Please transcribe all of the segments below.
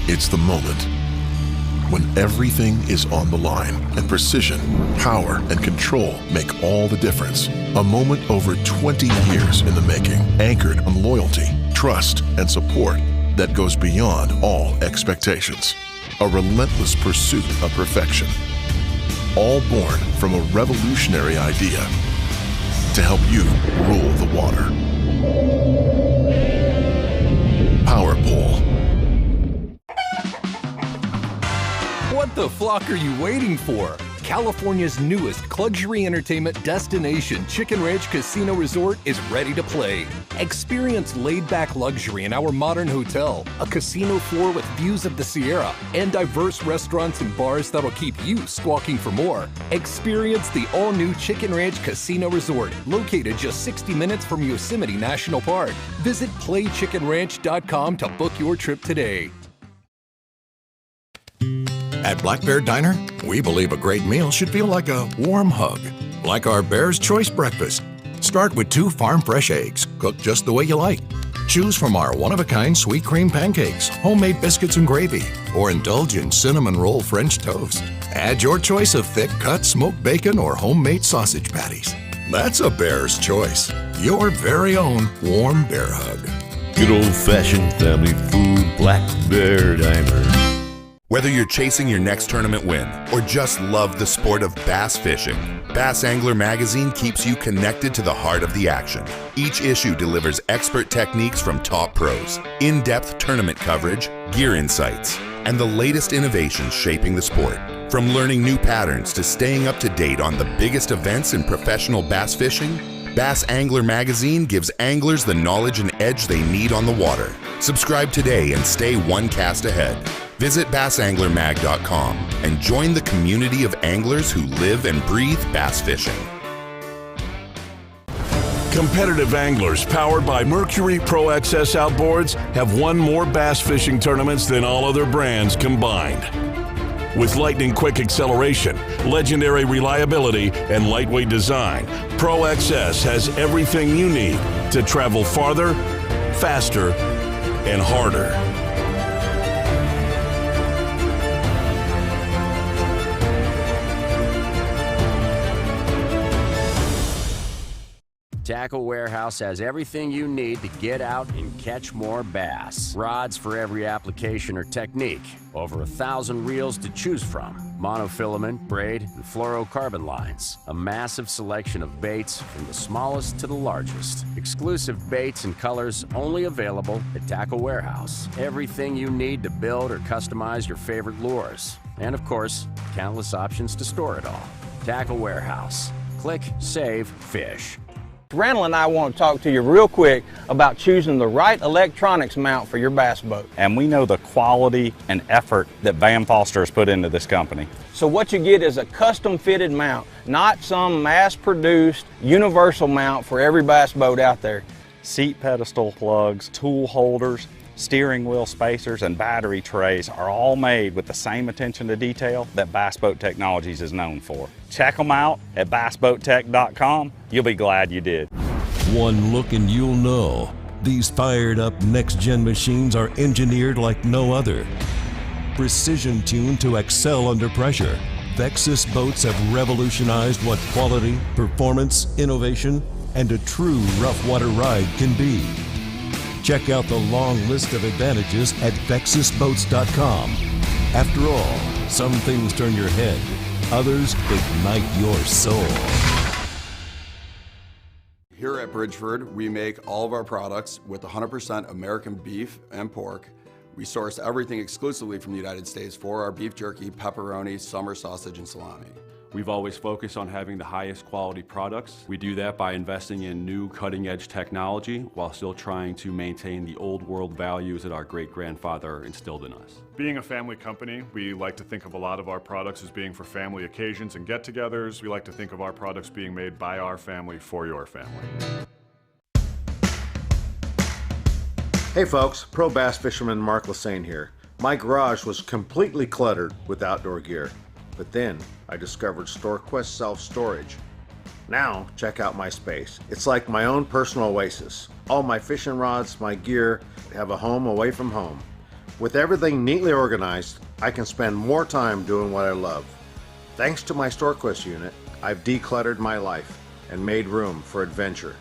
It's the moment when everything is on the line and precision, power, and control make all the difference. A moment over 20 years in the making, anchored on loyalty, trust, and support that goes beyond all expectations. A relentless pursuit of perfection. All born from a revolutionary idea to help you rule the water. Power Pole. What the flock are you waiting for? California's newest luxury entertainment destination, Chicken Ranch Casino Resort, is ready to play. Experience laid-back luxury in our modern hotel, a casino floor with views of the Sierra, and diverse restaurants and bars that'll keep you squawking for more. Experience the all-new Chicken Ranch Casino Resort, located just 60 minutes from Yosemite National Park. Visit playchickenranch.com to book your trip today. At Black Bear Diner, we believe a great meal should feel like a warm hug, like our Bear's Choice breakfast. Start with 2 farm-fresh eggs, cooked just the way you like. Choose from our one-of-a-kind sweet cream pancakes, homemade biscuits and gravy, or indulge in cinnamon roll French toast. Add your choice of thick-cut smoked bacon or homemade sausage patties. That's a Bear's Choice, your very own warm bear hug. Good old-fashioned family food, Black Bear Diner. Whether you're chasing your next tournament win or just love the sport of bass fishing, Bass Angler Magazine keeps you connected to the heart of the action. Each issue delivers expert techniques from top pros, in-depth tournament coverage, gear insights, and the latest innovations shaping the sport. From learning new patterns to staying up to date on the biggest events in professional bass fishing, Bass Angler Magazine gives anglers the knowledge and edge they need on the water. Subscribe today and stay one cast ahead. Visit bassanglermag.com and join the community of anglers who live and breathe bass fishing. Competitive anglers powered by Mercury Pro XS outboards have won more bass fishing tournaments than all other brands combined. With lightning-quick acceleration, legendary reliability, and lightweight design, Pro XS has everything you need to travel farther, faster, and harder. Tackle Warehouse has everything you need to get out and catch more bass. Rods for every application or technique. Over 1,000 reels to choose from. Monofilament, braid, and fluorocarbon lines. A massive selection of baits from the smallest to the largest. Exclusive baits and colors only available at Tackle Warehouse. Everything you need to build or customize your favorite lures. And of course, countless options to store it all. Tackle Warehouse. Click, save, fish. Randall and I want to talk to you real quick about choosing the right electronics mount for your bass boat. And we know the quality and effort that Van Foster has put into this company. So what you get is a custom fitted mount, not some mass-produced universal mount for every bass boat out there. Seat pedestal plugs, tool holders, steering wheel spacers, and battery trays are all made with the same attention to detail that Bass Boat Technologies is known for. Check them out at bassboattech.com. You'll be glad you did. One look and you'll know. These fired up next-gen machines are engineered like no other. Precision tuned to excel under pressure, Vexus boats have revolutionized what quality, performance, innovation, and a true rough water ride can be. Check out the long list of advantages at VexusBoats.com. After all, some things turn your head, others ignite your soul. Here at Bridgeford, we make all of our products with 100% American beef and pork. We source everything exclusively from the United States for our beef jerky, pepperoni, summer sausage, and salami. We've always focused on having the highest quality products. We do that by investing in new cutting-edge technology while still trying to maintain the old world values that our great-grandfather instilled in us. Being a family company, we like to think of a lot of our products as being for family occasions and get-togethers. We like to think of our products being made by our family for your family. Hey folks, pro bass fisherman Mark Lassane here. My garage was completely cluttered with outdoor gear. But then I discovered StoreQuest Self-Storage. Now check out my space. It's like my own personal oasis. All my fishing rods, my gear have a home away from home. With everything neatly organized, I can spend more time doing what I love. Thanks to my StoreQuest unit, I've decluttered my life and made room for adventure.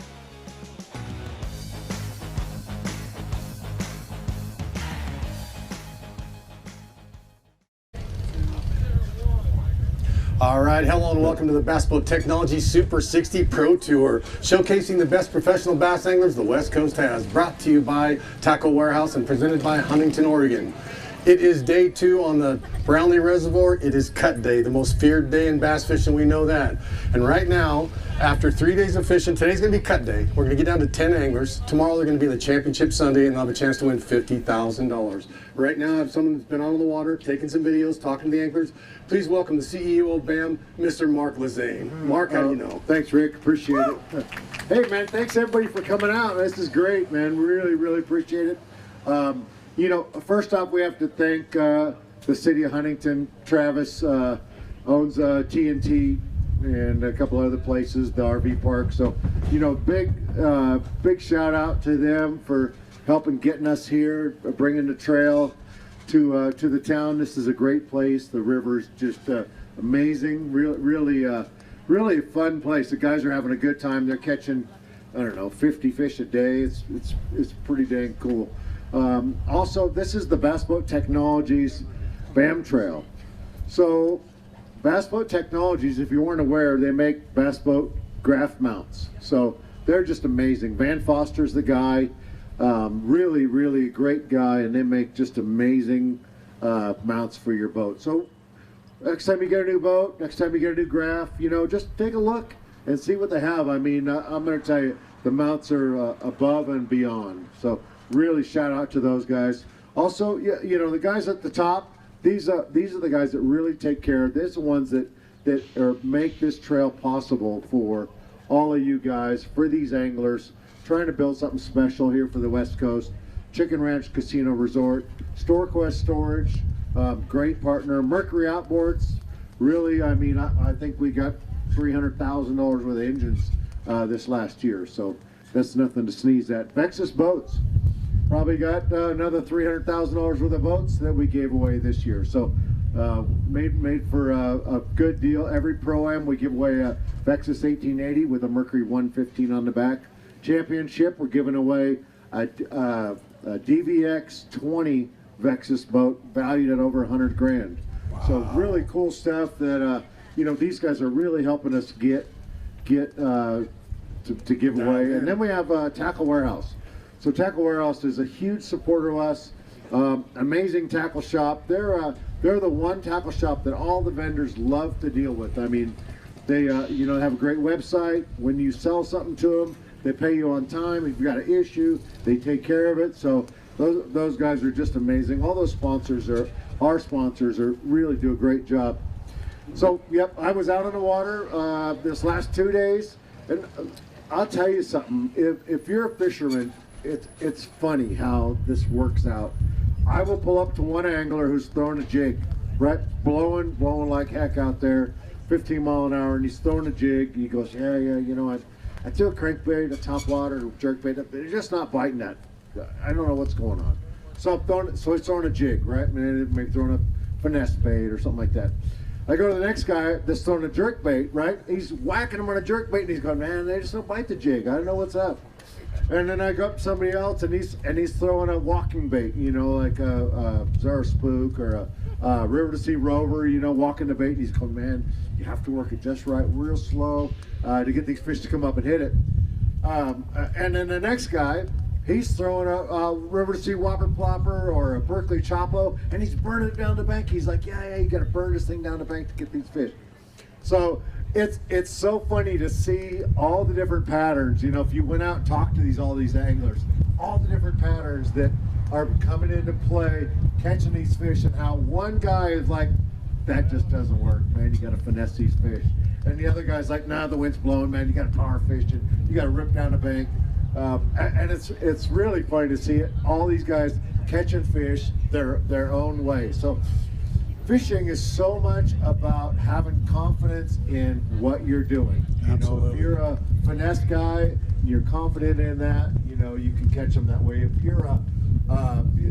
All right, hello and welcome to the Bass Boat Technology Super 60 Pro Tour, showcasing the best professional bass anglers the West Coast has, brought to you by Tackle Warehouse and presented by Huntington, Oregon. It is day 2 on the Brownlee Reservoir. It is cut day, the most feared day in bass fishing, we know that. And right now, after 3 days of fishing, today's gonna be cut day. We're gonna get down to 10 anglers. Tomorrow they're gonna be in the championship Sunday and they'll have a chance to win $50,000. Right now I have someone that's been out on the water, taking some videos, talking to the anglers. Please welcome the CEO of BAM, Mr. Mark Lazane. Mark, how do you know? Thanks, Rick, appreciate it. Hey man, thanks everybody for coming out. This is great, man, really, really appreciate it. You know, first off, we have to thank the city of Huntington. Travis owns TNT and a couple other places, the RV park. So, you know, big shout out to them for helping getting us here, bringing the trail to the town. This is a great place. The river's just amazing. Really a fun place. The guys are having a good time. They're catching, I don't know, 50 fish a day. It's pretty dang cool. Also, this is the Bass Boat Technologies BAM Trail. So, Bass Boat Technologies, if you weren't aware, they make bass boat graph mounts. So, they're just amazing. Van Foster's the guy. Really a great guy, and they make just amazing mounts for your boat. So, next time you get a new boat, next time you get a new graph, you know, just take a look and see what they have. I mean, I'm going to tell you, the mounts are above and beyond. So, really shout out to those guys. Also, you know, the guys at the top, these are the guys that really take care of. They're the ones that make this trail possible for all of you guys, for these anglers, trying to build something special here for the West Coast. Chicken Ranch Casino Resort, StoreQuest Storage, great partner. Mercury Outboards, really, I mean, I think we got $300,000 worth of engines this last year, so that's nothing to sneeze at. Vexus Boats, probably got another $300,000 worth of boats that we gave away this year. So made for a good deal. Every Pro-Am we give away a Vexus 1880 with a Mercury 115 on the back. Championship, we're giving away a DVX 20 Vexus boat valued at over 100 grand. Wow. So really cool stuff that you know, these guys are really helping us get to give away. And then we have Tackle Warehouse. So Tackle Warehouse is a huge supporter of us. Amazing tackle shop. They're the one tackle shop that all the vendors love to deal with. I mean, they you know, have a great website. When you sell something to them, they pay you on time. If you've got an issue, they take care of it. So those guys are just amazing. All those sponsors our sponsors really do a great job. So yep, I was out on the water this last 2 days, and I'll tell you something. If you're a fisherman, it's funny how this works out. I will pull up to one angler who's throwing a jig, right, blowing like heck out there, 15 mile an hour, and he's throwing a jig. He goes, yeah, you know, I threw a crankbait, a topwater, a jerkbait, they're just not biting that. I don't know what's going on. So he's throwing a jig, right? Maybe throwing a finesse bait or something like that. I go to the next guy that's throwing a jerkbait, right? He's whacking him on a jerkbait, and he's going, man, they just don't bite the jig. I don't know what's up. And then I go up to somebody else, and he's throwing a walking bait, you know, like a Zara Spook or a River to Sea Rover, you know, walking the bait. And he's going, man, you have to work it just right, real slow, to get these fish to come up and hit it. And then the next guy, he's throwing a River to Sea Whopper Plopper or a Berkeley Chopo, and he's burning it down the bank. He's like, yeah, you got to burn this thing down the bank to get these fish. So it's so funny to see all the different patterns. You know, if you went out and talked to all these anglers, all the different patterns that are coming into play, catching these fish, and how one guy is like, that just doesn't work, man, you got to finesse these fish. And the other guy's like, nah, the wind's blowing, man, you got to power fish it, you got to rip down the bank. And it's really funny to see it, all these guys catching fish their own way. So fishing is so much about having confidence in what you're doing. You know, if you're a finesse guy, you're confident in that, you know, you can catch them that way. If you're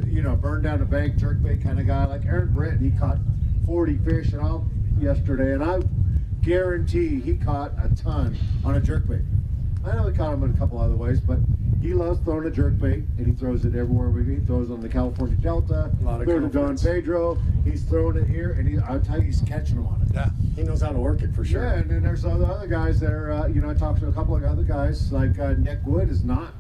you know, burn down the bank jerkbait kind of guy. Like Aaron Brent, he caught 40 fish yesterday, and I guarantee he caught a ton on a jerkbait. I know he caught him in a couple other ways, but he loves throwing a jerkbait, and he throws it everywhere. He throws on the California Delta, throws it Don Pedro. He's throwing it here, and I'll tell you, he's catching them on it. Yeah, he knows how to work it for sure. Yeah, and then there's other guys that are, you know, I talked to a couple of other guys, like Nick Wood is not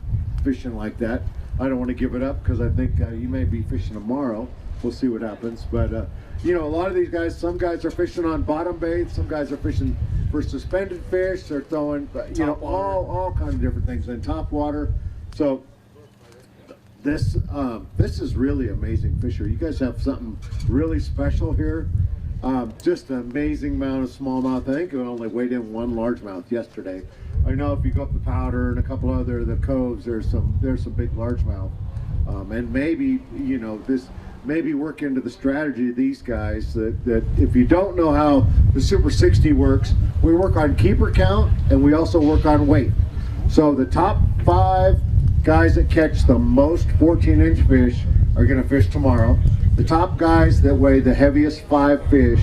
fishing like that. I don't want to give it up because I think he may be fishing tomorrow. We'll see what happens. But, you know, a lot of these guys, some guys are fishing on bottom bait, some guys are fishing for suspended fish. They're throwing, you know, all kinds of different things in top water. So this is really amazing fisher. You guys have something really special here. Just an amazing amount of smallmouth. I think we only weighed in one largemouth yesterday. I know if you go up the Powder and a couple other the coves, there's some big largemouth. And maybe, you know, maybe work into the strategy of these guys that if you don't know how the Super 60 works, we work on keeper count and we also work on weight. So the top 5 guys that catch the most 14-inch fish are going to fish tomorrow. The top guys that weigh the heaviest 5 fish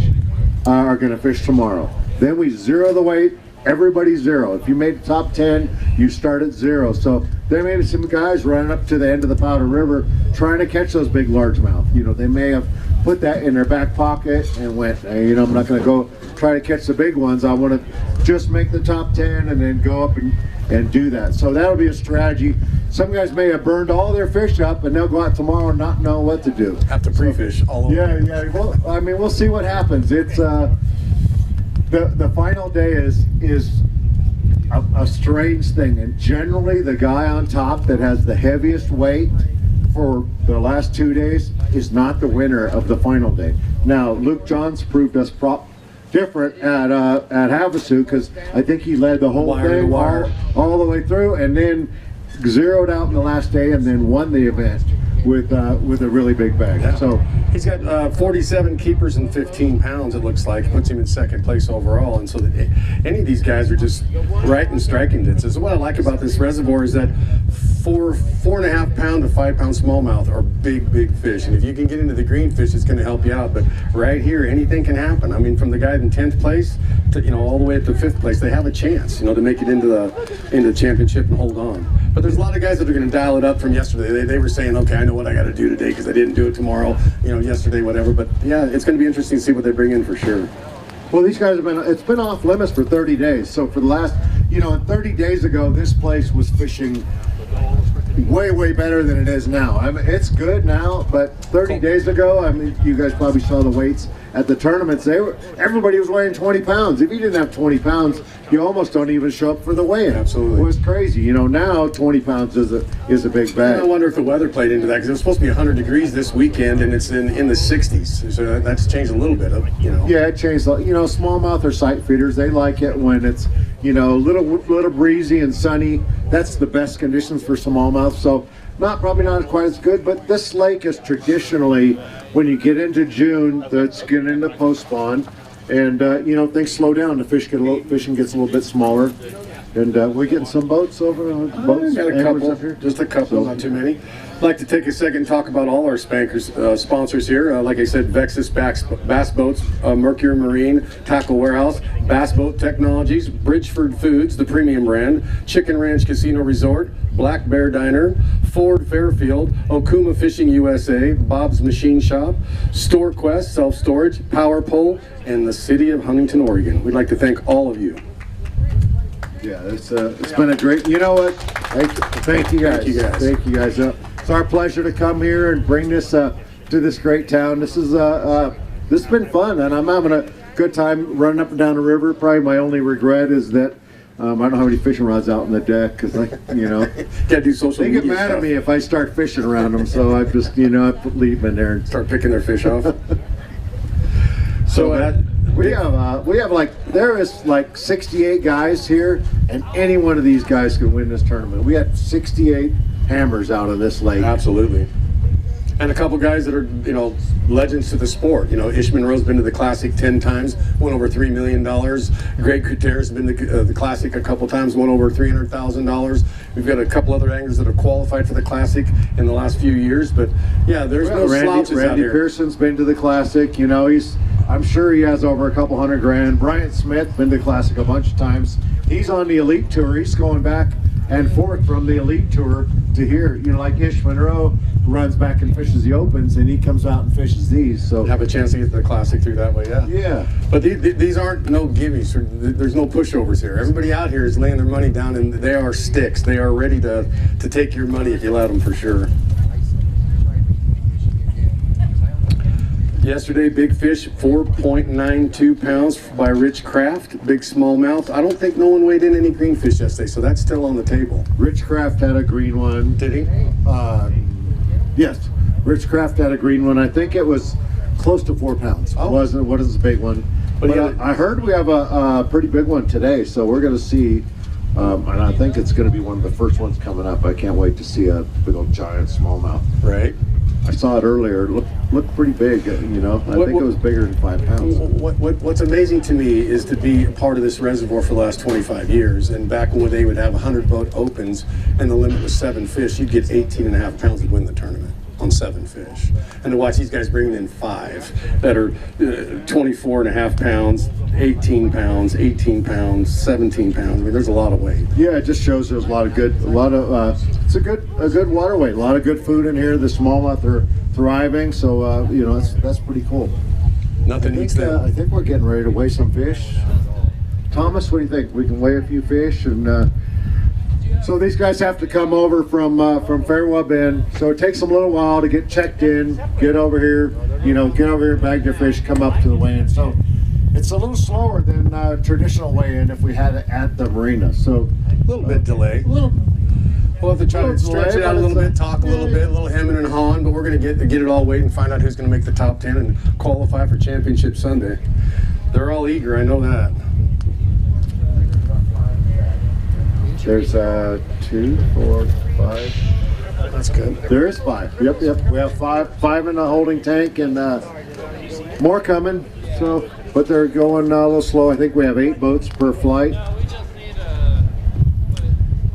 are going to fish tomorrow. Then we zero the weight. Everybody's zero. If you made the top 10, you start at 0. So there may be some guys running up to the end of the Powder River trying to catch those big largemouth. You know, they may have put that in their back pocket and went, hey, you know, I'm not going to go try to catch the big ones. I want to just make the top 10 and then go up and do that. So that'll be a strategy. Some guys may have burned all their fish up and they'll go out tomorrow and not know what to do. Have to pre-fish all over. Yeah. Well, I mean, we'll see what happens. It's the final day is a strange thing, and generally the guy on top that has the heaviest weight for the last 2 days is not the winner of the final day. Now, Luke Johns proved us different at Havasu, because I think he led the whole thing all the way through, and then zeroed out in the last day, and then won the event with a really big bag. Yeah. So he's got 47 keepers and 15 pounds. It looks like puts him in second place overall. And so that any of these guys are just right in striking distance. What I like about this reservoir is that 4.5 pound to 5 pound smallmouth are big fish. And if you can get into the green fish, it's going to help you out. But right here, anything can happen. I mean, from the guy in 10th place to, you know, all the way up to 5th place, they have a chance, you know, to make it into the championship and hold on. But there's a lot of guys that are going to dial it up from yesterday. They were saying, okay, I know what I got to do today because I didn't do it tomorrow, you know, yesterday, whatever. But yeah, it's going to be interesting to see what they bring in for sure. Well, these guys it's been off limits for 30 days. So for the last, you know, 30 days ago, this place was fishing way better than it is now. I mean, it's good now, but 30 days ago, I mean, you guys probably saw the weights at the tournaments. Everybody was weighing 20 pounds. If you didn't have 20 pounds, you almost don't even show up for the weigh-in. Absolutely. It was crazy. You know, now 20 pounds is a big bag. I wonder if the weather played into that, because it was supposed to be 100 degrees this weekend, and it's in the 60s. So that's changed a little bit, you know. Yeah, it changed. You know, smallmouth or sight feeders, they like it when it's, you know, a little breezy and sunny. That's the best conditions for smallmouth. So probably not quite as good, but this lake is traditionally, when you get into June, that's getting into post-spawn, and you know, things slow down. The fishing gets a little bit smaller, and we're getting some boats over. Boats, got a couple, just a couple, not too many. I'd like to take a second and talk about all our sponsors here. Like I said, Vexus Bass Boats, Mercury Marine, Tackle Warehouse, Bass Boat Technologies, Bridgeford Foods, the premium brand, Chicken Ranch Casino Resort, Black Bear Diner, Ford Fairfield, Okuma Fishing USA, Bob's Machine Shop, StoreQuest Self-Storage, Power Pole, and the City of Huntington, Oregon. We'd like to thank all of you. Yeah, it's been a great, you know what, thank you guys. Thank you guys. It's our pleasure to come here and bring this to this great town. This has been fun, and I'm having a good time running up and down the river. Probably my only regret is that I don't have any fishing rods out on the deck, because, you know, gotta do social media. They get mad at me if I start fishing around them, so I just, you know, I leave them in there and start picking their fish off. So we have there is 68 guys here, and any one of these guys could win this tournament. We had 68 hammers out of this lake. Absolutely. And a couple guys that are, you know, legends to the sport. You know, Ish Monroe's been to the Classic 10 times, won over $3 million. Greg Couture's been to the Classic a couple times, won over $300,000. We've got a couple other anglers that have qualified for the Classic in the last few years. But yeah, there's no slouches out Randy here. Pearson's been to the Classic. You know, I'm sure he has over a couple $100 grand. Bryant Smith been to the Classic a bunch of times. He's on the Elite Tour. He's going back and forth from the Elite Tour to here. You know, like Ish Monroe runs back and fishes the Opens, and he comes out and fishes these. So have a chance to get to the Classic through that way, yeah. Yeah. But these aren't no gimmies. There's no pushovers here. Everybody out here is laying their money down, and they are sticks. They are ready to take your money if you let them, for sure. Yesterday, big fish, 4.92 pounds by Rich Kraft, big smallmouth. I don't think no one weighed in any greenfish yesterday, so that's still on the table. Rich Kraft had a green one. Did he? Yes, Rich Kraft had a green one. I think it was close to 4 pounds. Oh. What is a big one? But I heard we have a pretty big one today, so we're going to see. And I think it's going to be one of the first ones coming up. I can't wait to see a big old giant smallmouth. Right. I saw it earlier. It looked pretty big, you know. I think it was bigger than 5 pounds. What's amazing to me is to be a part of this reservoir for the last 25 years. And back when they would have 100 boat opens and the limit was 7 fish, you'd get 18.5 pounds to win the tournament on 7 fish. And to watch these guys bringing in 5 that are 24.5 pounds, 18 pounds, 18 pounds, 17 pounds. I mean, there's a lot of weight. Yeah, it just shows there's it's a good waterway. A lot of good food in here. The smallmouth are thriving, so you know, that's pretty cool. Nothing eats that. I think we're getting ready to weigh some fish. Thomas, what do you think? We can weigh a few fish, and so these guys have to come over from Farewell Bend. So it takes them a little while to get checked in, get over here, bag their fish, come up to the weigh-in. So it's a little slower than traditional weigh-in if we had it at the marina. So a little bit delay. We'll have to try to stretch it out a little bit, talk a little bit, a little hemming and hawing, but we're going to get it all weighed and find out who's going to make the top 10 and qualify for Championship Sunday. They're all eager, I know that. There's 2, 4, 5. That's good. There is 5. Yep. We have 5 in the holding tank, and more coming. So, but they're going a little slow. I think we have 8 boats per flight.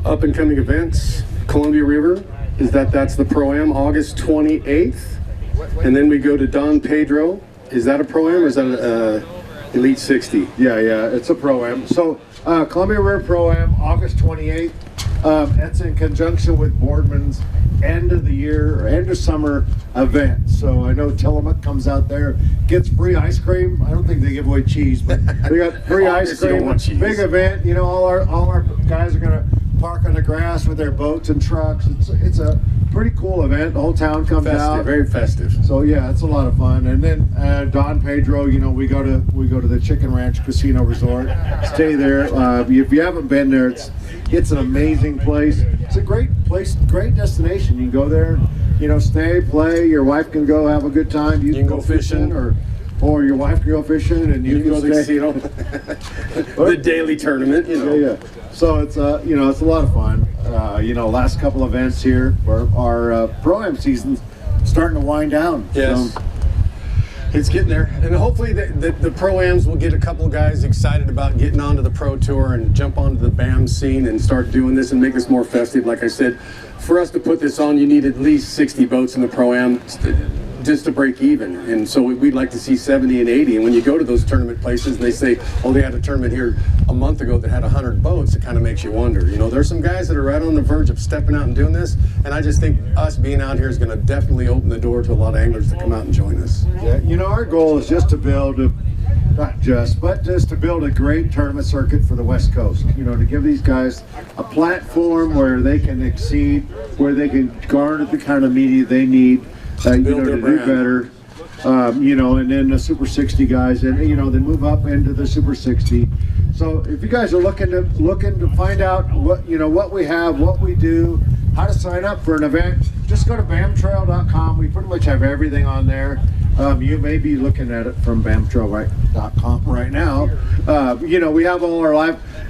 Up and coming events, Columbia River, that's the Pro-Am, August 28th. And then we go to Don Pedro. Is that a Pro-Am or is that an Elite 60? Yeah, it's a Pro-Am. So Columbia River Pro-Am, August 28th. That's in conjunction with Boardman's end of the year or end of summer event. So I know Tillamook comes out there, gets free ice cream. I don't think they give away cheese, but we got free ice cream. Big event. You know, all our guys are gonna park on the grass with their boats and trucks. It's a pretty cool event. The whole town comes out. Very festive. So yeah, it's a lot of fun. And then Don Pedro, you know, we go to the Chicken Ranch Casino Resort. Stay there. If you haven't been there, it's an amazing place. It's a great place, great destination. You can go there, you know, stay, play. Your wife can go have a good time. You can go fishing, or your wife can go fishing, and you can go to the casino. The daily tournament, you know. Yeah. So it's you know, it's a lot of fun. You know, last couple events here, our Pro-Am season's starting to wind down. Yes. So, it's getting there, and hopefully the Pro-Ams will get a couple guys excited about getting onto the Pro Tour and jump onto the BAM scene and start doing this and make this more festive. Like I said, for us to put this on, you need at least 60 boats in the Pro-Am just to break even, and so we'd like to see 70 and 80. And when you go to those tournament places and they say, oh, they had a tournament here a month ago that had 100 boats, it kind of makes you wonder. You know, there's some guys that are right on the verge of stepping out and doing this, and I just think us being out here is going to definitely open the door to a lot of anglers to come out and join us. Yeah, you know, our goal is just to build just to build a great tournament circuit for the West Coast. You know, to give these guys a platform where they can exceed, where they can garner the kind of media they need, you know, to do better. You know, and then the Super 60 guys, and you know, they move up into the Super 60. So if you guys are looking to find out what we have, what we do, how to sign up for an event, just go to bamtrail.com. We pretty much have everything on there. You may be looking at it from bamtrailright.com right now. You know, we have all our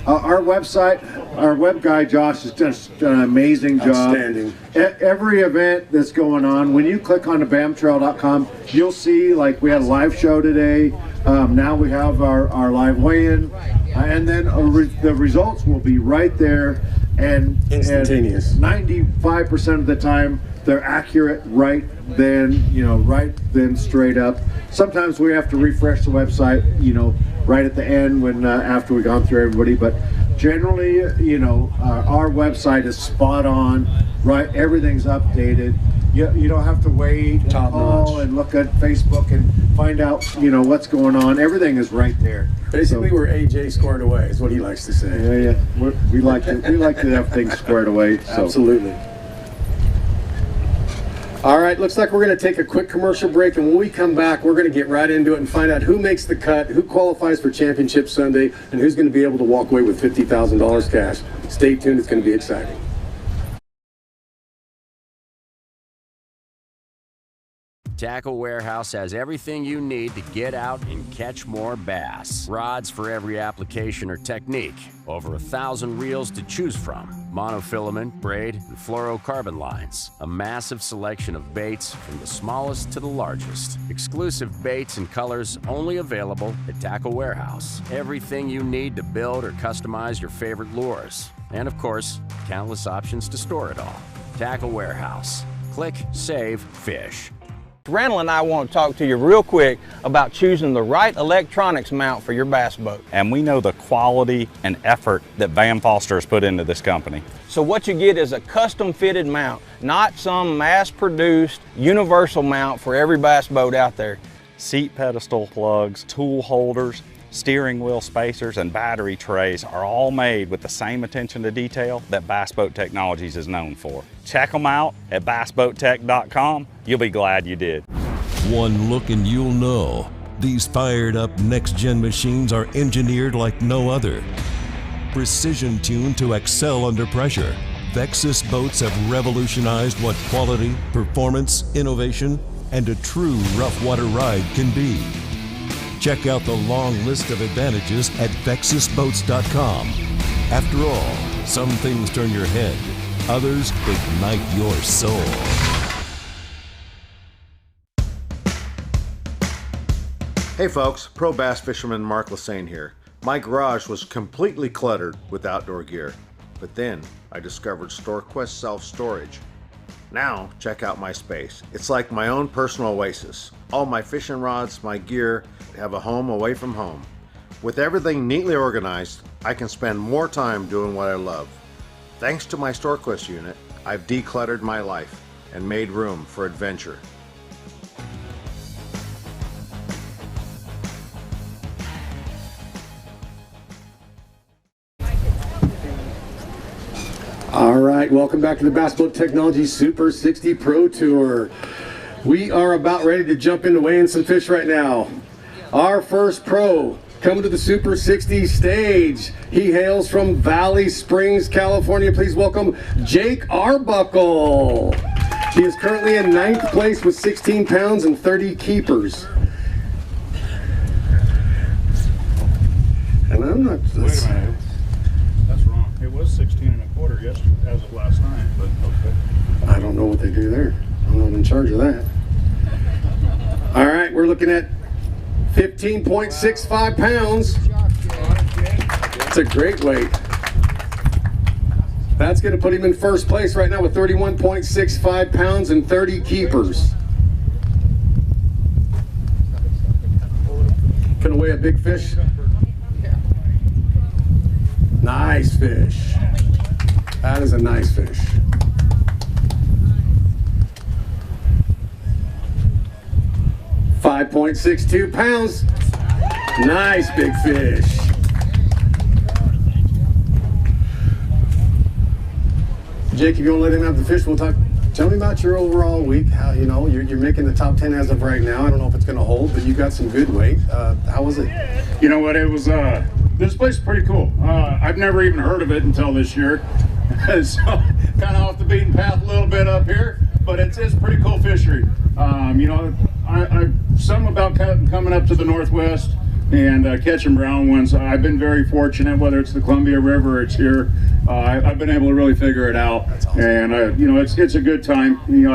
our website, our web guy Josh has just done an amazing job. Outstanding. Every event that's going on, when you click on the bamtrail.com, you'll see, like, we had a live show today. Now we have our live weigh-in, and then the results will be right there, and instantaneous. 95% of the time they're accurate right then, you know, right then, straight up. Sometimes we have to refresh the website, you know, right at the end when after we've gone through everybody, but generally, you know, our website is spot on, right? Everything's updated. You don't have to wait and call and look at Facebook and find out, you know, what's going on. Everything is right there. Basically, we're AJ squared away, is what he likes to say. Yeah. We like to have things squared away. So. Absolutely. All right, looks like we're going to take a quick commercial break, and when we come back, we're going to get right into it and find out who makes the cut, who qualifies for Championship Sunday, and who's going to be able to walk away with $50,000 cash. Stay tuned, it's going to be exciting. Tackle Warehouse has everything you need to get out and catch more bass. Rods for every application or technique. Over 1,000 reels to choose from. Monofilament, braid, and fluorocarbon lines. A massive selection of baits from the smallest to the largest. Exclusive baits and colors only available at Tackle Warehouse. Everything you need to build or customize your favorite lures. And of course, countless options to store it all. Tackle Warehouse. Click, save, fish. Randall and I want to talk to you real quick about choosing the right electronics mount for your bass boat. And we know the quality and effort that Van Foster has put into this company. So what you get is a custom fitted mount, not some mass produced universal mount for every bass boat out there. Seat pedestal plugs, tool holders, steering wheel spacers, and battery trays are all made with the same attention to detail that Bass Boat Technologies is known for. Check them out at bassboattech.com. You'll be glad you did. One look and you'll know. These fired up next-gen machines are engineered like no other. Precision tuned to excel under pressure, Vexus boats have revolutionized what quality, performance, innovation, and a true rough water ride can be. Check out the long list of advantages at VexusBoats.com. After all, some things turn your head, others ignite your soul. Hey folks, pro bass fisherman Mark Lassane here. My garage was completely cluttered with outdoor gear, but then I discovered StoreQuest self-storage. Now check out my space. It's like my own personal oasis. All my fishing rods, my gear, have a home away from home. With everything neatly organized, I can spend more time doing what I love. Thanks to my StoreQuest unit, I've decluttered my life and made room for adventure. All right, welcome back to the Bass Boat Technology Super 60 Pro Tour. We are about ready to jump into weighing some fish right now. Our first pro coming to the Super 60 stage. He hails from Valley Springs, California. Please welcome Jake Arbuckle. He is currently in 9th place with 16 pounds and 30 keepers. And I'm not... Wait a minute. That's wrong. It was 16 1/4 yesterday, as of last night, but okay. I don't know what they do there. I'm not in charge of that. All right, we're looking at 15.65 pounds. It's a great weight. That's going to put him in first place right now with 31.65 pounds and 30 keepers. Gonna weigh a big fish. Nice fish. That is a nice fish. $5.62 pounds. Nice big fish. Jake, if you want to let him have the fish, we'll talk. Tell me about your overall week. How, you know, you're making the top 10 as of right now. I don't know if it's going to hold, but you got some good weight. How was it? You know what? It was. This place is pretty cool. I've never even heard of it until this year. So kind of off the beaten path a little bit up here, but it's pretty cool fishery. You know, some about coming up to the Northwest and catching brown ones. I've been very fortunate, whether it's the Columbia River or it's here. I've been able to really figure it out. Awesome. And you know, it's a good time. You know,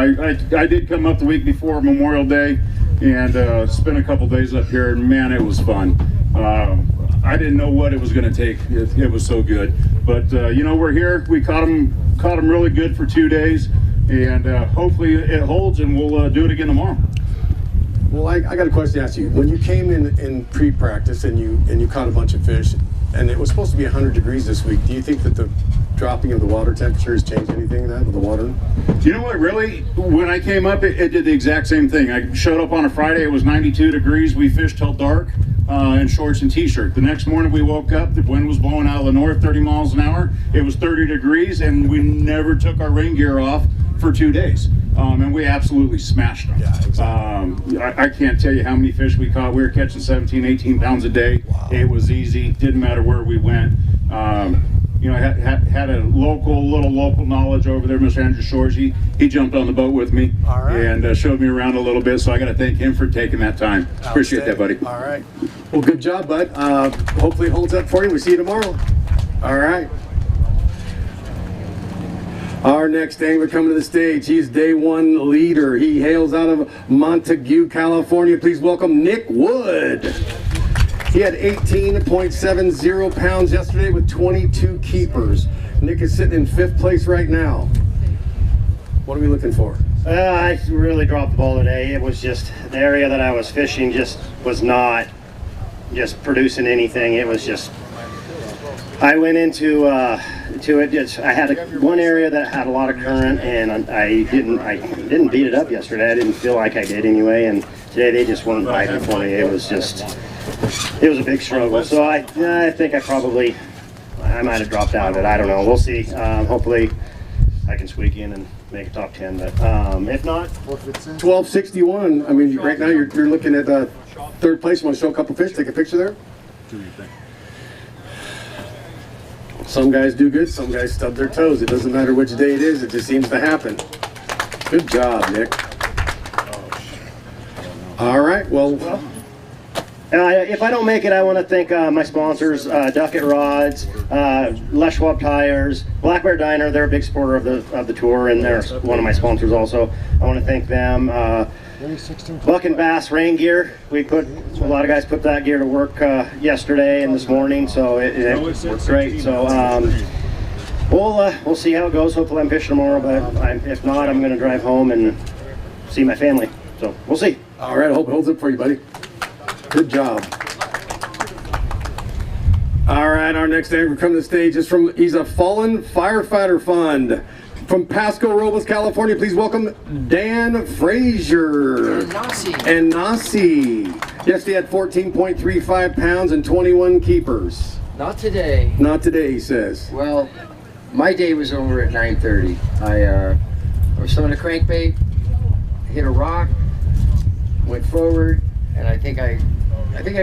I did come up the week before Memorial Day and spent a couple days up here, and man, it was fun. I didn't know what it was going to take. It was so good. But you know, we're here. We caught them really good for 2 days, and hopefully it holds, and we'll do it again tomorrow. Well, I got a question to ask you. When you came in pre-practice and you caught a bunch of fish, and it was supposed to be 100 degrees this week, do you think that the dropping of the water temperature has changed anything in that with the water? You know what, really? When I came up, it did the exact same thing. I showed up on a Friday, it was 92 degrees. We fished till dark in shorts and t-shirt. The next morning we woke up, the wind was blowing out of the north 30 miles an hour. It was 30 degrees, and we never took our rain gear off for 2 days. And we absolutely smashed them. Yeah, exactly. I can't tell you how many fish we caught. We were catching 17, 18 pounds a day. Wow. It was easy. Didn't matter where we went. You know, I had a little local knowledge over there, Mr. Andrew Shores. He jumped on the boat with me. All right. And showed me around a little bit. So I got to thank him for taking that time. Appreciate that, buddy. All right. Well, good job, bud. Hopefully it holds up for you. We'll see you tomorrow. All right. Our next angler coming to the stage, he's day one leader. He hails out of Montague, California. Please welcome Nick Wood. He had 18.70 pounds yesterday with 22 keepers. Nick is sitting in 5th place right now. What are we looking for? I really dropped the ball today. It was just, the area that I was fishing just was not just producing anything. It was just, I went into it. I had one area that had a lot of current, and I didn't beat it up yesterday. I didn't feel like I did anyway. And today they just weren't biting for me. It was a big struggle. So I think I might have dropped out of it. I don't know. We'll see. Hopefully I can squeak in and make a top 10. But if not, 1261. I mean, right now you're looking at 3rd place. You want to show a couple fish? Take a picture there. Do you think? Some guys do good, some guys stub their toes. It doesn't matter which day it is, it just seems to happen. Good job, Nick. All right, well. If I don't make it, I want to thank my sponsors, Duckett Rods, Les Schwab Tires, Black Bear Diner. They're a big supporter of the tour, and they're one of my sponsors also. I want to thank them. Buck and Bass Rain Gear. A lot of guys put that gear to work yesterday and this morning, so it worked great. So we'll see how it goes. Hopefully I'm fishing tomorrow, but if not, I'm going to drive home and see my family. So we'll see. All right, I hope it holds up for you, buddy. Good job. All right, our next angler coming to the stage is he's a Fallen Firefighter Fund. From Pasco Robles, California, please welcome Dan Frazier. And Nasi. Yes, he had 14.35 pounds and 21 keepers. Not today. Not today, he says. Well, my day was over at 9:30. I was throwing a crankbait, hit a rock, went forward, and I think I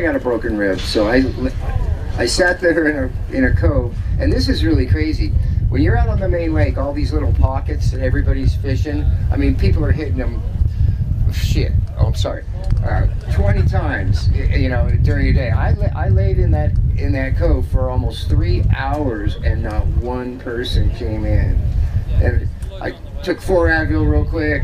got a broken rib. So I sat there in a cove, and this is really crazy. When you're out on the main lake, all these little pockets that everybody's fishing, I mean, people are hitting them, 20 times, you know, during a day. I laid in that cove for almost 3 hours, and not one person came in. And I took 4 Advil real quick,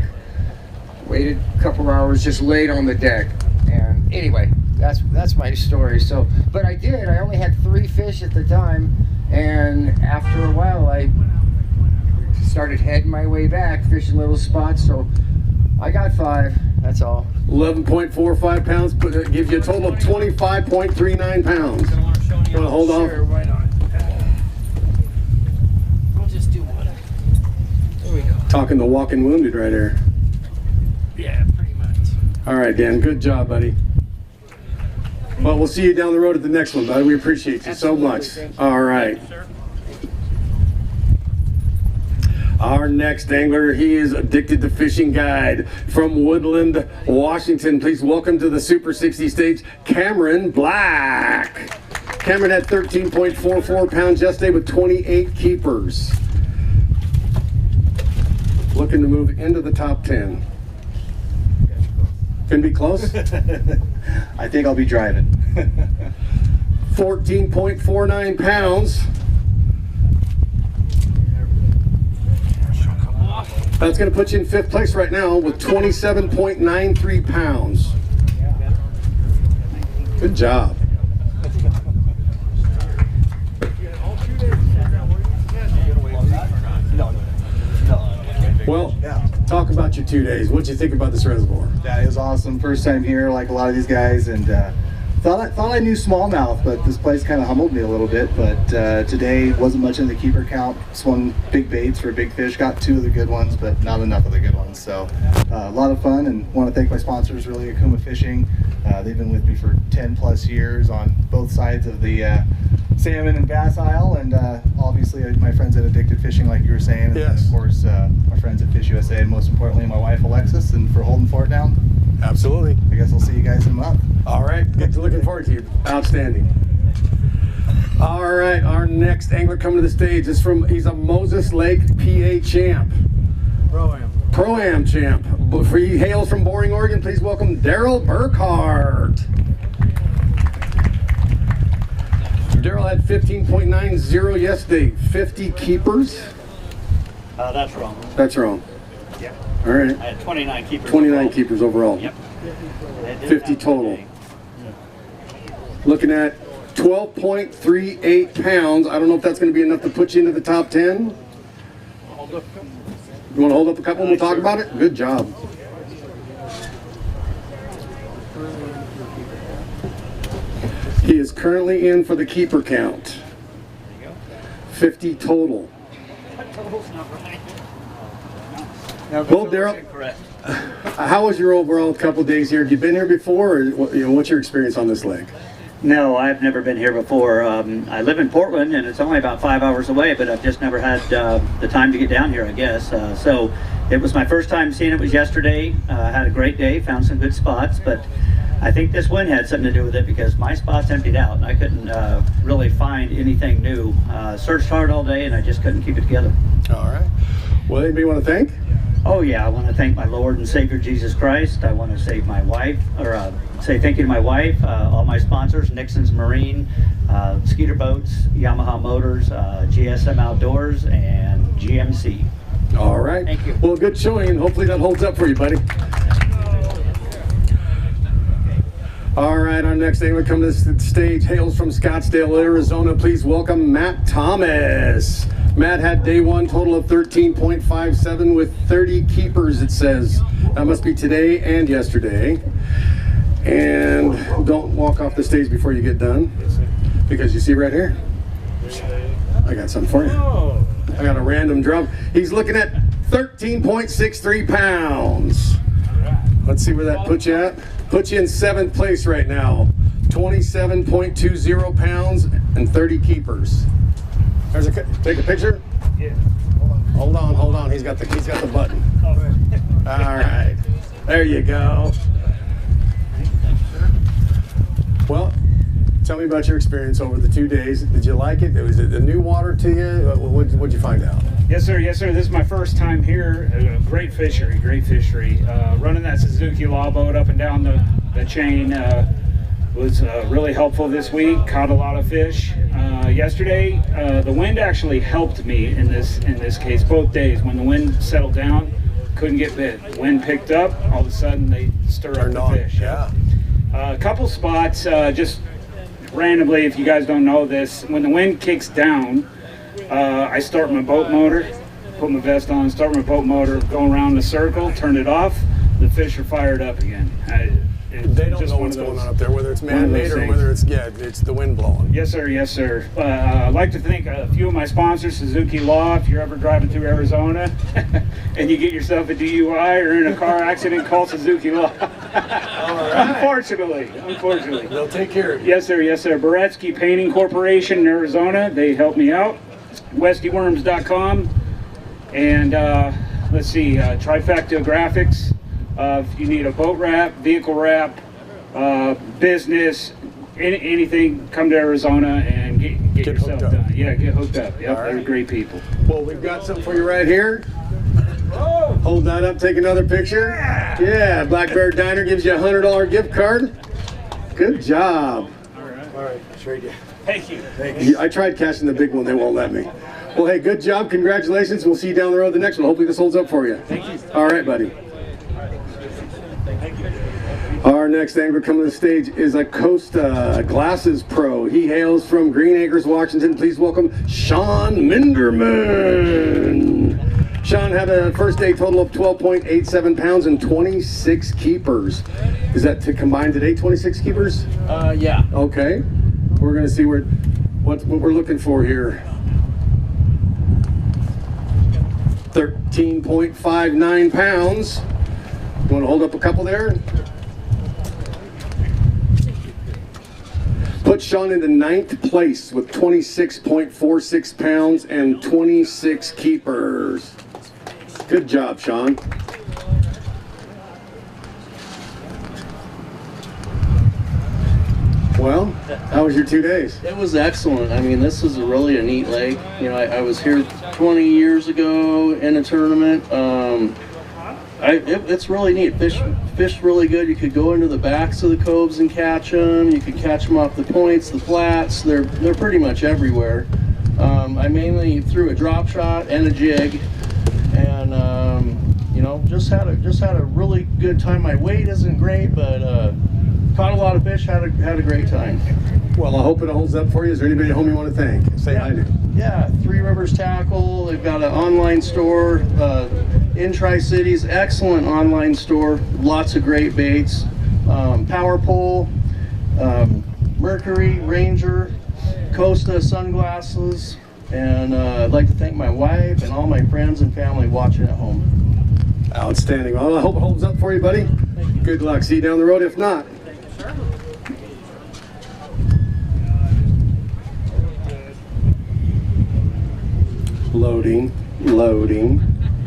waited a couple hours, just laid on the deck. And anyway, that's my story. So, but I only had 3 fish at the time. And after a while, I started heading my way back, fishing little spots, so I got 5, that's all. 11.45 pounds, but it gives you a total of 25.39 pounds. You want to hold on? Sure, why not? We'll just do one. There we go. Talking the walking wounded right here. Yeah, pretty much. All right, Dan, good job, buddy. Well, we'll see you down the road at the next one, buddy. We appreciate you so much. All right. Our next angler, he is Addicted to Fishing Guide from Woodland, Washington. Please welcome to the Super 60 stage, Cameron Black. Cameron had 13.44 pounds yesterday with 28 keepers. Looking to move into the top 10. Can be close? I think I'll be driving. 14.49 pounds. That's going to put you in 5th place right now with 27.93 pounds. Good job. Well, talk about your 2 days. What'd you think about this reservoir? That is awesome. First time here, like a lot of these guys, and thought I knew smallmouth, but this place kind of humbled me a little bit. But today wasn't much in the keeper count. Swung big baits for big fish. Got 2 of the good ones, but not enough of the good ones. So a lot of fun, and want to thank my sponsors, really, Akuma Fishing. They've been with me for 10 plus years on both sides of the salmon and bass aisle, and obviously my friends at Addicted Fishing, like you were saying, yes. And of course my friends at Fish USA, and most importantly my wife Alexis, and for holding fort down. Absolutely. I guess I'll see you guys in a month. All right, looking forward to you. Outstanding. All right, our next angler coming to the stage is he's a Moses Lake PA champ. Pro-Am champ. He hails from Boring, Oregon. Please welcome Daryl Burkhart. Daryl had 15.90 yesterday. 50 keepers. That's wrong. That's wrong. Yeah. All right. I had 29 keepers. 29 overall. keepers overall. Yep. 50 total. Looking at 12.38 pounds. I don't know if that's going to be enough to put you into the top 10. You want to hold up a couple and we'll talk about it? Good job. He is currently in for the keeper count. 50 total. Well, Daryl, how was your overall couple days here? Have you been here before, or what's your experience on this lake? No, I've never been here before. I live in Portland, and it's only about 5 hours away, but I've just never had the time to get down here, I guess. So it was my first time seeing it. Was yesterday. Had a great day, found some good spots, but I think this wind had something to do with it because my spots emptied out, and I couldn't really find anything new. Searched hard all day, and I just couldn't keep it together. All right. Well, anybody want to thank? Oh yeah, I want to thank my Lord and Savior Jesus Christ. I want to say my wife, or say thank you to my wife, all my sponsors, Nixon's Marine, Skeeter Boats, Yamaha Motors, GSM Outdoors, and GMC. All right. Thank you. Well, good showing, and hopefully that holds up for you, buddy. All right, our next angler coming to the stage hails from Scottsdale, Arizona. Please welcome Matt Thomas. Matt had day 1 total of 13.57 with 30 keepers, it says. That must be today and yesterday. And don't walk off the stage before you get done, because you see right here, I got something for you. I got a random drum. He's looking at 13.63 pounds. Let's see where that puts you at. Puts you in 7th place right now. 27.20 pounds and 30 keepers. There's take a picture? Yeah. Hold on. He's got the button. All right. There you go. Well, tell me about your experience over the 2 days. Did you like it? Was it the new water to you? What'd you find out? Yes, sir. Yes, sir. This is my first time here. Great fishery. Running that Suzuki law boat up and down the chain was really helpful this week. Caught a lot of fish. Yesterday, the wind actually helped me in this case. Both days, when the wind settled down, couldn't get bit. The wind picked up. All of a sudden, they stir up the fish. Yeah. A couple spots, just randomly, if you guys don't know this, when the wind kicks down, I start my boat motor, put my vest on, start my boat motor, go around the circle, turn it off, the fish are fired up again. They don't know what's going on up there, whether it's man-made or whether it's the wind blowing. Yes, sir. Yes, sir. I'd like to thank a few of my sponsors, Suzuki Law. If you're ever driving through Arizona and you get yourself a DUI or in a car accident, call Suzuki Law. Unfortunately. They'll take care of you. Yes, sir. Yes, sir. Beretsky Painting Corporation in Arizona. They helped me out. WestyWorms.com. And let's see, Trifecta Graphics. If you need a boat wrap, vehicle wrap, business, anything, come to Arizona and get yourself done. Yeah, get hooked up. Yep, they're great people. Well, we've got something for you right here. Hold that up, take another picture. Yeah, Black Bear Diner gives you a $100 gift card. Good job. All right. Trade you. Thank you. I tried cashing the big one, they won't let me. Well, hey, good job, congratulations. We'll see you down the road the next one. Hopefully this holds up for you. Thank you. All right, buddy. Thank you. Our next angler coming to the stage is a Costa Glasses Pro. He hails from Green Acres, Washington. Please welcome Sean Minderman. Sean had a first day total of 12.87 pounds and 26 keepers. Is that to combine today, 26 keepers? Yeah. Okay. We're going to see what we're looking for here. 13.59 pounds. You want to hold up a couple there? Put Sean into 9th place with 26.46 pounds and 26 keepers. Good job, Sean. Well, how was your 2 days? It was excellent. I mean, this is really a neat lake. You know, I was here 20 years ago in a tournament. It's really neat. Fish really good. You could go into the backs of the coves and catch them. You could catch them off the points, the flats. They're pretty much everywhere. I mainly threw a drop shot and a jig, and you know, just had a really good time. My weight isn't great, but caught a lot of fish. Had a great time. Well, I hope it holds up for you. Is there anybody at home you want to thank? Say hi to. Yeah, Three Rivers Tackle. They've got an online store in Tri-Cities. Excellent online store. Lots of great baits. Power Pole, Mercury, Ranger, Costa Sunglasses. And I'd like to thank my wife and all my friends and family watching at home. Outstanding. Well, I hope it holds up for you, buddy. Good luck. See you down the road if not. Loading, loading,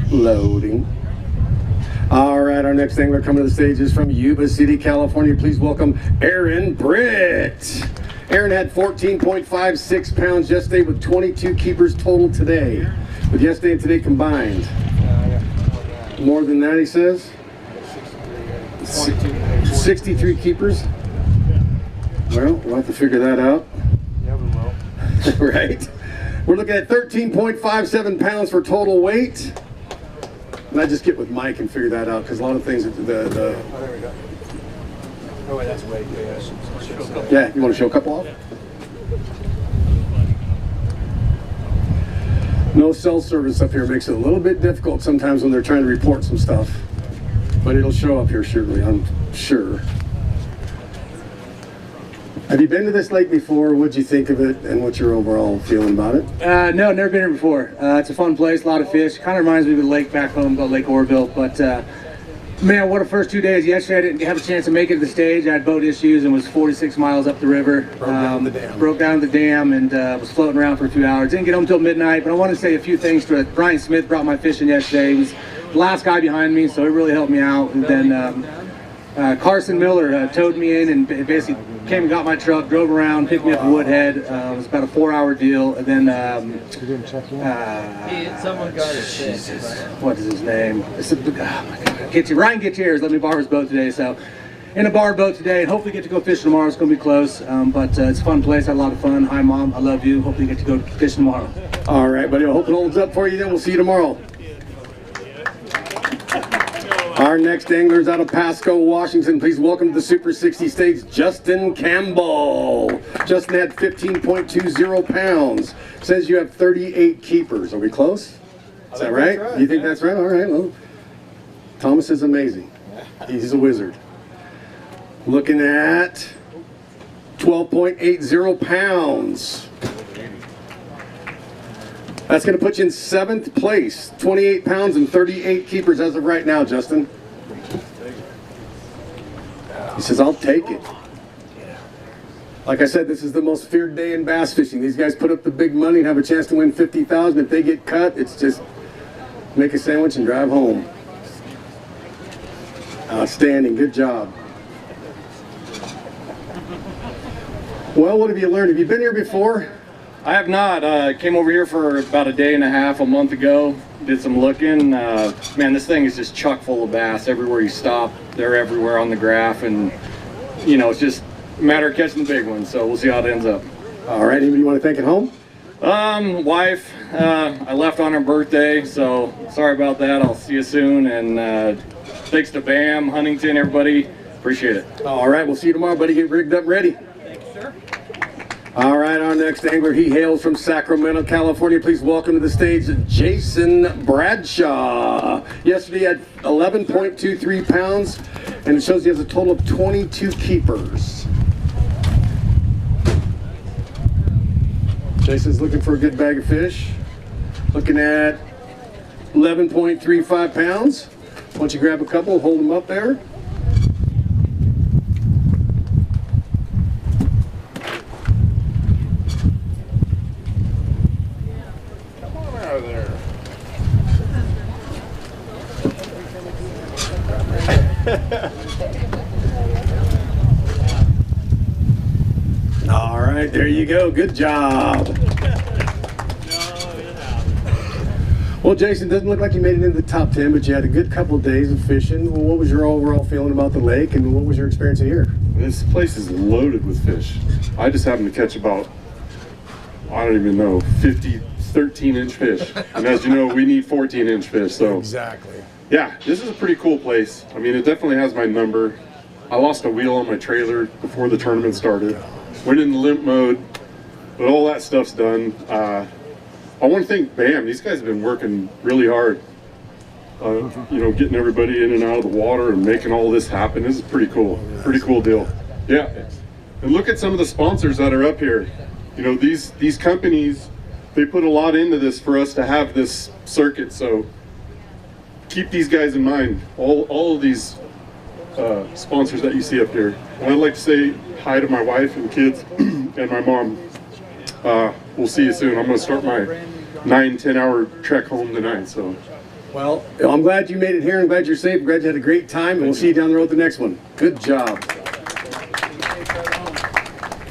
loading. All right, our next angler coming to the stage is from Yuba City, California. Please welcome Aaron Britt. Aaron had 14.56 pounds yesterday with 22 keepers total today. With yesterday and today combined. More than that, he says? 63 keepers? Well, we'll have to figure that out. Yeah, we will. Right? We're looking at 13.57 pounds for total weight. And I just get with Mike and figure that out, because a lot of things, Oh, there we go. Oh, wait, that's weight. Yeah, you want to show a couple off? No cell service up here makes it a little bit difficult sometimes when they're trying to report some stuff. But it'll show up here surely, I'm sure. Have you been to this lake before? What'd you think of it, and what's your overall feeling about it? No, never been here before. It's a fun place, a lot of fish. Kind of reminds me of a lake back home called Lake Orville. But man, what a first 2 days. Yesterday I didn't have a chance to make it to the stage. I had boat issues and was 46 miles up the river. Broke down the dam and was floating around for a few hours. Didn't get home until midnight, but I want to say a few things to it. Brian Smith brought my fishing yesterday. He was the last guy behind me, so it really helped me out. And then Carson Miller towed me in and basically came and got my truck, drove around, picked me up at Woodhead. It was about a 4-hour deal. And then someone got his Jesus, what is his name? Ryan Gutierrez let me borrow his boat today, so in a borrowed boat today, and hopefully get to go fish tomorrow. It's going to be close, but it's a fun place. Had a lot of fun. Hi, Mom. I love you. Hopefully get to go fish tomorrow. All right, buddy. I hope it holds up for you. Then we'll see you tomorrow. Our next angler is out of Pasco, Washington. Please welcome to the Super 60 stage, Justin Campbell. Justin had 15.20 pounds. Says you have 38 keepers. Are we close? Is that right? You think that's right? All right. Well, Thomas is amazing. He's a wizard. Looking at 12.80 pounds. That's going to put you in 7th place. 28 pounds and 38 keepers as of right now, Justin. He says, I'll take it. Like I said, this is the most feared day in bass fishing. These guys put up the big money and have a chance to win $50,000. If they get cut, it's just make a sandwich and drive home. Outstanding. Good job. Well, what have you learned? Have you been here before? I have not. Came over here for about a day and a half, a month ago. Did some looking. Man, this thing is just chock full of bass. Everywhere you stop, they're everywhere on the graph, and you know, it's just a matter of catching the big ones. So we'll see how it ends up. All right, anybody you want to thank at home? Wife. I left on her birthday, so sorry about that. I'll see you soon, and thanks to BAM, Huntington, everybody. Appreciate it. All right, we'll see you tomorrow, buddy. Get rigged up and ready. Thanks, sir. All right, our next angler, he hails from Sacramento, California. Please welcome to the stage Jason Bradshaw. Yesterday he had 11.23 pounds, and it shows he has a total of 22 keepers. Jason's looking for a good bag of fish. Looking at 11.35 pounds. Why don't you grab a couple, hold them up there. All right, there you go. Good job. Well, Jason, doesn't look like you made it into the top 10, but you had a good couple of days of fishing. Well, what was your overall feeling about the lake, and what was your experience here? This place is loaded with fish. I just happened to catch about, I don't even know, 50, 13-inch fish. And as you know, we need 14-inch fish, so. Exactly. Yeah, this is a pretty cool place. I mean, it definitely has my number. I lost a wheel on my trailer before the tournament started. Went in limp mode, but all that stuff's done. I want to thank BAM. These guys have been working really hard. You know, getting everybody in and out of the water and making all this happen. This is pretty cool. Pretty cool deal. Yeah. And look at some of the sponsors that are up here. You know, these companies, they put a lot into this for us to have this circuit. So keep these guys in mind. All of these sponsors that you see up here. And I'd like to say hi to my wife and kids and my mom. We'll see you soon. I'm going to start my 9-10 hour trek home tonight. So, well, I'm glad you made it here. I'm glad you're safe. I'm glad you had a great time, and we'll see you down the road the next one. Good job.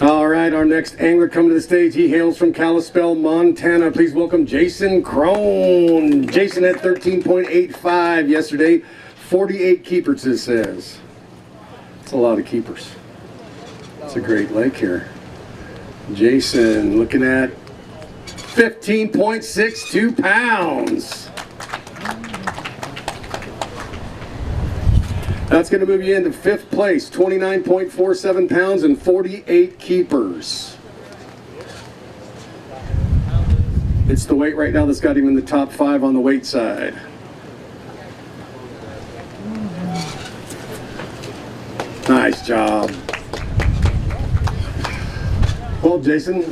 All right, our next angler coming to the stage. He hails from Kalispell, Montana. Please welcome Jason Crone. Jason had 13.85 yesterday. 48 keepers, it says. That's a lot of keepers. It's a great lake here. Jason looking at 15.62 pounds. That's going to move you into 5th place, 29.47 pounds and 48 keepers. It's the weight right now that's got him in the top 5 on the weight side. Nice job. Well, Jason,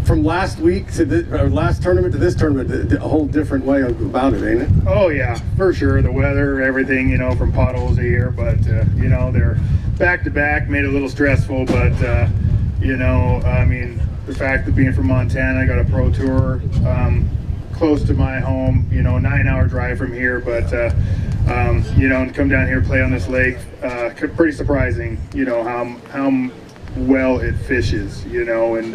from last week to last tournament to this tournament, a whole different way about it, ain't it? Oh yeah, for sure. The weather, everything, you know, from potholes here, but you know, they're back to back, made it a little stressful, but you know, I mean, the fact that being from Montana, I got a pro tour close to my home, you know, 9-hour drive from here, but you know, and come down here, play on this lake, pretty surprising, you know, how well it fishes, you know, and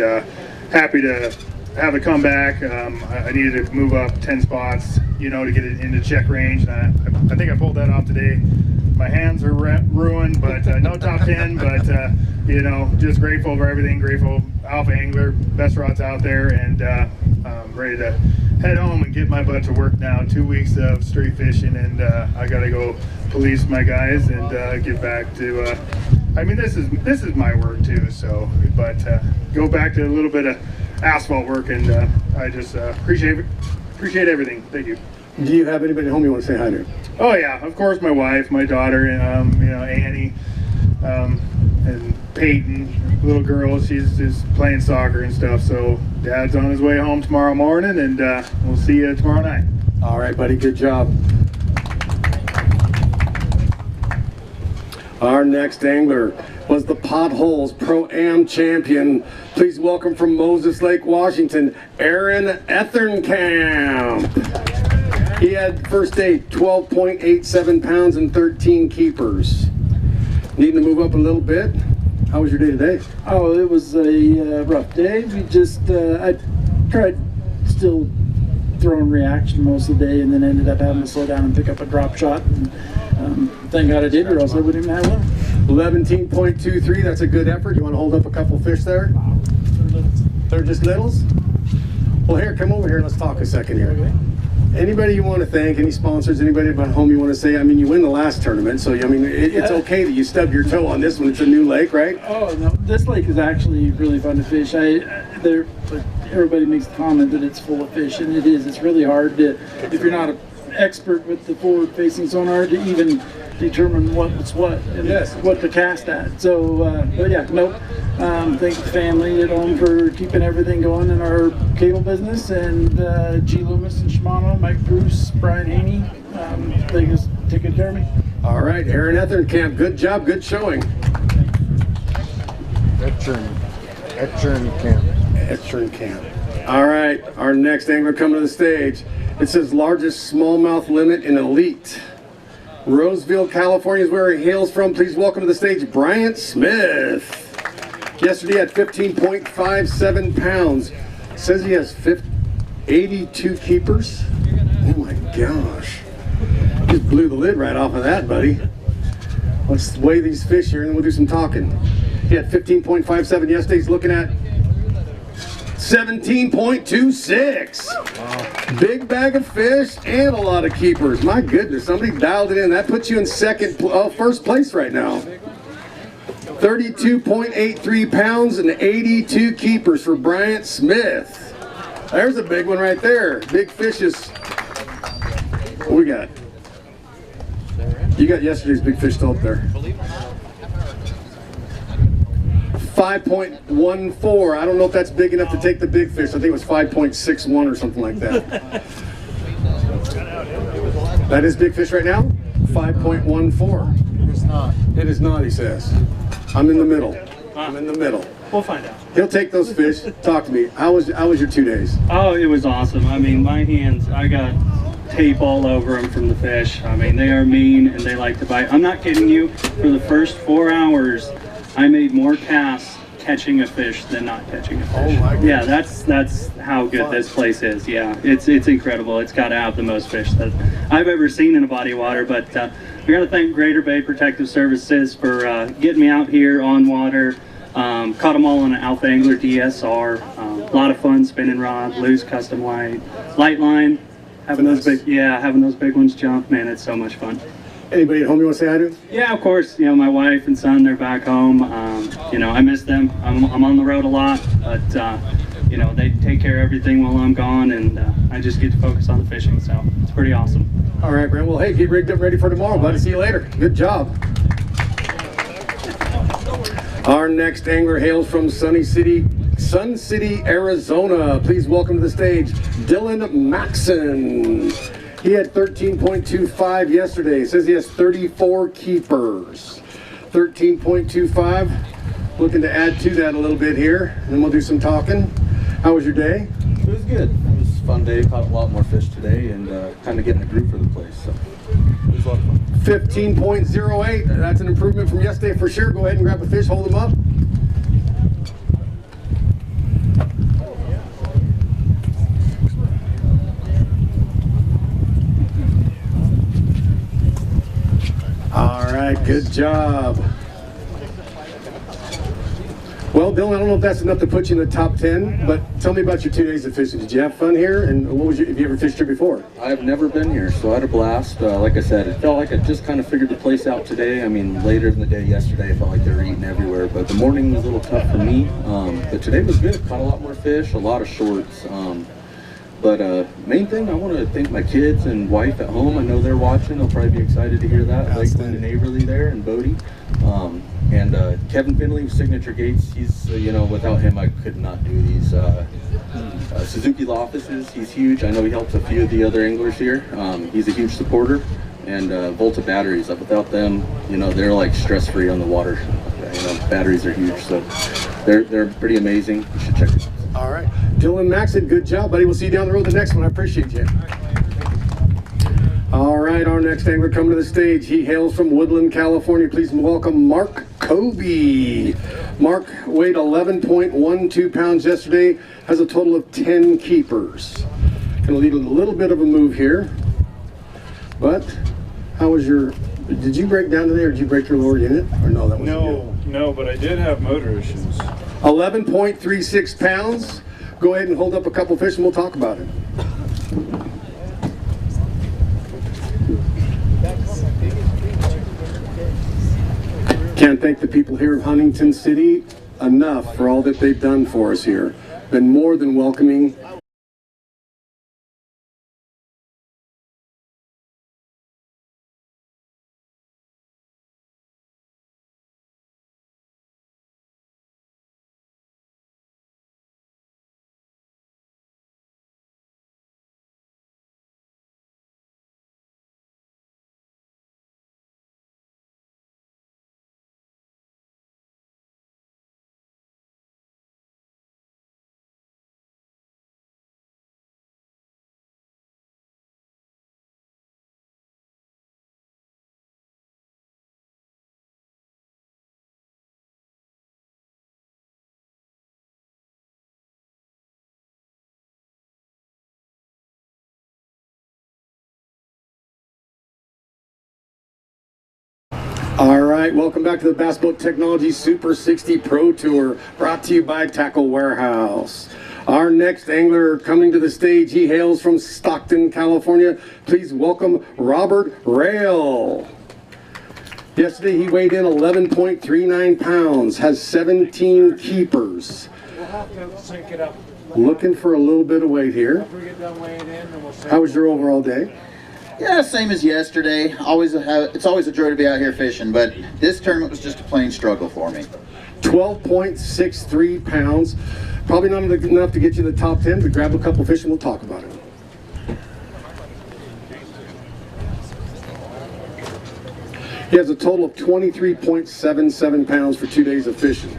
happy to have a comeback. I needed to move up 10 spots, you know, to get it into check range, and I think I pulled that off today. My hands are ruined, but no top 10, but you know, just grateful for everything, grateful alpha angler, best rods out there, and I'm ready to head home and get my butt to work now. 2 weeks of straight fishing, and I gotta go police my guys and get back to I mean, this is my work too, so, but go back to a little bit of asphalt work, and I just appreciate everything. Thank you. Do you have anybody at home you want to say hi to? Oh yeah, of course, my wife, my daughter, you know, Annie, and Peyton, little girl. She's just playing soccer and stuff. So Dad's on his way home tomorrow morning, and we'll see you tomorrow night. All right, buddy. Good job. Our next angler was the Potholes Pro-Am champion. Please welcome from Moses Lake, Washington, Aaron Ethernkamp. He had first day 12.87 pounds and 13 keepers. Needing to move up a little bit. How was your day today? Oh, it was a rough day. We just, I tried still throwing reaction most of the day, and then ended up having to slow down and pick up a drop shot. And thank God I did, or else I wouldn't even have one. 11.23, that's a good effort. You want to hold up a couple fish there? They're just littles? Well, here, come over here. Let's talk a second here. Okay. Anybody you want to thank, any sponsors, anybody about home you want to say? I mean, you win the last tournament, so I mean, it's okay that you stubbed your toe on this one. It's a new lake, right? Oh, no, this lake is actually really fun to fish. Everybody makes the comment that it's full of fish, and it is. It's really hard to, if you're not an expert with the forward-facing sonar, to even determine what's what and what to cast at. So, but yeah, nope. Thank the family at home for keeping everything going in our cable business, and G. Loomis and Shimano, Mike Bruce, Brian Haney. They just take good care of me. All right, Aaron Etherenkamp, good job, good showing. Etherenkamp. All right, our next angler coming to the stage. It says largest smallmouth limit in elite. Roseville, California is where he hails from. Please welcome to the stage Bryant Smith. Yesterday at 15.57 pounds. Says he has 82 keepers. Oh my gosh. Just blew the lid right off of that, buddy. Let's weigh these fish here and then we'll do some talking. He had 15.57 yesterday. He's looking at 17.26. Wow. Big bag of fish and a lot of keepers. My goodness, somebody dialed it in. That puts you in first place right now. 32.83 pounds and 82 keepers for Bryant Smith. There's a big one right there. Big fishes. What we got? You got yesterday's big fish still up there. 5.14. I don't know if that's big enough to take the big fish. I think it was 5.61 or something like that. That is big fish right now? 5.14. It is not. It is not, he says. I'm in the middle. I'm in the middle. We'll find out. He'll take those fish. Talk to me. How was your 2 days? Oh, it was awesome. I mean, my hands, I got tape all over them from the fish. I mean, they are mean and they like to bite. I'm not kidding you. For the first 4 hours, I made more casts catching a fish than not catching a fish. Oh my goodness. Yeah, that's how good this place is. Yeah, it's incredible. It's got to have the most fish that I've ever seen in a body of water. But we got to thank Greater Bay Protective Services for getting me out here on water. Caught them all on an Alpha Angler DSR. A lot of fun spinning rod, loose custom light line. Having those big ones jump, man, it's so much fun. Anybody at home you want to say hi to? Yeah, of course. You know, my wife and son, they're back home. You know, I miss them. I'm on the road a lot, but you know, they take care of everything while I'm gone, and I just get to focus on the fishing. So it's pretty awesome. All right, Brent. Well, hey, get rigged up ready for tomorrow, buddy. See you later. Good job. Our next angler hails from Sun City, Arizona. Please welcome to the stage Dylan Maxson. He had 13.25 yesterday. It says he has 34 keepers. 13.25. Looking to add to that a little bit here, and then we'll do some talking. How was your day? It was good. It was a fun day. Caught a lot more fish today, and kind of getting a group for the place. So it was a lot of fun. 15.08. That's an improvement from yesterday for sure. Go ahead and grab a fish. Hold them up. All right, good job. Well, Dylan, I don't know if that's enough to put you in the top 10, but tell me about your 2 days of fishing. Did you have fun here? And what was have you ever fished here before? I've never been here, so I had a blast. Like I said, it felt like I just kind of figured the place out today. I mean, later in the day yesterday, I felt like they were eating everywhere, but the morning was a little tough for me. But today was good. Caught a lot more fish, a lot of shorts. But main thing, I want to thank my kids and wife at home. I know they're watching. They'll probably be excited to hear that. Lakeland and Averly there, and Bodie. And Kevin Finley with Signature Gates. He's, you know, without him, I could not do these Suzuki law offices. He's huge. I know he helps a few of the other anglers here. He's a huge supporter. And Volta batteries. Without them, you know, they're like stress-free on the water. You know, batteries are huge, so they're pretty amazing. You should check it out. All right. Dylan Maxson, good job, buddy. We'll see you down the road the next one. I appreciate you. All right, our next angler coming to the stage. He hails from Woodland, California. Please welcome Mark Kobe. Mark weighed 11.12 pounds yesterday, has a total of 10 keepers. Gonna lead a little bit of a move here. But how was your, did you break down today or did you break your lower unit? Or no, that wasn't No, but I did have motor issues. 11.36 pounds. Go ahead and hold up a couple fish and we'll talk about it. Can't thank the people here of Huntington City enough for all that they've done for us here. Been more than welcoming. All right, welcome back to the Bass Boat Technology Super 60 Pro Tour, brought to you by Tackle Warehouse. Our next angler coming to the stage, he hails from Stockton, California. Please welcome Robert Rail. Yesterday he weighed in 11.39 pounds, has 17 keepers. We'll have to sync it up. Looking for a little bit of weight here. How was your overall day? Yeah, same as yesterday. It's always a joy to be out here fishing, but this tournament was just a plain struggle for me. 12.63 pounds. Probably not enough to get you in the top 10, but grab a couple fish and we'll talk about it. He has a total of 23.77 pounds for 2 days of fishing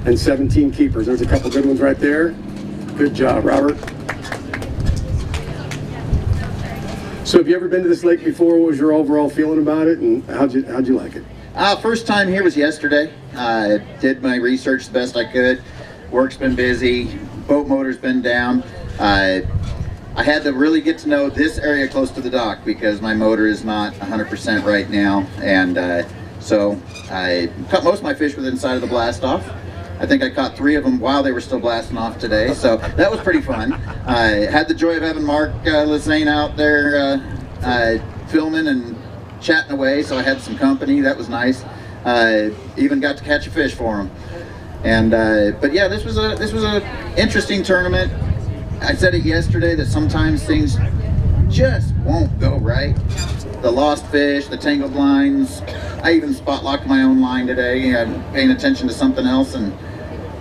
and 17 keepers. There's a couple good ones right there. Good job, Robert. So have you ever been to this lake before? What was your overall feeling about it, and how'd you like it? First time here was yesterday. I did my research the best I could. Work's been busy, boat motor's been down. I had to really get to know this area close to the dock because my motor is not 100% right now, and so I caught most of my fish with inside of the blast off. I think I caught 3 of them while they were still blasting off today, so that was pretty fun. I had the joy of having Mark Lezane out there filming and chatting away, so I had some company. That was nice. Even got to catch a fish for him. And but yeah, this was a interesting tournament. I said it yesterday that sometimes things just won't go right. The lost fish, the tangled lines. I even spot locked my own line today. I'm paying attention to something else, and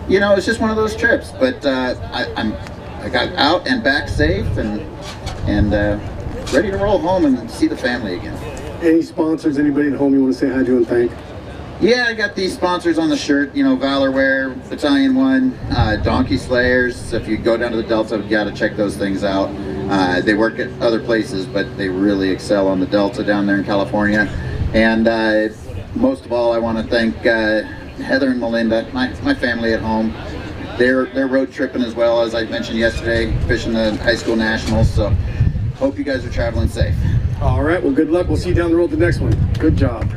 you know, it's just one of those trips. But I got out and back safe, and ready to roll home and see the family again. Any sponsors, anybody at home you want to say hi to and thank? Yeah, I got these sponsors on the shirt, you know, Valorware, Battalion 1, Donkey Slayers. If you go down to the Delta, you got to check those things out. They work at other places, but they really excel on the Delta down there in California. And most of all, I want to thank Heather and Melinda, my family at home. They're road tripping as well, as I mentioned yesterday, fishing the high school nationals. So hope you guys are traveling safe. All right, well, good luck. We'll see you down the road the next one. Good job.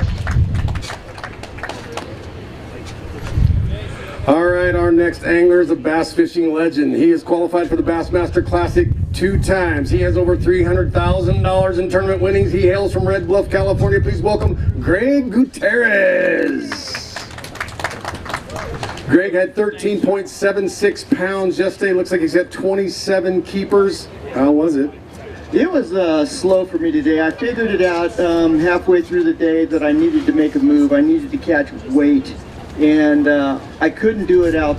All right, our next angler is a bass fishing legend. He is qualified for the Bassmaster Classic 2 times. He has over $300,000 in tournament winnings. He hails from Red Bluff, California. Please welcome Greg Gutierrez. Greg had 13.76 pounds yesterday. Looks like he's got 27 keepers. How was it? It was slow for me today. I figured it out halfway through the day that I needed to make a move. I needed to catch weight. And I couldn't do it out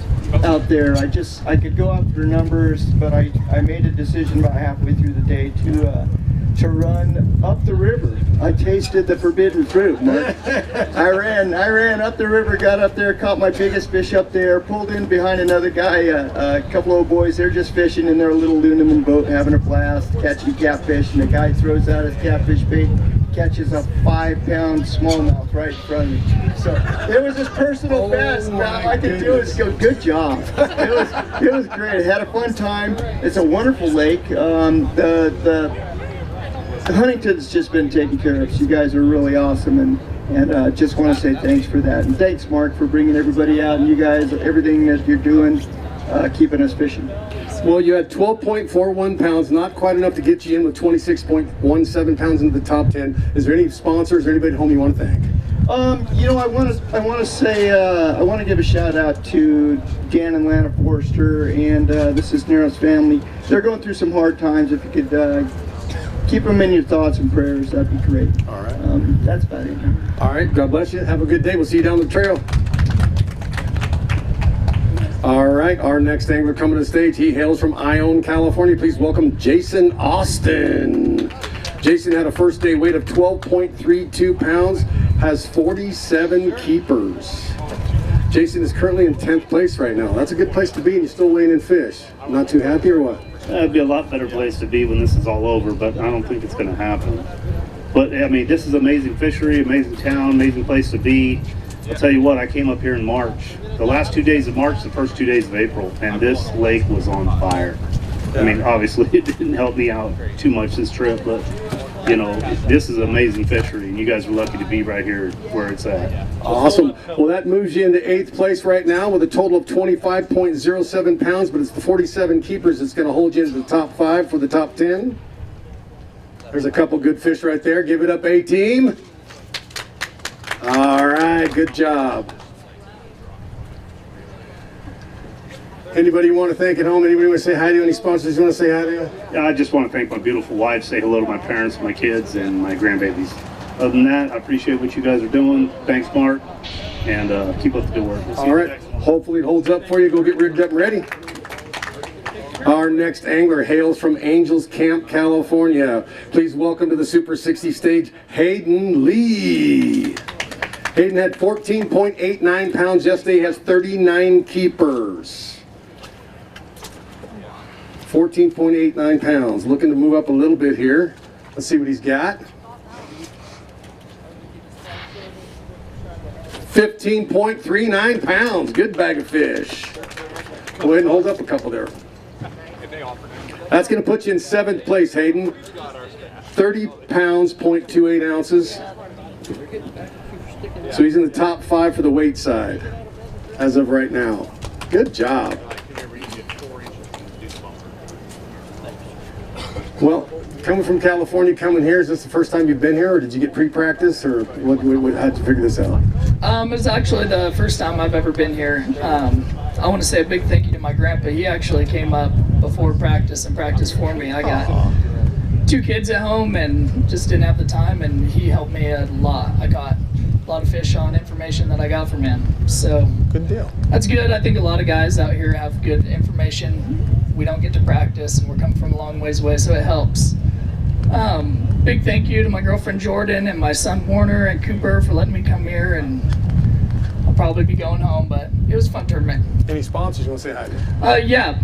there. I could go out for numbers, but I made a decision about halfway through the day to run up the river. I tasted the forbidden fruit, Mark. I ran up the river, got up there, caught my biggest fish up there, pulled in behind another guy, a couple old boys. They're just fishing in their little aluminum boat, having a blast, catching catfish, and the guy throws out his catfish bait, catches a 5-pound smallmouth right in front of me. So it was his personal best. All I could do is go, good job. It was great. I had a fun time. It's a wonderful lake. The Huntington's just been taken care of. So you guys are really awesome, and just want to say thanks for that. And thanks, Mark, for bringing everybody out, and you guys, everything that you're doing, keeping us fishing. Well, you had 12.41 pounds, not quite enough to get you in with 26.17 pounds into the top 10. Is there any sponsors or anybody at home you want to thank? You know, I want to say I want to give a shout out to Dan and Lana Forrester and the Cisneros family. They're going through some hard times. If you could keep them in your thoughts and prayers, that'd be great. All right. That's about it. All right. God bless you. Have a good day. We'll see you down the trail. All right. Our next angler coming to the stage. He hails from Ione, California. Please welcome Jason Austin. Jason had a first day weight of 12.32 pounds, has 47 keepers. Jason is currently in 10th place right now. That's a good place to be, and you're still weighing in fish. Not too happy or what? That'd be a lot better place to be when this is all over, but I don't think it's going to happen. But I mean, this is amazing fishery, amazing town, amazing place to be. I'll tell you what, I came up here in March. The last 2 days of March, the first 2 days of April, and this lake was on fire. I mean, obviously it didn't help me out too much this trip, but you know, this is amazing fishery, and you guys are lucky to be right here where it's at. Awesome. Well, that moves you into 8th place right now with a total of 25.07 pounds, but it's the 47 keepers that's going to hold you into the top 5 for the top 10. There's a couple good fish right there. Give it up, A-team. All right, good job. Anybody you want to thank at home? Anybody want to say hi to? Any sponsors you want to say hi to? Yeah, I just want to thank my beautiful wife, say hello to my parents, my kids, and my grandbabies. Other than that, I appreciate what you guys are doing. Thanks, Mark, and keep up the good work. We'll see All you right, hopefully it holds up for you. Go get rigged up and ready. Our next angler hails from Angels Camp, California. Please welcome to the Super 60 stage, Hayden Lee. Hayden had 14.89 pounds yesterday. He has 39 keepers. 14.89 pounds. Looking to move up a little bit here. Let's see what he's got. 15.39 pounds. Good bag of fish. Go ahead and hold up a couple there. That's going to put you in 7th place, Hayden. 30 pounds, 0.28 ounces. So he's in the top 5 for the weight side as of right now. Good job. Well, coming from California, coming here, is this the first time you've been here, or did you get pre-practice, or how'd you figure this out? It was actually the first time I've ever been here. I want to say a big thank you to my grandpa. He actually came up before practice and practiced for me. I got 2 kids at home and just didn't have the time, and he helped me a lot. I got a lot of fish on information that I got from him. So good deal. That's good. I think a lot of guys out here have good information. We don't get to practice, and we're coming from a long ways away, so it helps. Big thank you to my girlfriend Jordan and my son Warner and Cooper for letting me come here, and I'll probably be going home, but it was a fun tournament. Any sponsors you want to say hi to? Yeah,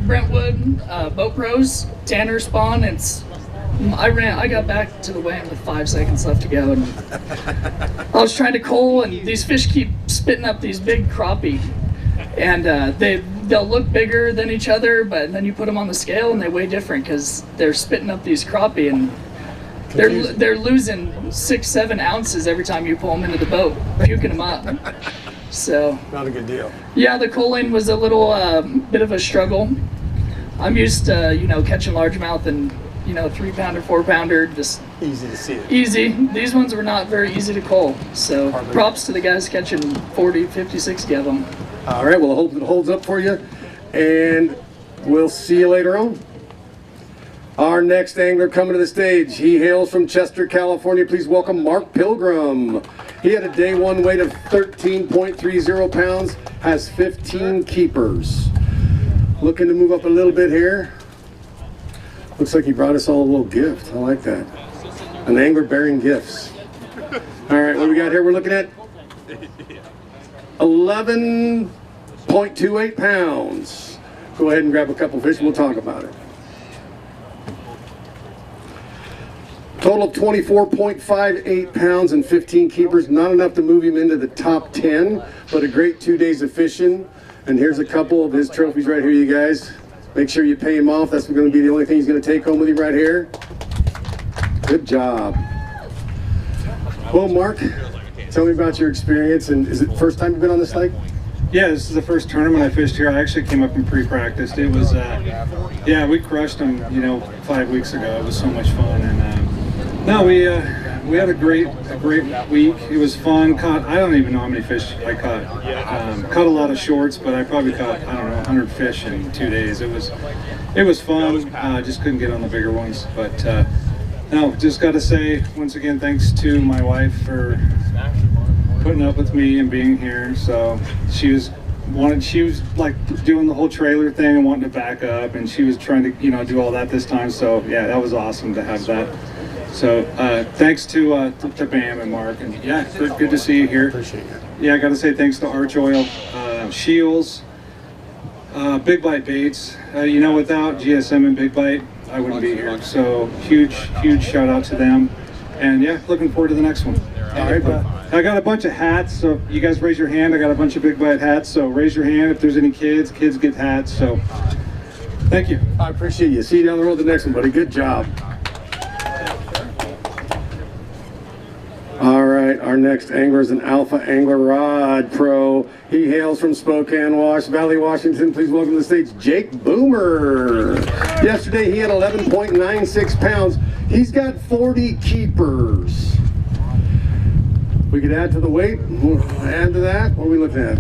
Brentwood, Boat Pros, Tanner Spawn. I got back to the weigh-in with 5 seconds left to go, and I was trying to cull, and these fish keep spitting up these big crappie, and they'll look bigger than each other, but then you put them on the scale and they weigh different because they're spitting up these crappie, and they're losing 6-7 ounces every time you pull them into the boat, puking them up. So not a good deal. Yeah, the culling was a little bit of a struggle. I'm used to catching largemouth and 3-pounder, 4-pounder, just easy to see it. Easy. These ones were not very easy to cull. So props to the guys catching 40, 50, 60 of them. All right, well, I hope it holds up for you, and we'll see you later on. Our next angler coming to the stage, he hails from Chester, California. Please welcome Mark Pilgrim. He had a day 1 weight of 13.30 pounds, has 15 keepers. Looking to move up a little bit here. Looks like he brought us all a little gift. I like that. An angler bearing gifts. All right, what do we got here? We're looking at 11.28 pounds. Go ahead and grab a couple fish and we'll talk about it. Total of 24.58 pounds and 15 keepers. Not enough to move him into the top 10, but a great 2 days of fishing. And here's a couple of his trophies right here, you guys. Make sure you pay him off. That's going to be the only thing he's going to take home with him right here. Good job. Well, Mark, tell me about your experience. And is it the first time you've been on this lake? Yeah, this is the first tournament I fished here. I actually came up and pre-practiced. It was, yeah, we crushed them, 5 weeks ago. It was so much fun, and no, we had a great week. It was fun. I don't even know how many fish I caught. Caught a lot of shorts, but I probably caught 100 fish in 2 days. It was fun. Just couldn't get on the bigger ones, but no, just got to say once again thanks to my wife for putting up with me and being here. So she was like doing the whole trailer thing and wanting to back up, and she was trying to do all that this time. So yeah, that was awesome to have that. So thanks to Bam and Mark, and yeah, good to see you here. Appreciate it. Yeah, I got to say thanks to Arch Oil, Shields, Big Bite Baits. Without GSM and Big Bite, I wouldn't be here. So huge shout out to them, and yeah, looking forward to the next one. All right, but I got a bunch of hats, so you guys raise your hand. I got a bunch of Big Bite hats, so raise your hand if there's any kids. Kids get hats, so thank you. I appreciate you. See you down the road the next one, buddy. Good job. All right, our next angler is an Alpha Angler Rod Pro. He hails from Spokane, Valley, Washington. Please welcome to the stage Jake Boomer. Yesterday he had 11.96 pounds. He's got 40 keepers. We could add to the weight. We'll add to that. What are we looking at?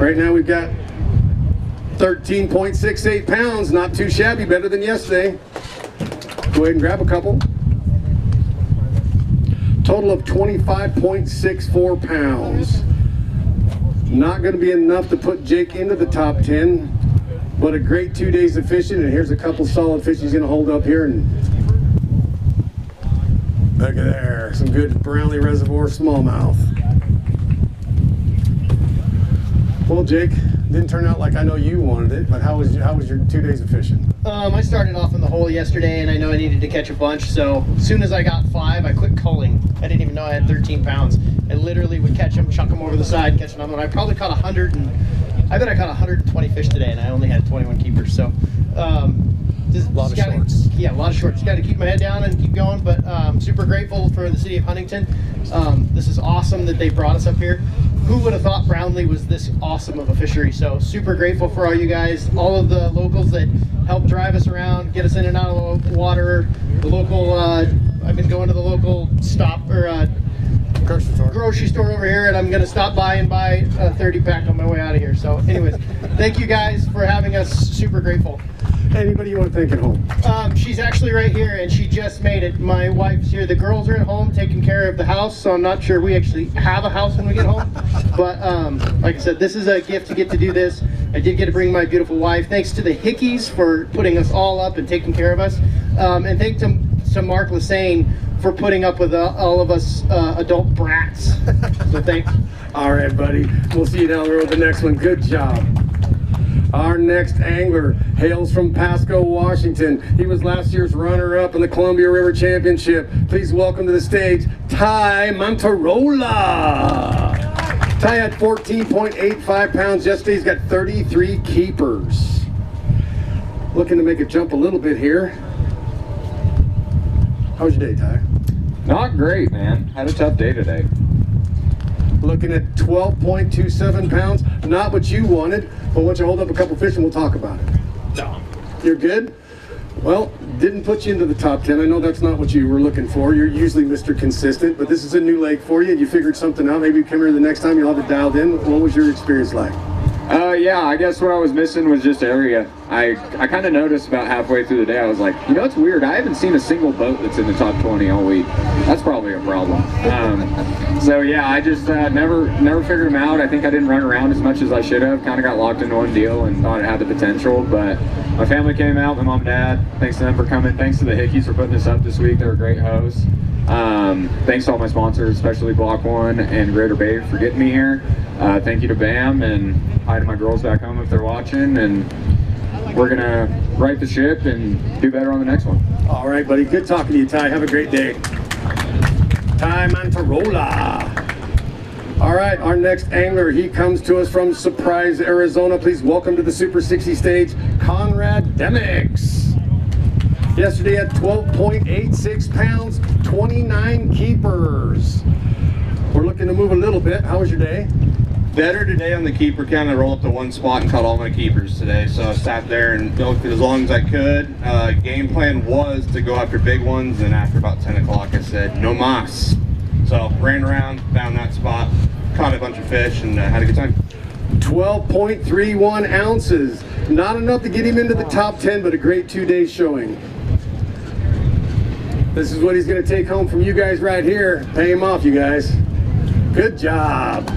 Right now we've got 13.68 pounds. Not too shabby. Better than yesterday. Go ahead and grab a couple. Total of 25.64 pounds. Not going to be enough to put Jake into the top 10, but a great 2 days of fishing. And here's a couple solid fish he's going to hold up here. And look at there, some good Brownlee Reservoir smallmouth. Well, Jake, didn't turn out like I know you wanted it, but how was your 2 days of fishing? I started off in the hole yesterday, and I know I needed to catch a bunch, so as soon as I got 5, I quit culling. I didn't even know I had 13 pounds. I literally would catch them, chunk them over the side, catch another one. I probably caught I bet I caught 120 fish today, and I only had 21 keepers, so a lot of shorts. Yeah, a lot of shorts. Got to keep my head down and keep going, but super grateful for the city of Huntington. This is awesome that they brought us up here. Who would have thought Brownlee was this awesome of a fishery? So super grateful for all you guys, all of the locals that help drive us around, get us in and out of the water. The local, I've been going to the local grocery store over here, and I'm going to stop by and buy a 30 pack on my way out of here. So anyways, thank you guys for having us. Super grateful. Anybody you want to thank at home? She's actually right here, and she just made it. My wife's here. The girls are at home taking care of the house, so I'm not sure we actually have a house when we get home. But like I said, this is a gift to get to do this. I did get to bring my beautiful wife. Thanks to the Hickeys for putting us all up and taking care of us. And thanks to Mark Lassane for putting up with all of us adult brats. So thanks. All right, buddy. We'll see you down the road the next one. Good job. Our next angler hails from Pasco, Washington. He was last year's runner-up in the Columbia River Championship. Please welcome to the stage, Ty Monterola. Ty had 14.85 pounds yesterday. He's got 33 keepers. Looking to make a jump a little bit here. How was your day, Ty? Not great, man. Had a tough day today. Looking at 12.27 pounds. Not what you wanted, but once you hold up a couple fish and we'll talk about it. No. You're good? Well, didn't put you into the top 10. I know that's not what you were looking for. You're usually Mr. Consistent, but this is a new lake for you and you figured something out. Maybe you come here the next time, you'll have it dialed in. What was your experience like? Yeah, I guess what I was missing was just area. I kind of noticed about halfway through the day, I was like, it's weird. I haven't seen a single boat that's in the top 20 all week. That's probably a problem. So yeah, I just never figured them out. I think I didn't run around as much as I should have. Kind of got locked into one deal and thought it had the potential. But my family came out, my mom and dad. Thanks to them for coming. Thanks to the Hickeys for putting this up this week. They were great hosts. Thanks to all my sponsors, especially Block 1 and Greater Bay for getting me here. Thank you to Bam, and hi to my girls back home if they're watching, and we're gonna right the ship and do better on the next one. All right, buddy. Good talking to you, Ty. Have a great day. Ty Mantarola. All right, our next angler, he comes to us from Surprise, Arizona. Please welcome to the Super 60 stage, Conrad Demix. Yesterday at 12.86 pounds, 29 keepers. We're looking to move a little bit. How was your day? Better today on the keeper count. I rolled up to one spot and caught all my keepers today. So I sat there and milked it as long as I could. Game plan was to go after big ones, and after about 10 o'clock I said, no mas. So ran around, found that spot, caught a bunch of fish, and had a good time. 12.31 ounces. Not enough to get him into the top 10, but a great 2-day showing. This is what he's going to take home from you guys right here. Pay him off, you guys. Good job.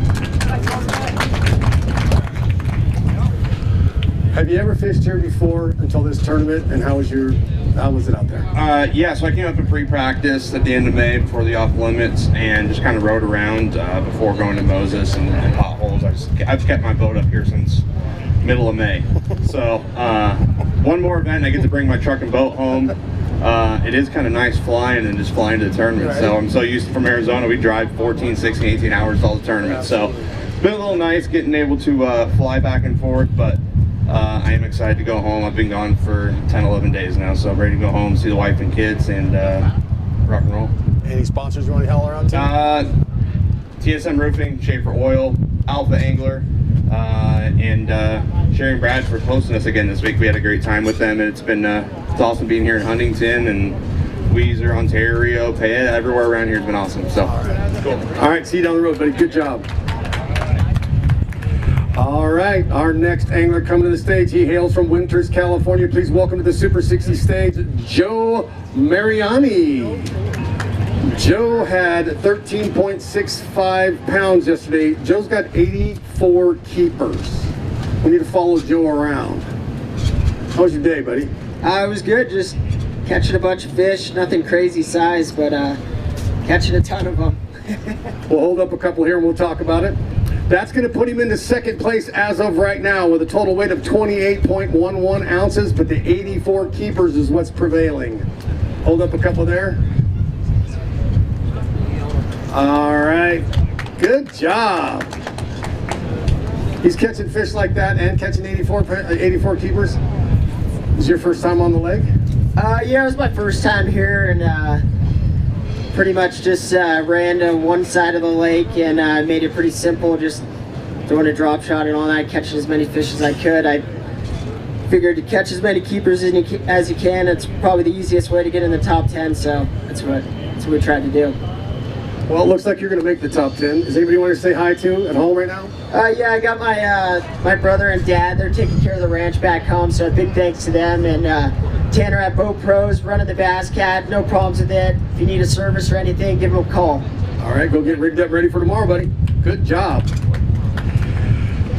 Have you ever fished here before until this tournament, and how was it out there? Yeah, so I came up in pre-practice at the end of May before the off limits, and just kind of rode around before going to Moses and potholes. I've kept my boat up here since middle of May. So one more event, I get to bring my truck and boat home. It is kind of nice flying and just flying to the tournament. Right. So I'm so used to, from Arizona, we drive 14, 16, 18 hours to all the tournaments. So it's been a little nice getting able to fly back and forth, but I am excited to go home. I've been gone for 10, 11 days now, so I'm ready to go home, see the wife and kids, and rock and roll. Any sponsors you want to holler out to? TSM Roofing, Schaefer Oil, Alpha Angler, and Sherry Brad for hosting us again this week. We had a great time with them, and it's awesome being here in Huntington and Weiser, Ontario, Payette, everywhere around here has been awesome. So, cool. All right, see you down the road, buddy. Good job. All right, our next angler coming to the stage, he hails from Winters, California. Please welcome to the Super 60 stage, Joe Mariani. Joe had 13.65 pounds yesterday. Joe's got 84 keepers. We need to follow Joe around. How was your day, buddy? It was good, just catching a bunch of fish, nothing crazy size, but catching a ton of them. We'll hold up a couple here and we'll talk about it. That's going to put him into second place as of right now with a total weight of 28.11 ounces, but the 84 keepers is what's prevailing. Hold up a couple there. All right, good job. He's catching fish like that and catching 84 keepers. Is this your first time on the lake? Yeah, it was my first time here, and pretty much just ran to one side of the lake and made it pretty simple, just throwing a drop shot and all that, catching as many fish as I could. I figured to catch as many keepers as you can. It's probably the easiest way to get in the top 10, so that's what we tried to do. Well, it looks like you're going to make the top 10. Does anybody want to say hi to at home right now? Yeah, I got my brother and dad. They're taking care of the ranch back home, so a big thanks to them. And Tanner at Boat Pros, running the Bass Cat, no problems with it. If you need a service or anything, give him a call. All right, go get rigged up ready for tomorrow, buddy. Good job.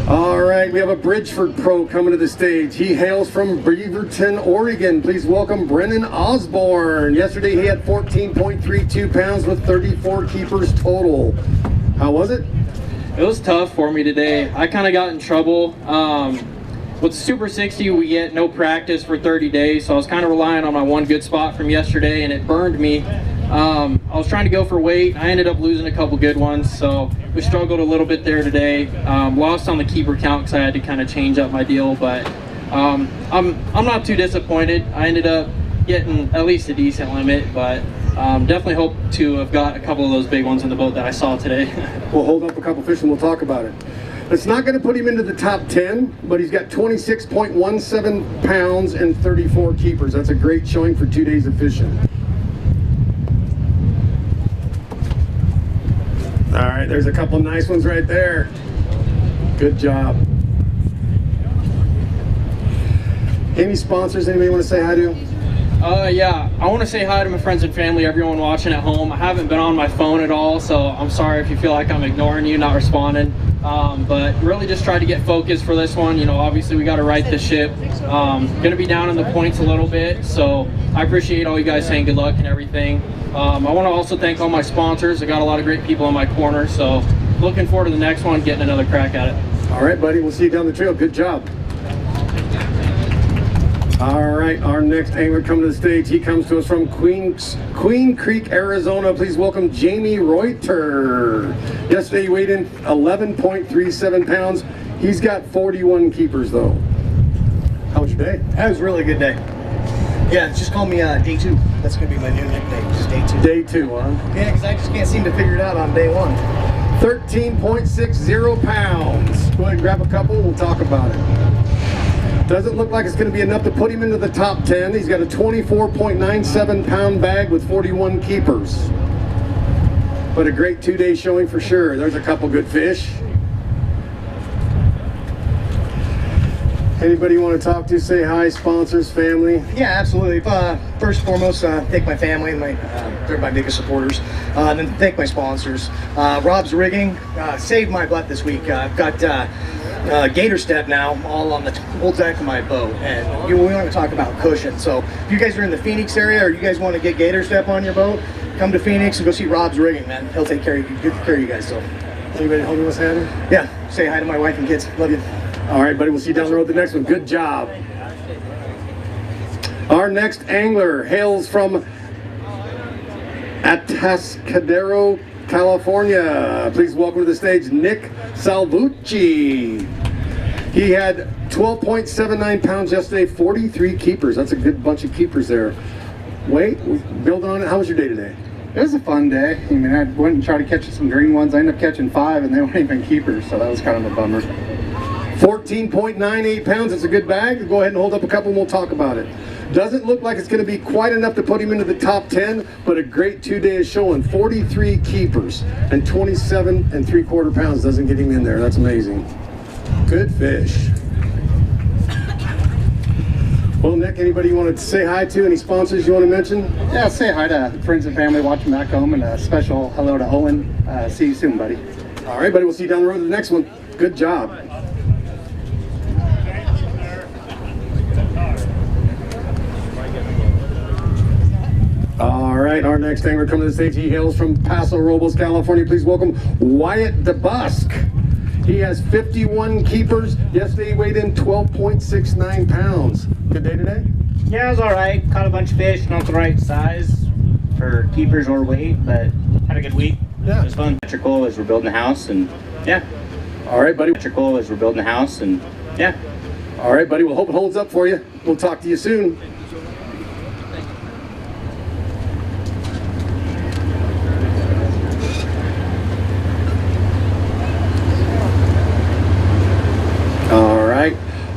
All right, we have a Bridgeford pro coming to the stage. He hails from Beaverton, Oregon. Please welcome Brennan Osborne. Yesterday he had 14.32 pounds with 34 keepers total. How was it? It was tough for me today. I kind of got in trouble. With Super 60, we get no practice for 30 days, so I was kind of relying on my one good spot from yesterday, and it burned me. I was trying to go for weight. I ended up losing a couple good ones, so we struggled a little bit there today. Lost on the keeper count because I had to kind of change up my deal, but I'm not too disappointed. I ended up getting at least a decent limit, but definitely hope to have got a couple of those big ones in the boat that I saw today. We'll hold up a couple fish and we'll talk about it. It's not going to put him into the top 10, but he's got 26.17 pounds and 34 keepers. That's a great showing for 2 days of fishing. All right, there's a couple nice ones right there. Good job. Any sponsors anybody want to say hi to? Yeah, I want to say hi to my friends and family, everyone watching at home. I haven't been on my phone at all, so I'm sorry if you feel like I'm ignoring you, not responding. But really just try to get focused for this one. You know, obviously we got to right the ship. Going to be down in the points a little bit, so I appreciate all you guys saying good luck and everything. I want to also thank all my sponsors. I got a lot of great people in my corner, so looking forward to the next one, getting another crack at it. All right, buddy, we'll see you down the trail. Good job. All right, our next angler coming to the stage. He comes to us from Queen Creek, Arizona. Please welcome Jamie Reuter. Yesterday he weighed in 11.37 pounds. He's got 41 keepers though. How was your day? That was a really good day. Yeah, just call me Day 2. That's going to be my new nickname, just Day 2. Day 2, huh? Yeah, because I just can't seem to figure it out on day 1. 13.60 pounds. Go ahead and grab a couple, we'll talk about it. Doesn't look like it's going to be enough to put him into the top 10. He's got a 24.97 pound bag with 41 keepers. But a great 2-day showing for sure. There's a couple good fish. Anybody you want to talk to, say hi, sponsors, family? Yeah, absolutely. First and foremost, thank my family, they're my biggest supporters. Then thank my sponsors. Rob's Rigging saved my butt this week. I've got Gator Step now all on the whole deck of my boat, and we want to talk about cushion. So if you guys are in the Phoenix area or you guys want to get Gator Step on your boat, come to Phoenix and go see Rob's Rigging, man. He'll take care of you, good care of you guys. So anybody holding us hand? Yeah, say hi to my wife and kids. Love you. All right, buddy, we'll see you down the road the next one. Good job. Our next angler hails from Atascadero, California. Please welcome to the stage Nick Salvucci. He had 12.79 pounds yesterday, 43 keepers. That's a good bunch of keepers there. Wait, building on it, how was your day today? It was a fun day. I mean, I went and tried to catch some green ones. I ended up catching 5 and they weren't even keepers, so that was kind of a bummer. 14.98 pounds, it's a good bag. Go ahead and hold up a couple and we'll talk about it. Doesn't look like it's going to be quite enough to put him into the top 10, but a great 2 days showing. 43 keepers and 27 3/4 pounds doesn't get him in there. That's amazing. Good fish. Well, Nick, anybody you want to say hi to? Any sponsors you want to mention? Yeah, I'll say hi to friends and family watching back home, and a special hello to Owen. See you soon, buddy. All right, buddy, we'll see you down the road to the next one. Good job. All right, our next angler coming to the stage, he hails from Paso Robles, California. Please welcome Wyatt DeBusk. He has 51 keepers. Yesterday he weighed in 12.69 pounds. Good day today? Yeah, it was all right. Caught a bunch of fish, not the right size for keepers or weight, but had a good week. Yeah. It was fun. Your goal is we're building a house, and yeah. All right, buddy. Your goal is we're building a house, and yeah. All right, buddy. We'll hope it holds up for you. We'll talk to you soon.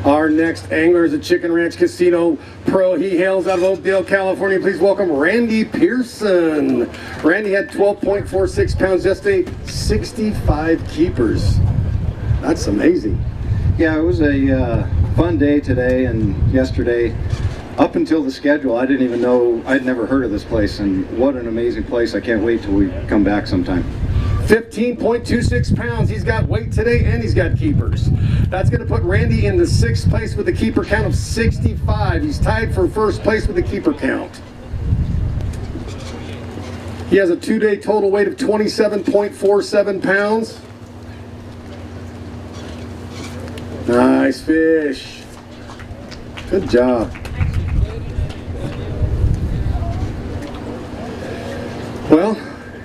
Our next angler is a Chicken Ranch Casino pro. He hails out of Oakdale, California. Please welcome Randy Pearson. Randy had 12.46 pounds yesterday, 65 keepers. That's amazing. Yeah, it was a fun day today and yesterday. Up until the schedule, I didn't even know, I'd never heard of this place, and what an amazing place. I can't wait till we come back sometime. 15.26 pounds. He's got weight today and he's got keepers. That's going to put Randy in the 6th place with a keeper count of 65. He's tied for 1st place with a keeper count. He has a 2-day total weight of 27.47 pounds. Nice fish. Good job. Well,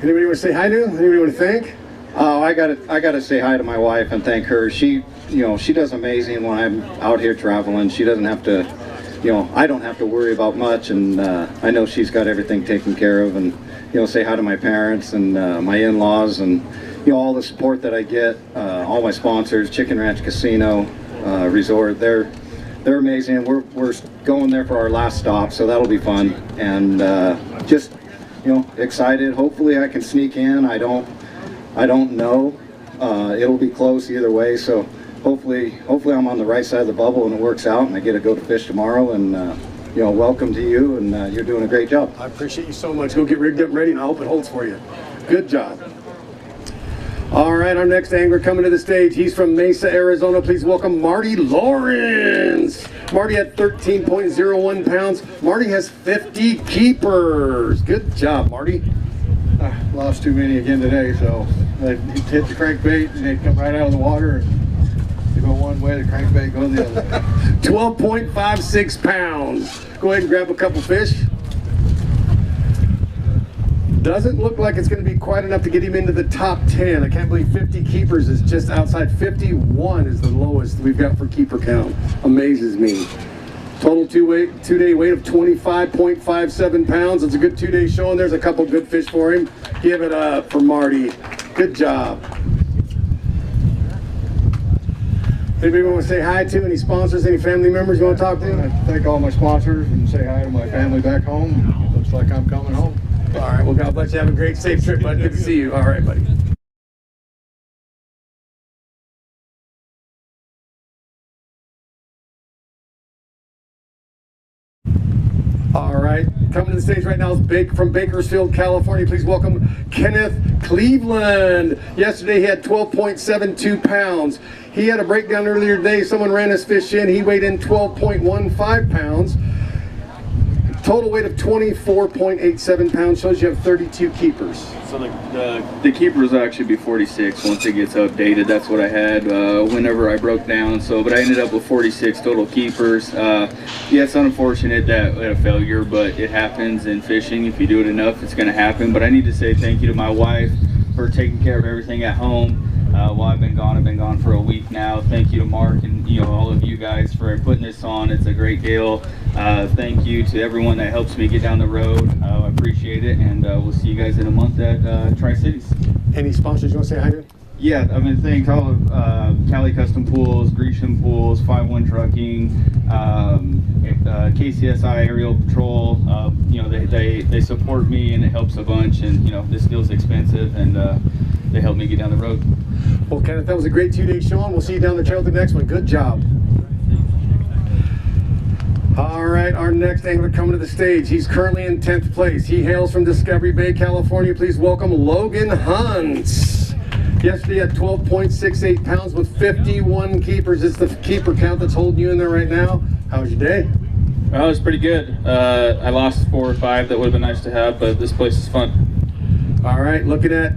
anybody want to say hi to? Anybody want to thank? Oh, I gotta say hi to my wife and thank her. She does amazing when I'm out here traveling. She doesn't have to, I don't have to worry about much, and I know she's got everything taken care of. And say hi to my parents and my in-laws, and all the support that I get. All my sponsors, Chicken Ranch Casino, Resort. They're amazing. We're going there for our last stop, so that'll be fun. And just excited. Hopefully I can sneak in. I don't know. It'll be close either way, so hopefully I'm on the right side of the bubble and it works out and I get to go to fish tomorrow. And welcome to you, and you're doing a great job. I appreciate you so much. Go get rigged up and ready, and I hope it holds for you. Good job. All right, our next angler coming to the stage. He's from Mesa, Arizona. Please welcome Marty Lawrence. Marty had 13.01 pounds. Marty has 50 keepers. Good job, Marty. Lost too many again today, so I hit the crankbait and they come right out of the water. You go one way, the crankbait go the other. 12.56 pounds. Go ahead and grab a couple fish. Doesn't look like it's going to be quite enough to get him into the top 10. I can't believe 50 keepers is just outside. 51 is the lowest we've got for keeper count. Amazes me. Total two-day weight of 25.57 pounds. It's a good 2-day show, and there's a couple good fish for him. Give it up for Marty. Good job. Anybody want to say hi to? Any sponsors, any family members you want to talk to? I thank all my sponsors and say hi to my family back home. Looks like I'm coming home. All right, well, God bless you. Have a great, safe trip, bud. Good to see you. All right, buddy. All right, coming to the stage right now is from Bakersfield, California. Please welcome Kenneth Cleveland. Yesterday he had 12.72 pounds. He had a breakdown earlier today. Someone ran his fish in. He weighed in 12.15 pounds. Total weight of 24.87 pounds. Shows you have 32 keepers. So the keepers will actually be 46 once it gets updated. That's what I had whenever I broke down. But I ended up with 46 total keepers. Yeah, it's unfortunate that a failure, but it happens in fishing. If you do it enough, it's going to happen. But I need to say thank you to my wife for taking care of everything at home. While I've been gone for a week now. Thank you to Mark and all of you guys for putting this on. It's a great deal. Thank you to everyone that helps me get down the road. I appreciate it, and we'll see you guys in a month at Tri-Cities. Any sponsors you want to say hi to? Yeah, I've been thanking all of Cali Custom Pools, Grecian Pools, 5-1 Trucking, KCSI Aerial Patrol. They support me, and it helps a bunch. And this deal's expensive, and they help me get down the road. Well, Kenneth, that was a great 2-day show, and we'll see you down the trail at the next one. Good job. All right, our next angler coming to the stage. He's currently in 10th place. He hails from Discovery Bay, California. Please welcome Logan Hunt. Yesterday at 12.68 pounds with 51 keepers. It's the keeper count that's holding you in there right now. How was your day? Well, it was pretty good. I lost 4 or 5 that would have been nice to have, but this place is fun. All right, looking at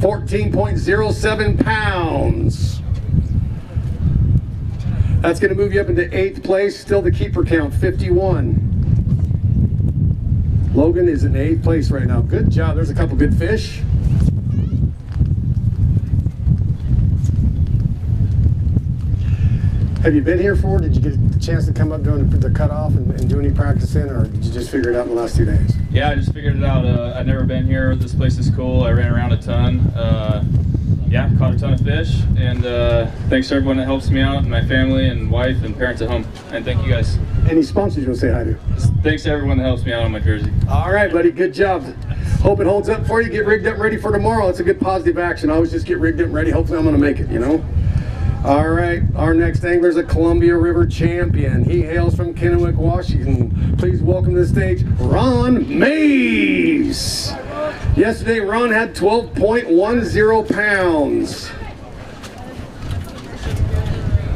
14.07 pounds. That's going to move you up into 8th place. Still the keeper count, 51. Logan is in 8th place right now. Good job. There's a couple good fish. Have you been here before? Did you get the chance to come up during the cutoff and do any practicing, or did you just figure it out in the last 2 days? Yeah, I just figured it out. I've never been here. This place is cool. I ran around a ton. Yeah, caught a ton of fish. And thanks to everyone that helps me out, and my family and wife and parents at home. And thank you guys. Any sponsors you want to say hi to? Thanks to everyone that helps me out on my jersey. All right, buddy. Good job. Hope it holds up for you. Get rigged up ready for tomorrow. It's a good positive action. I always just get rigged up ready. Hopefully I'm going to make it, All right, our next angler is a Columbia River champion. He hails from Kennewick, Washington. Please welcome to the stage, Ron Mays. Yesterday, Ron had 12.10 pounds.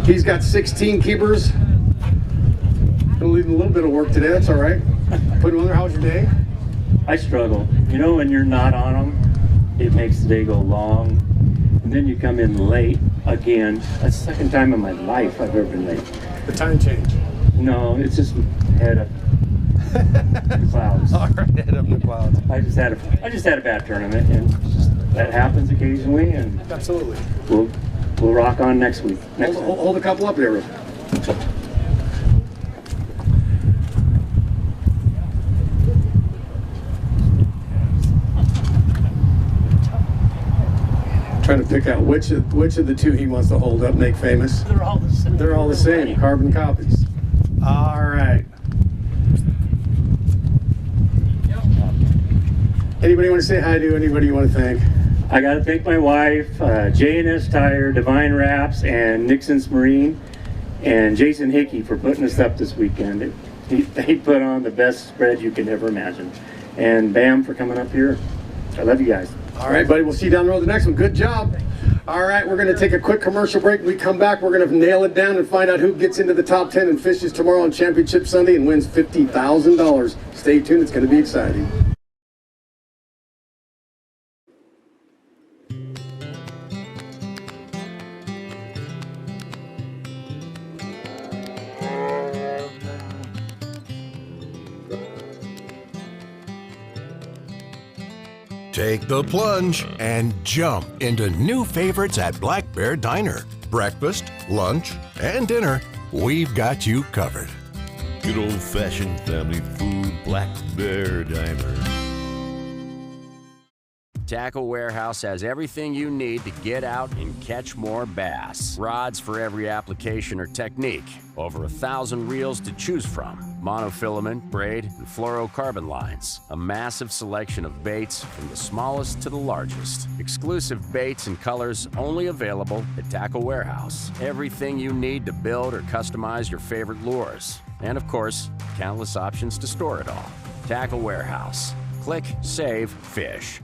He's got 16 keepers. Gonna leave him a little bit of work today, that's all right. Put him on there, how's your day? I struggle. When you're not on them, it makes the day go long. And then you come in late again. That's the second time in my life I've ever been late. The time change? No, it's just head up the clouds. All right, head up in the clouds. I just had a bad tournament, and that happens occasionally. And absolutely, we'll rock on next week. Hold a couple up there. Trying to pick out which of the two he wants to hold up, make famous. They're all the same. They're all the same, carbon copies. All right. Anybody want to say hi to? Anybody you want to thank? I got to thank my wife, J&S Tire, Divine Wraps, and Nixon's Marine, and Jason Hickey for putting us up this weekend. They put on the best spread you can ever imagine. And Bam for coming up here. I love you guys. All right, buddy, we'll see you down the road the next one. Good job. All right, we're going to take a quick commercial break. When we come back, we're going to nail it down and find out who gets into the top 10 and fishes tomorrow on Championship Sunday and wins $50,000. Stay tuned. It's going to be exciting. Take the plunge and jump into new favorites at Black Bear Diner. Breakfast, lunch, and dinner, we've got you covered. Good old-fashioned family food, Black Bear Diner. Tackle Warehouse has everything you need to get out and catch more bass. Rods for every application or technique. Over 1,000 reels to choose from. Monofilament, braid, and fluorocarbon lines. A massive selection of baits from the smallest to the largest. Exclusive baits and colors only available at Tackle Warehouse. Everything you need to build or customize your favorite lures. And of course, countless options to store it all. Tackle Warehouse. Click, save, fish.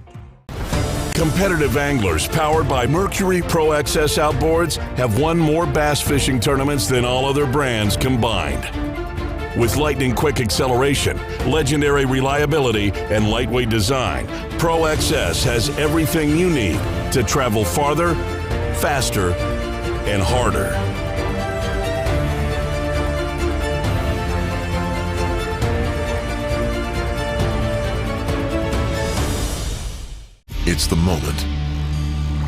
Competitive anglers powered by Mercury Pro XS outboards have won more bass fishing tournaments than all other brands combined. With lightning-quick acceleration, legendary reliability, and lightweight design, Pro XS has everything you need to travel farther, faster, and harder. It's the moment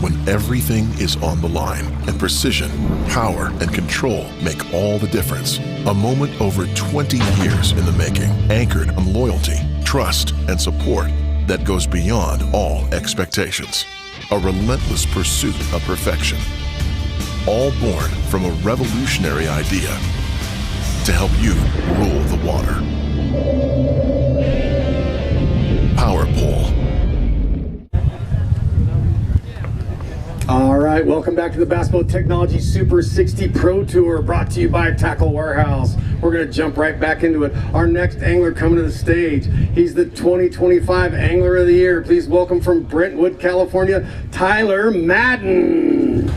when everything is on the line and precision, power, and control make all the difference. A moment over 20 years in the making, anchored on loyalty, trust, and support that goes beyond all expectations. A relentless pursuit of perfection. All born from a revolutionary idea to help you rule the water. Power Pole. All right, welcome back to the Bass Boat Technology Super 60 Pro Tour, brought to you by Tackle Warehouse. We're going to jump right back into it. Our next angler coming to the stage, he's the 2025 Angler of the Year. Please welcome from Brentwood, California, Tyler Madden.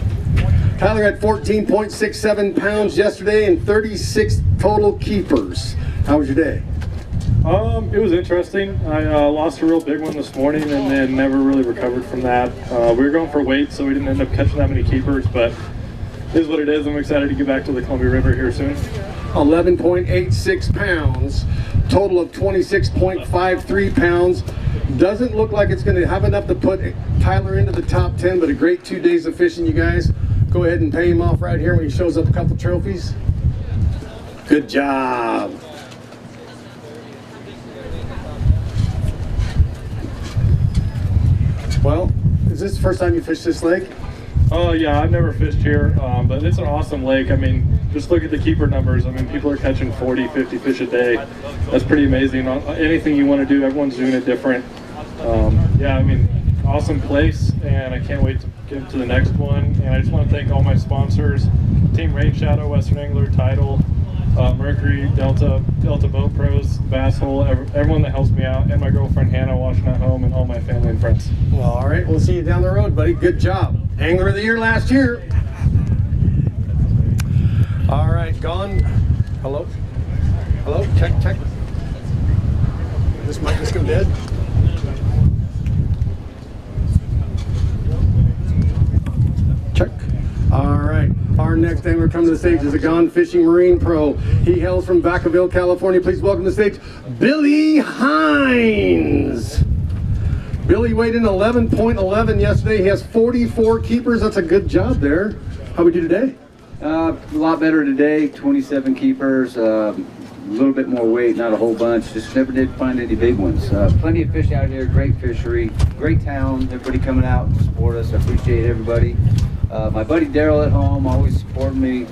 Tyler had 14.67 pounds yesterday and 36 total keepers. How was your day? It was interesting. I lost a real big one this morning and then never really recovered from that. We were going for weight, so we didn't end up catching that many keepers, but it is what it is. I'm excited to get back to the Columbia River here soon. 11.86 pounds, total of 26.53 pounds. Doesn't look like it's going to have enough to put Tyler into the top 10, but a great 2 days of fishing, you guys. Go ahead and pay him off right here when he shows up a couple trophies. Good job. Well, is this the first time you fished this lake? Oh yeah, I've never fished here, but it's an awesome lake. I mean, just look at the keeper numbers. I mean, people are catching 40, 50 fish a day. That's pretty amazing. Anything you want to do, everyone's doing it different. Yeah, I mean, awesome place, and I can't wait to get to the next one. And I just want to thank all my sponsors, Team Rain Shadow, Western Angler, Tidal, Mercury, Delta Boat Pros, Bass Hole, everyone that helps me out, and my girlfriend Hannah watching at home, and all my family and friends. Well, all right, we'll see you down the road, buddy. Good job. Angler of the Year last year. All right, gone. Hello? Hello? Check. This might just go dead. Check. All right, our next angler coming to the stage is a Gone Fishing Marine Pro. He hails from Vacaville, California. Please welcome to the stage, Billy Hines. Billy weighed in 11.11 yesterday. He has 44 keepers. That's a good job there. How we do today? A lot better today. 27 keepers. A little bit more weight, not a whole bunch. Just never did find any big ones. Plenty of fish out here. Great fishery. Great town. Everybody coming out to support us. I appreciate everybody. My buddy Daryl at home always supporting me.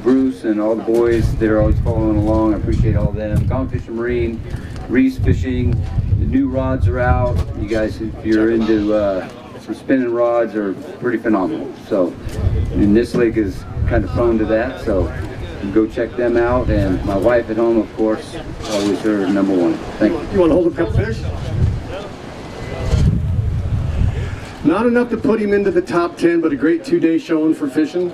Bruce and all the boys, they're always following along. I appreciate all of them. Gone Fishing Marine, Reese Fishing. The new rods are out. You guys, if you're into some spinning rods, are pretty phenomenal. So, and this lake is kind of prone to that. So, go check them out. And my wife at home, of course, always her number one. Thank you. You want to hold a couple fish? Not enough to put him into the top 10, but a great 2-day showing for fishing.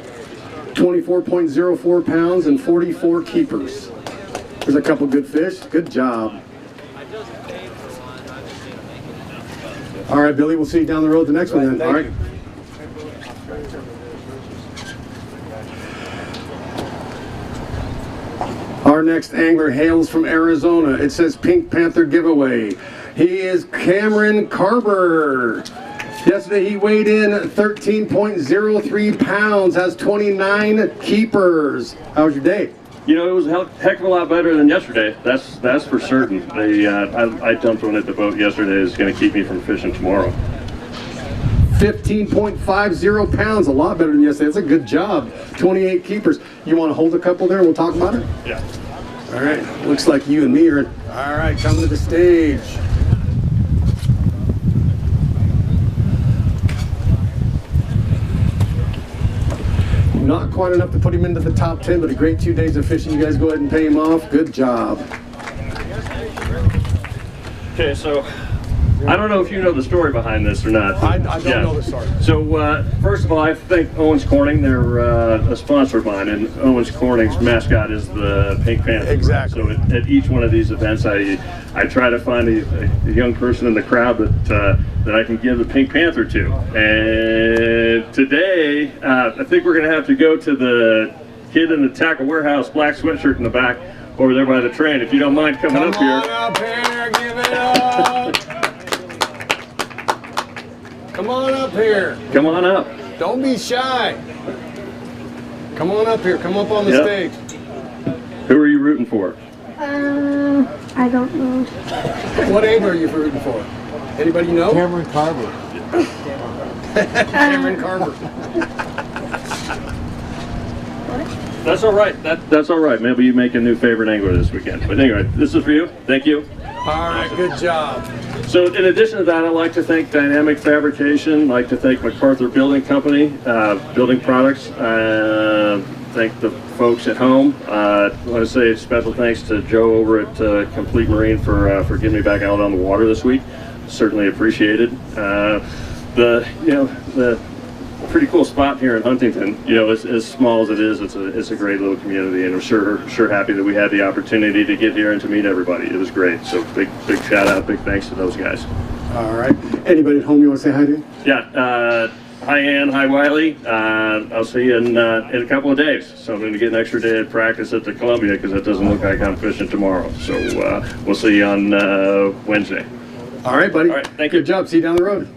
24.04 pounds and 44 keepers. There's a couple good fish. Good job. All right, Billy, we'll see you down the road the next one then. All right. Our next angler hails from Arizona. It says Pink Panther Giveaway. He is Cameron Carver. Yesterday he weighed in 13.03 pounds, has 29 keepers. How was your day? You know, it was a heck of a lot better than yesterday. That's for certain. I dumped one at the boat yesterday. It's going to keep me from fishing tomorrow. 15.50 pounds, a lot better than yesterday. That's a good job. 28 keepers. You want to hold a couple there and we'll talk about it? Yeah. All right. Looks like you and me are. All right, come to the stage. Not quite enough to put him into the top 10, but a great 2 days of fishing. You guys go ahead and pay him off. Good job. Okay, so I don't know if you know the story behind this or not. I don't know the story. So first of all, I thank Owens Corning. They're a sponsor of mine, and Owens Corning's mascot is the Pink Panther. Exactly. So at each one of these events, I try to find a young person in the crowd that I can give the Pink Panther to. And today, I think we're going to have to go to the kid in the tackle warehouse, black sweatshirt in the back, over there by the train. If you don't mind coming up here. Come on up here, give it up. Come on up here. Come on up. Don't be shy. Come on up here. Come up on the stage. Who are you rooting for? I don't know. What angler are you rooting for? Anybody you know? Cameron Carver. Cameron Carver. That's all right. That's all right. Maybe you make a new favorite angler this weekend. But anyway, this is for you. Thank you. All right, good job. So in addition to that, I'd like to thank Dynamic Fabrication. I'd like to thank MacArthur Building Company, Building Products. Thank the folks at home. I want to say special thanks to Joe over at Complete Marine for getting me back out on the water this week. Certainly appreciated. The pretty cool spot here in Huntington. You know, as small as it is, it's a great little community, and I'm sure happy that we had the opportunity to get here and to meet everybody. It was great. So big shout out, big thanks to those guys. All right. Anybody at home you want to say hi to? Yeah. Hi Ann, hi Wiley. I'll see you in a couple of days. So I'm going to get an extra day of practice at the Columbia because it doesn't look like I'm fishing tomorrow. So we'll see you on Wednesday. All right, buddy. All right, thank you. Good job. See you down the road.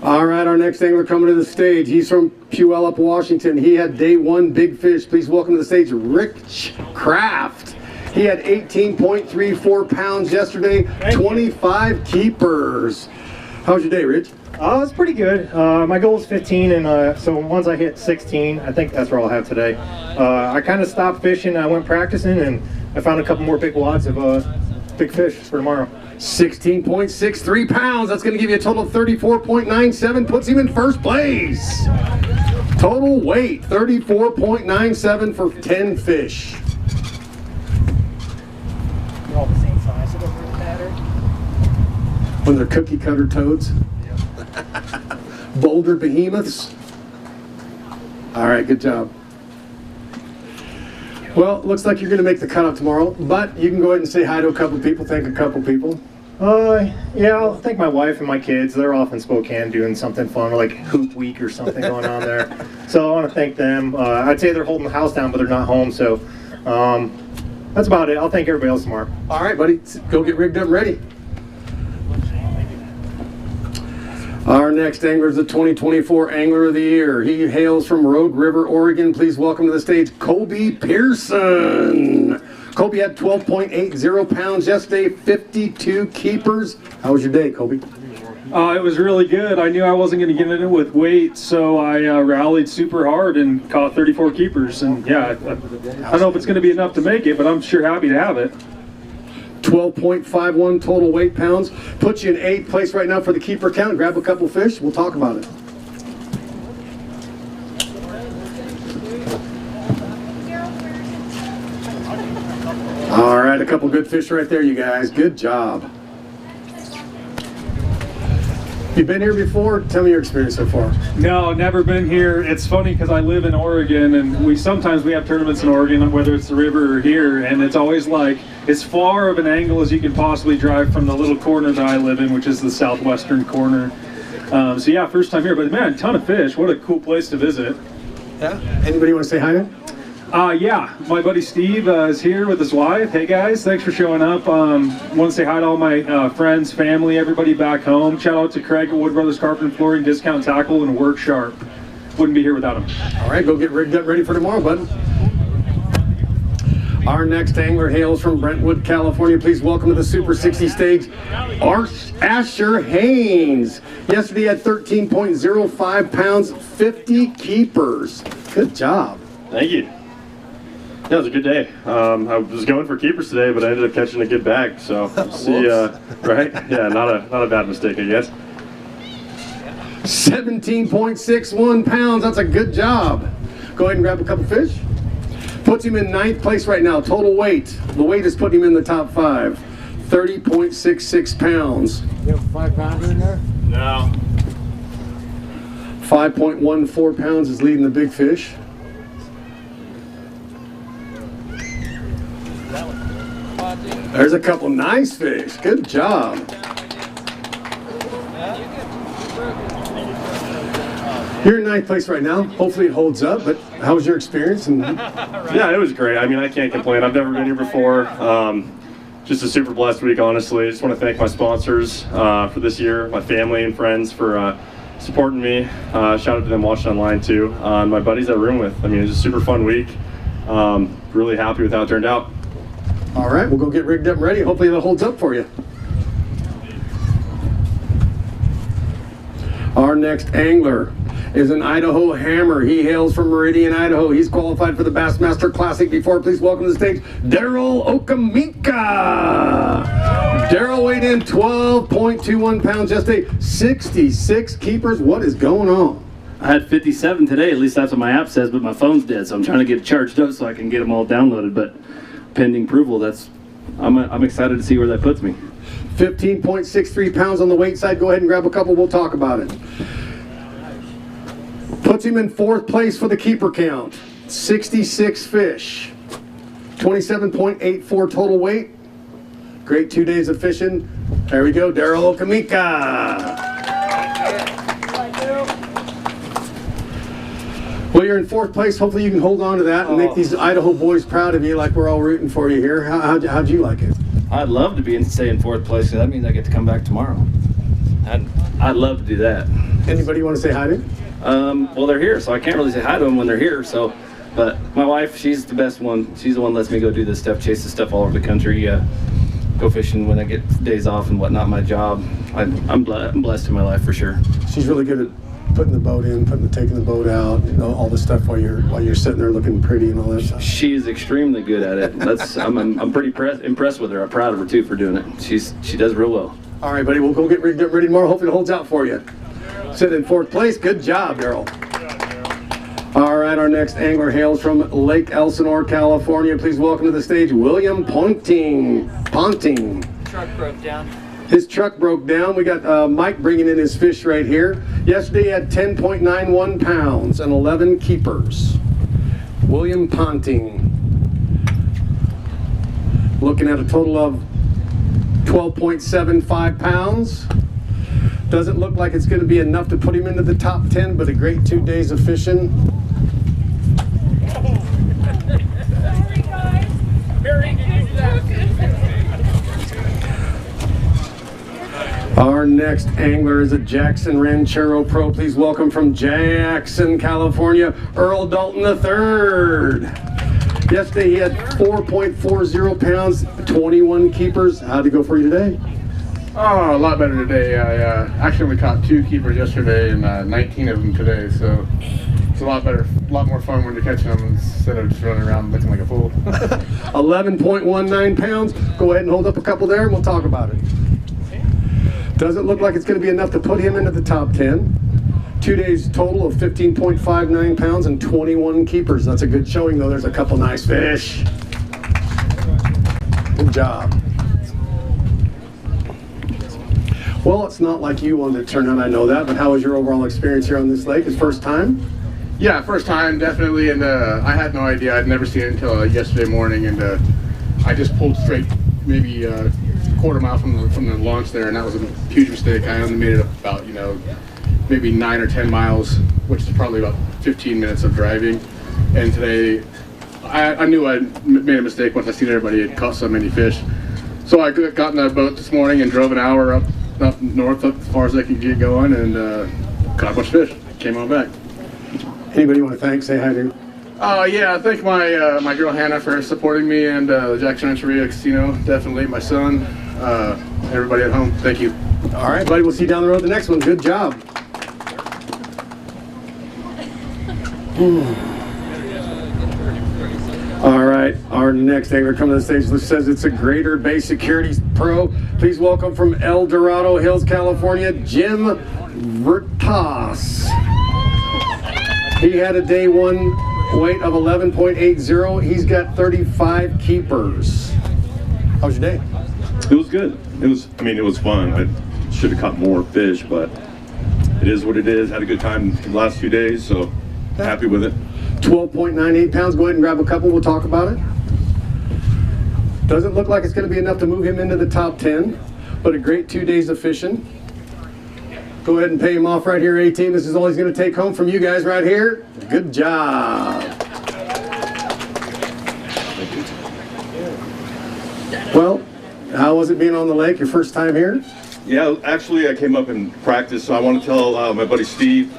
All right, our next angler coming to the stage. He's from Puyallup, Washington. He had day one big fish. Please welcome to the stage Rich Kraft. He had 18.34 pounds yesterday, 25 keepers. How was your day, Rich? It's pretty good. My goal is 15, and so once I hit 16, I think that's where I'll have today. I kind of stopped fishing. I went practicing, and I found a couple more big wads of big fish for tomorrow. 16.63 pounds. That's going to give you a total of 34.97. Puts him in first place. Total weight, 34.97 for 10 fish. They're all the same size, so it doesn't really matter. When they're cookie cutter toads. Boulder behemoths. All right, good job. Well, looks like you're going to make the cutoff tomorrow, but you can go ahead and say hi to a couple people, thank a couple people. Yeah, I'll thank my wife and my kids. They're off in Spokane doing something fun, like Hoop Week or something going on there. So I want to thank them. I'd say they're holding the house down, but they're not home, so that's about it. I'll thank everybody else tomorrow. All right, buddy. Go get rigged up and ready. Our next angler is the 2024 Angler of the Year. He hails from Rogue River, Oregon. Please welcome to the stage Kobe Pearson. Kobe had 12.80 pounds yesterday, 52 keepers. How was your day, Kobe? It was really good. I knew I wasn't going to get in it with weight, so I rallied super hard and caught 34 keepers. And yeah, I don't know if it's going to be enough to make it, but I'm sure happy to have it. 12.51 total weight pounds. Puts you in 8th place right now for the keeper count. Grab a couple fish. We'll talk about it. All right, a couple good fish right there, you guys. Good job. You been here before? Tell me your experience so far. No, never been here. It's funny because I live in Oregon, and we have tournaments in Oregon, whether it's the river or here, and it's always like as far of an angle as you can possibly drive from the little corner that I live in, which is the southwestern corner. So yeah, first time here, but man, ton of fish. What a cool place to visit. Yeah. Anybody want to say hi to? Yeah, my buddy Steve is here with his wife. Hey guys, thanks for showing up. Want to say hi to all my friends, family, everybody back home. Shout out to Craig at Wood Brothers Carpet and Flooring, Discount Tackle, and Work Sharp. Wouldn't be here without him. All right, go get rigged up ready for tomorrow, bud. Our next angler hails from Brentwood, California. Please welcome to the Super 60 stage, Asher Haynes. Yesterday he had 13.05 pounds, 50 keepers. Good job. Thank you. Yeah, it was a good day. I was going for keepers today, but I ended up catching a good bag. So see, right? Yeah, not a bad mistake, I guess. 17.61 pounds. That's a good job. Go ahead and grab a couple fish. Puts him in 9th place right now. Total weight. The weight is putting him in the top 5. 30.66 pounds. You have a 5 pounder in there? No. 5.14 pounds is leading the big fish. There's a couple nice fish. Good job. You're in 9th place right now. Hopefully it holds up, but how was your experience? Yeah, it was great. I mean, I can't complain. I've never been here before. Just a super blessed week, honestly. I just want to thank my sponsors for this year, my family and friends for supporting me. Shout out to them watching online too. And my buddies I room with. I mean, it was a super fun week. Really happy with how it turned out. All right, we'll go get rigged up and ready. Hopefully that holds up for you. Our next angler is an Idaho Hammer. He hails from Meridian, Idaho. He's qualified for the Bassmaster Classic before. Please welcome to the stage, Daryl Okamika. Daryl weighed in 12.21 pounds yesterday, 66 keepers. What is going on? I had 57 today, at least that's what my app says, but my phone's dead, so I'm trying to get it charged up so I can get them all downloaded, but pending approval, I'm excited to see where that puts me. 15.63 pounds on the weight side. Go ahead and grab a couple, we'll talk about it. Puts him in 4th place for the keeper count. 66 fish. 27.84 total weight. Great 2 days of fishing. There we go, Daryl Okamika. Well, you're in 4th place. Hopefully you can hold on to that and make these Idaho boys proud of you like we're all rooting for you here. How'd you like it? I'd love to stay in 4th place, so that means I get to come back tomorrow. I'd love to do that. Anybody you want to say hi to? Well, they're here, so I can't really say hi to them when they're here. But my wife, she's the best one. She's the one that lets me go do this stuff, chase this stuff all over the country, go fishing when I get days off and whatnot. My job, I'm blessed in my life for sure. She's really good at putting the boat in, taking the boat out, you know, all the stuff while you're sitting there looking pretty and all that stuff. She is extremely good at it. I'm pretty impressed with her. I'm proud of her too for doing it. She does real well. All right, buddy, we'll go get ready tomorrow. Hopefully it holds out for you. Sitting in 4th place. Good job, Daryl. All right, our next angler hails from Lake Elsinore, California. Please welcome to the stage, William Ponting. Truck broke down. His truck broke down. We got Mike bringing in his fish right here. Yesterday he had 10.91 pounds and 11 keepers. William Ponting. Looking at a total of 12.75 pounds. Doesn't look like it's going to be enough to put him into the top 10, but a great 2 days of fishing. Our next angler is a Jackson Ranchero Pro. Please welcome from Jackson, California, Earl Dalton III. Yesterday he had 4.40 pounds, 21 keepers. How'd it go for you today? Oh, a lot better today. I actually only caught 2 keepers yesterday and 19 of them today, so it's a lot better, a lot more fun when you're catching them instead of just running around looking like a fool. 11.19 pounds. Go ahead and hold up a couple there and we'll talk about it. Doesn't look like it's going to be enough to put him into the top 10. 2 days total of 15.59 pounds and 21 keepers. That's a good showing though. There's a couple nice fish. Good job. Well, it's not like you wanted to turn out, I know that, but how was your overall experience here on this lake? It's first time? Yeah, first time, definitely, and I had no idea. I'd never seen it until yesterday morning, and I just pulled straight maybe a quarter mile from the launch there, and that was a huge mistake. I only made it about, maybe 9 or 10 miles, which is probably about 15 minutes of driving. And today, I knew I made a mistake once I seen everybody had caught so many fish. So I got in that boat this morning and drove an hour up north, up as far as I could get going, and caught a bunch of fish. Came on back. Anybody you want to thank? Say hi to. Yeah, I thank my girl Hannah for supporting me, and the Jackson Rancheria Casino, definitely my son, everybody at home. Thank you. All right, buddy. We'll see you down the road the next one. Good job. All right, our next angler coming to the stage says it's a Greater Bay Securities Pro. Please welcome from El Dorado Hills, California, Jim Vertas. He had a day one weight of 11.80. He's got 35 keepers. How was your day? It was good. It was fun. I should have caught more fish, but it is what it is. Had a good time the last few days, so happy with it. 12.98 pounds. Go ahead and grab a couple. We'll talk about it. Doesn't look like it's going to be enough to move him into the top 10, but a great 2 days of fishing. Go ahead and pay him off right here, 18. This is all he's going to take home from you guys right here. Good job. Well, how was it being on the lake? Your first time here? Yeah, actually I came up and practiced, so I want to tell my buddy Steve,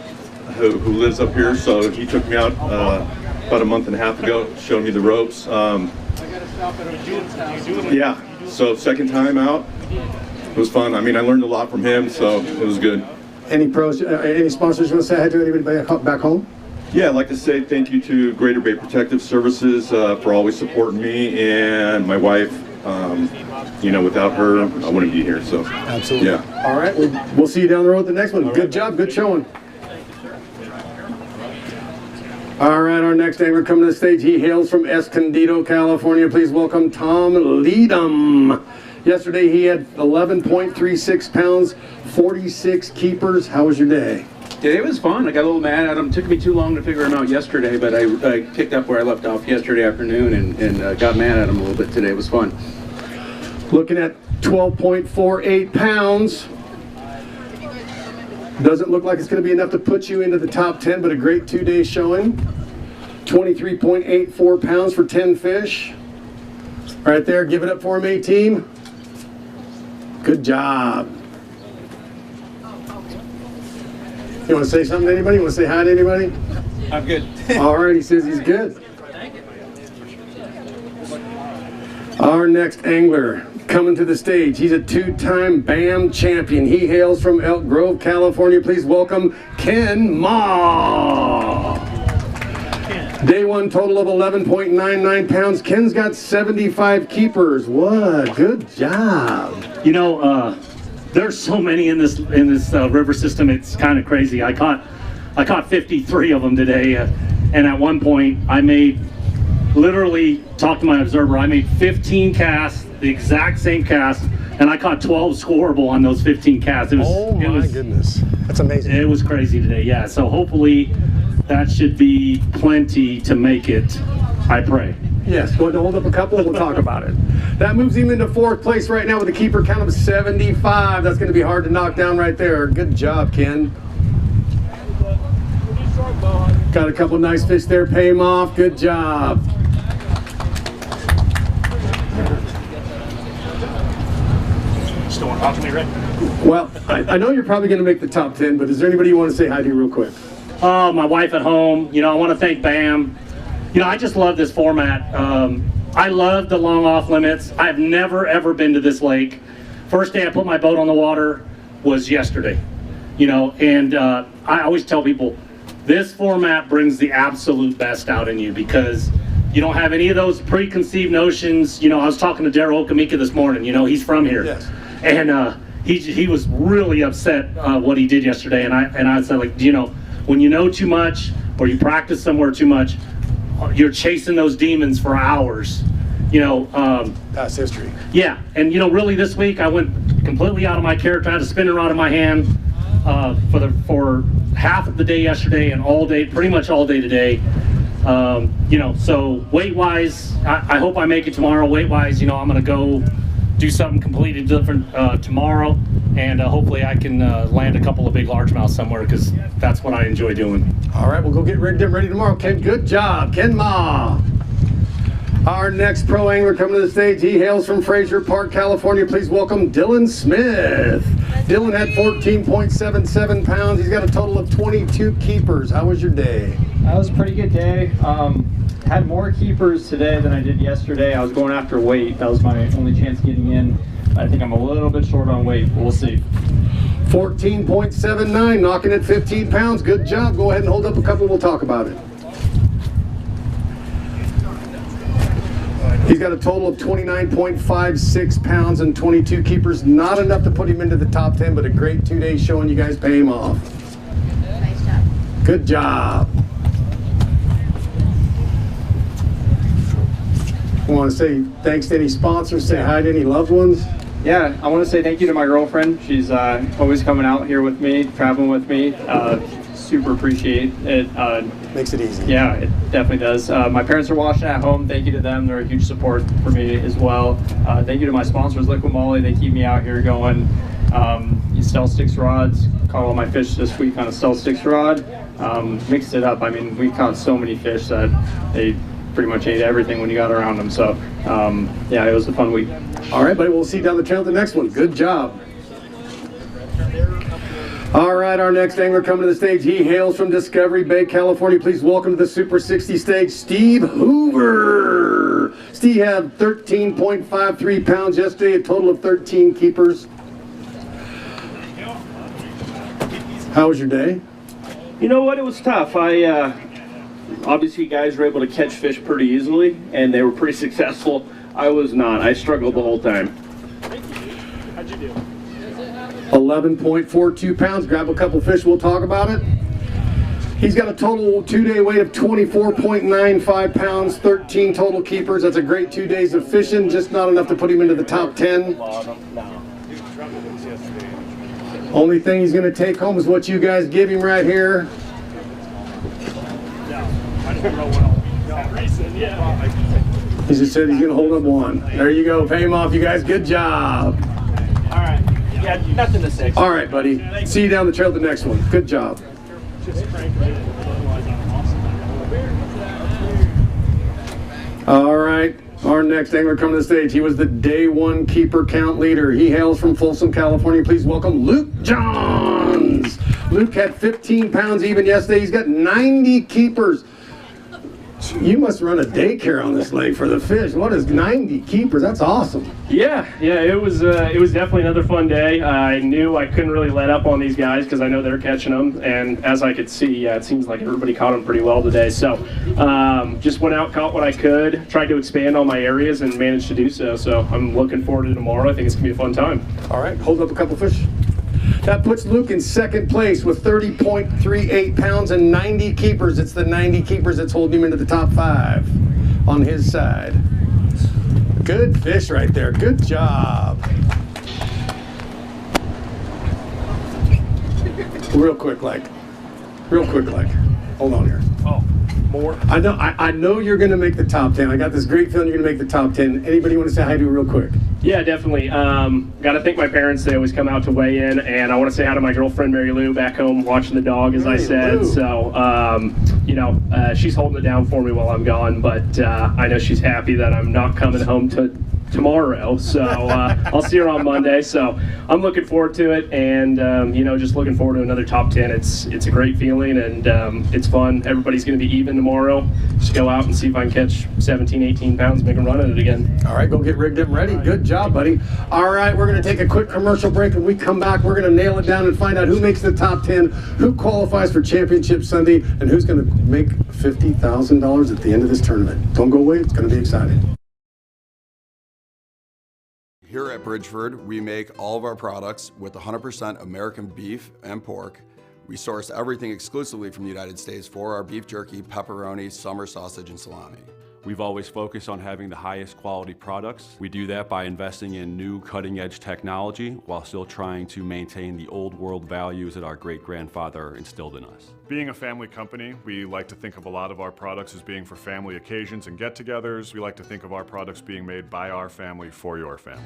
who lives up here, so he took me out about a month and a half ago, showed me the ropes. Yeah, so second time out, it was fun. I mean, I learned a lot from him, so it was good. Any pros, any sponsors you want to say hi to anybody back home? Yeah, I'd like to say thank you to Greater Bay Protective Services for always supporting me, and my wife. You know, without her, I wouldn't be here, so. Absolutely. Yeah. All right, we'll see you down the road the next one. Good job, good showing. All right, our next angler coming to the stage, he hails from Escondido, California. Please welcome Tom Leadham. Yesterday he had 11.36 pounds, 46 keepers. How was your day? Today was fun. I got a little mad at him. Took me too long to figure him out yesterday, but I picked up where I left off yesterday afternoon and got mad at him a little bit today. It was fun. Looking at 12.48 pounds. Doesn't look like it's going to be enough to put you into the top 10, but a great 2 day showing. 23.84 pounds for 10 fish. Right there, give it up for him, A-Team. Good job. You want to say something to anybody? You want to say hi to anybody? I'm good. All right, he says he's good. Our next angler coming to the stage. He's a two-time BAM champion. He hails from Elk Grove, California. Please welcome Ken Ma. Day one total of 11.99 pounds. Ken's got 75 keepers. What? Good job. You know, there's so many in this river system. It's kind of crazy. I caught 53 of them today, and at one point I made, literally, talk to my observer, I made 15 casts, the exact same cast, and I caught 12 scoreable on those 15 casts. It was, oh my goodness, that's amazing. It was crazy today. Yeah. So hopefully that should be plenty to make it. I pray. Yes, go ahead and hold up a couple and we'll talk about it. That moves him into fourth place right now with a keeper count of 75. That's going to be hard to knock down right there. Good job, Ken. Got a couple nice fish there. Pay him off. Good job. Still want to talk to me, Rick? Well, I know you're probably going to make the top 10, but is there anybody you want to say hi to real quick? Oh, my wife at home. You know, I want to thank BAM. You know, I just love this format. I love the long off limits. I've never, ever been to this lake. First day I put my boat on the water was yesterday. You know, and I always tell people, this format brings the absolute best out in you because you don't have any of those preconceived notions. You know, I was talking to Daryl Okamika this morning. You know, he's from here. Yes. And he was really upset what he did yesterday. And I said, like, you know, when you know too much or you practice somewhere too much, you're chasing those demons for hours. You know, past history. Yeah, and you know, really this week I went completely out of my character. I had a spinning rod in my hand for half of the day yesterday and all day, pretty much all day today. You know, so weight-wise, I hope I make it tomorrow. Weight-wise, you know, I'm gonna go do something completely different tomorrow, and hopefully I can land a couple of big largemouth somewhere because that's what I enjoy doing. All right, we'll go get rigged and ready tomorrow, Ken. Good job, Ken Ma. Our next pro angler coming to the stage, he hails from Fraser Park, California. Please welcome Dylan Smith. Dylan had 14.77 pounds. He's got a total of 22 keepers. How was your day? That was a pretty good day. Had more keepers today than I did yesterday. I was going after weight. That was my only chance getting in. I think I'm a little bit short on weight, but we'll see. 14.79, knocking at 15 pounds. Good job. Go ahead and hold up a couple. We'll talk about it. He's got a total of 29.56 pounds and 22 keepers. Not enough to put him into the top 10, but a great 2 days showing you guys pay him off. Nice job. Good job. I want to say thanks to any sponsors, say hi to any loved ones. Yeah, I want to say thank you to my girlfriend. She's always coming out here with me, traveling with me. Super appreciate it. Makes it easy. Yeah, it definitely does. My parents are watching at home. Thank you to them. They're a huge support for me as well. Thank you to my sponsors, Liquid Moly. They keep me out here going. Stealth Sticks rods. Caught all my fish this week on a Stealth Sticks rod. Mixed it up. I mean, we caught so many fish that they pretty much ate everything when you got around them. So, yeah, it was a fun week. All right, buddy. We'll see you down the trail at the next one. Good job. All right, our next angler coming to the stage, he hails from Discovery Bay, California. Please welcome to the Super 60 stage, Steve Hoover. Steve had 13.53 pounds yesterday, a total of 13 keepers. How was your day? You know what, it was tough. Obviously guys were able to catch fish pretty easily, and they were pretty successful. I was not. I struggled the whole time. How'd you do? 11.42 pounds. Grab a couple fish, we'll talk about it. He's got a total 2-day weight of 24.95 pounds, 13 total keepers. That's a great 2 days of fishing, just not enough to put him into the top 10. Only thing he's going to take home is what you guys give him right here. He just said he's going to hold up one. There you go. Pay him off, you guys. Good job. All right. Yeah, nothing to say. All right, buddy. See you down the trail at the next one. Good job. All right. Our next angler coming to the stage, he was the day one keeper count leader. He hails from Folsom, California. Please welcome Luke Johns. Luke had 15 pounds even yesterday. He's got 90 keepers. You must run a daycare on this lake for the fish. What is 90 keepers? That's awesome. Yeah, it was definitely another fun day. I knew I couldn't really let up on these guys because I know they're catching them, and as I could see, yeah, it seems like everybody caught them pretty well today. So just went out, caught what I could, tried to expand on my areas, and managed to do so. So I'm looking forward to tomorrow. I think it's gonna be a fun time. All right, hold up a couple fish. That puts Luke in second place with 30.38 pounds and 90 keepers. It's the 90 keepers that's holding him into the top 5 on his side. Good fish right there. Good job. Real quick, like. Hold on here. Oh, more? I know you're going to make the top 10. I got this great feeling you're going to make the top 10. Anybody want to say hi to real quick? Yeah, definitely. Got to thank my parents. They always come out to weigh in, and I want to say hi to my girlfriend Mary Lou back home watching the dog, as I said. Lou. So, she's holding it down for me while I'm gone, but I know she's happy that I'm not coming home tomorrow. So I'll see her on Monday. So I'm looking forward to it, and just looking forward to another top 10. It's a great feeling, and it's fun. Everybody's going to be even tomorrow. Just go out and see if I can catch 17, 18 pounds, make a run at it again. All right, go get rigged up and ready. Good job, buddy. All right, we're going to take a quick commercial break. When we come back, we're going to nail it down and find out who makes the top 10, who qualifies for Championship Sunday, and who's going to make $50,000 at the end of this tournament. Don't go away. It's going to be exciting. Here at Bridgeford, we make all of our products with 100% American beef and pork. We source everything exclusively from the United States for our beef jerky, pepperoni, summer sausage, and salami. We've always focused on having the highest quality products. We do that by investing in new cutting-edge technology while still trying to maintain the old world values that our great-grandfather instilled in us. Being a family company, we like to think of a lot of our products as being for family occasions and get-togethers. We like to think of our products being made by our family for your family.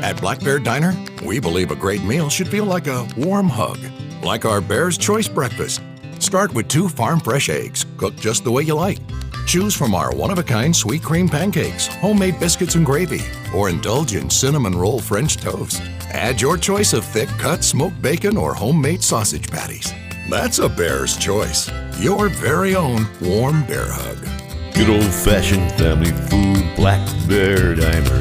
At Black Bear Diner, we believe a great meal should feel like a warm hug, like our Bear's Choice breakfast. Start with 2 farm fresh eggs, cooked just the way you like. Choose from our one-of-a-kind sweet cream pancakes, homemade biscuits and gravy, or indulge in cinnamon roll French toast. Add your choice of thick-cut smoked bacon or homemade sausage patties. That's a bear's choice. Your very own warm bear hug. Good old-fashioned family food, Black Bear Diner.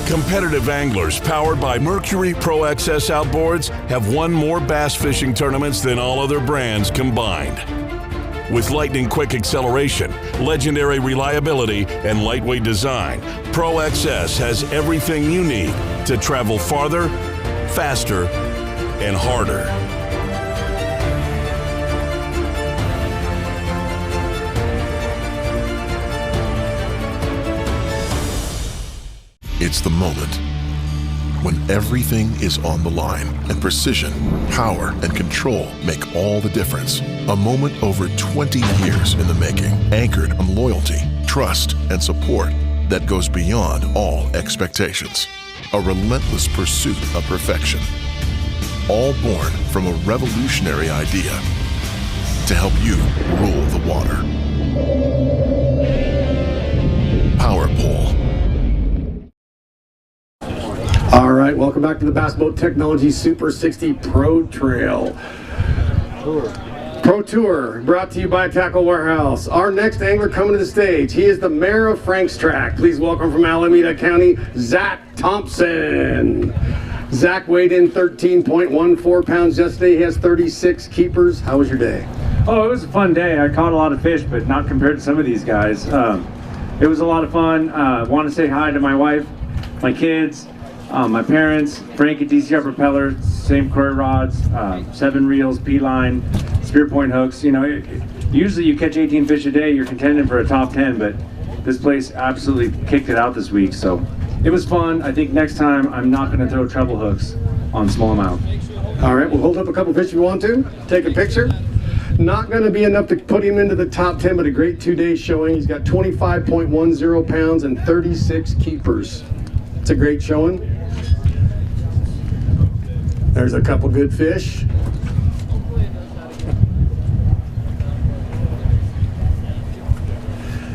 Competitive anglers powered by Mercury Pro XS outboards have won more bass fishing tournaments than all other brands combined. With lightning-quick acceleration, legendary reliability, and lightweight design, Pro XS has everything you need to travel farther, faster, and harder. It's the moment when everything is on the line and precision, power, and control make all the difference. A moment over 20 years in the making, anchored on loyalty, trust, and support that goes beyond all expectations. A relentless pursuit of perfection. All born from a revolutionary idea to help you rule the water. Power Pole. All right, welcome back to the Bass Boat Technology Super 60 Pro Trail. Pro Tour, brought to you by Tackle Warehouse. Our next angler coming to the stage, he is the mayor of Franks Tract. Please welcome from Alameda County, Zach Thompson. Zach weighed in 13.14 pounds yesterday. He has 36 keepers. How was your day? Oh, it was a fun day. I caught a lot of fish, but not compared to some of these guys. It was a lot of fun. Want to say hi to my wife, my kids, my parents, Frank at DCR Propeller, same current rods, 7 reels, P-line, spear point hooks. You know, usually you catch 18 fish a day, you're contending for a top 10, but this place absolutely kicked it out this week. So it was fun. I think next time I'm not going to throw treble hooks on smallmouth. All right, we'll hold up a couple fish if you want to. Take a picture. Not going to be enough to put him into the top 10, but a great 2-day showing. He's got 25.10 pounds and 36 keepers. It's a great showing. There's a couple good fish.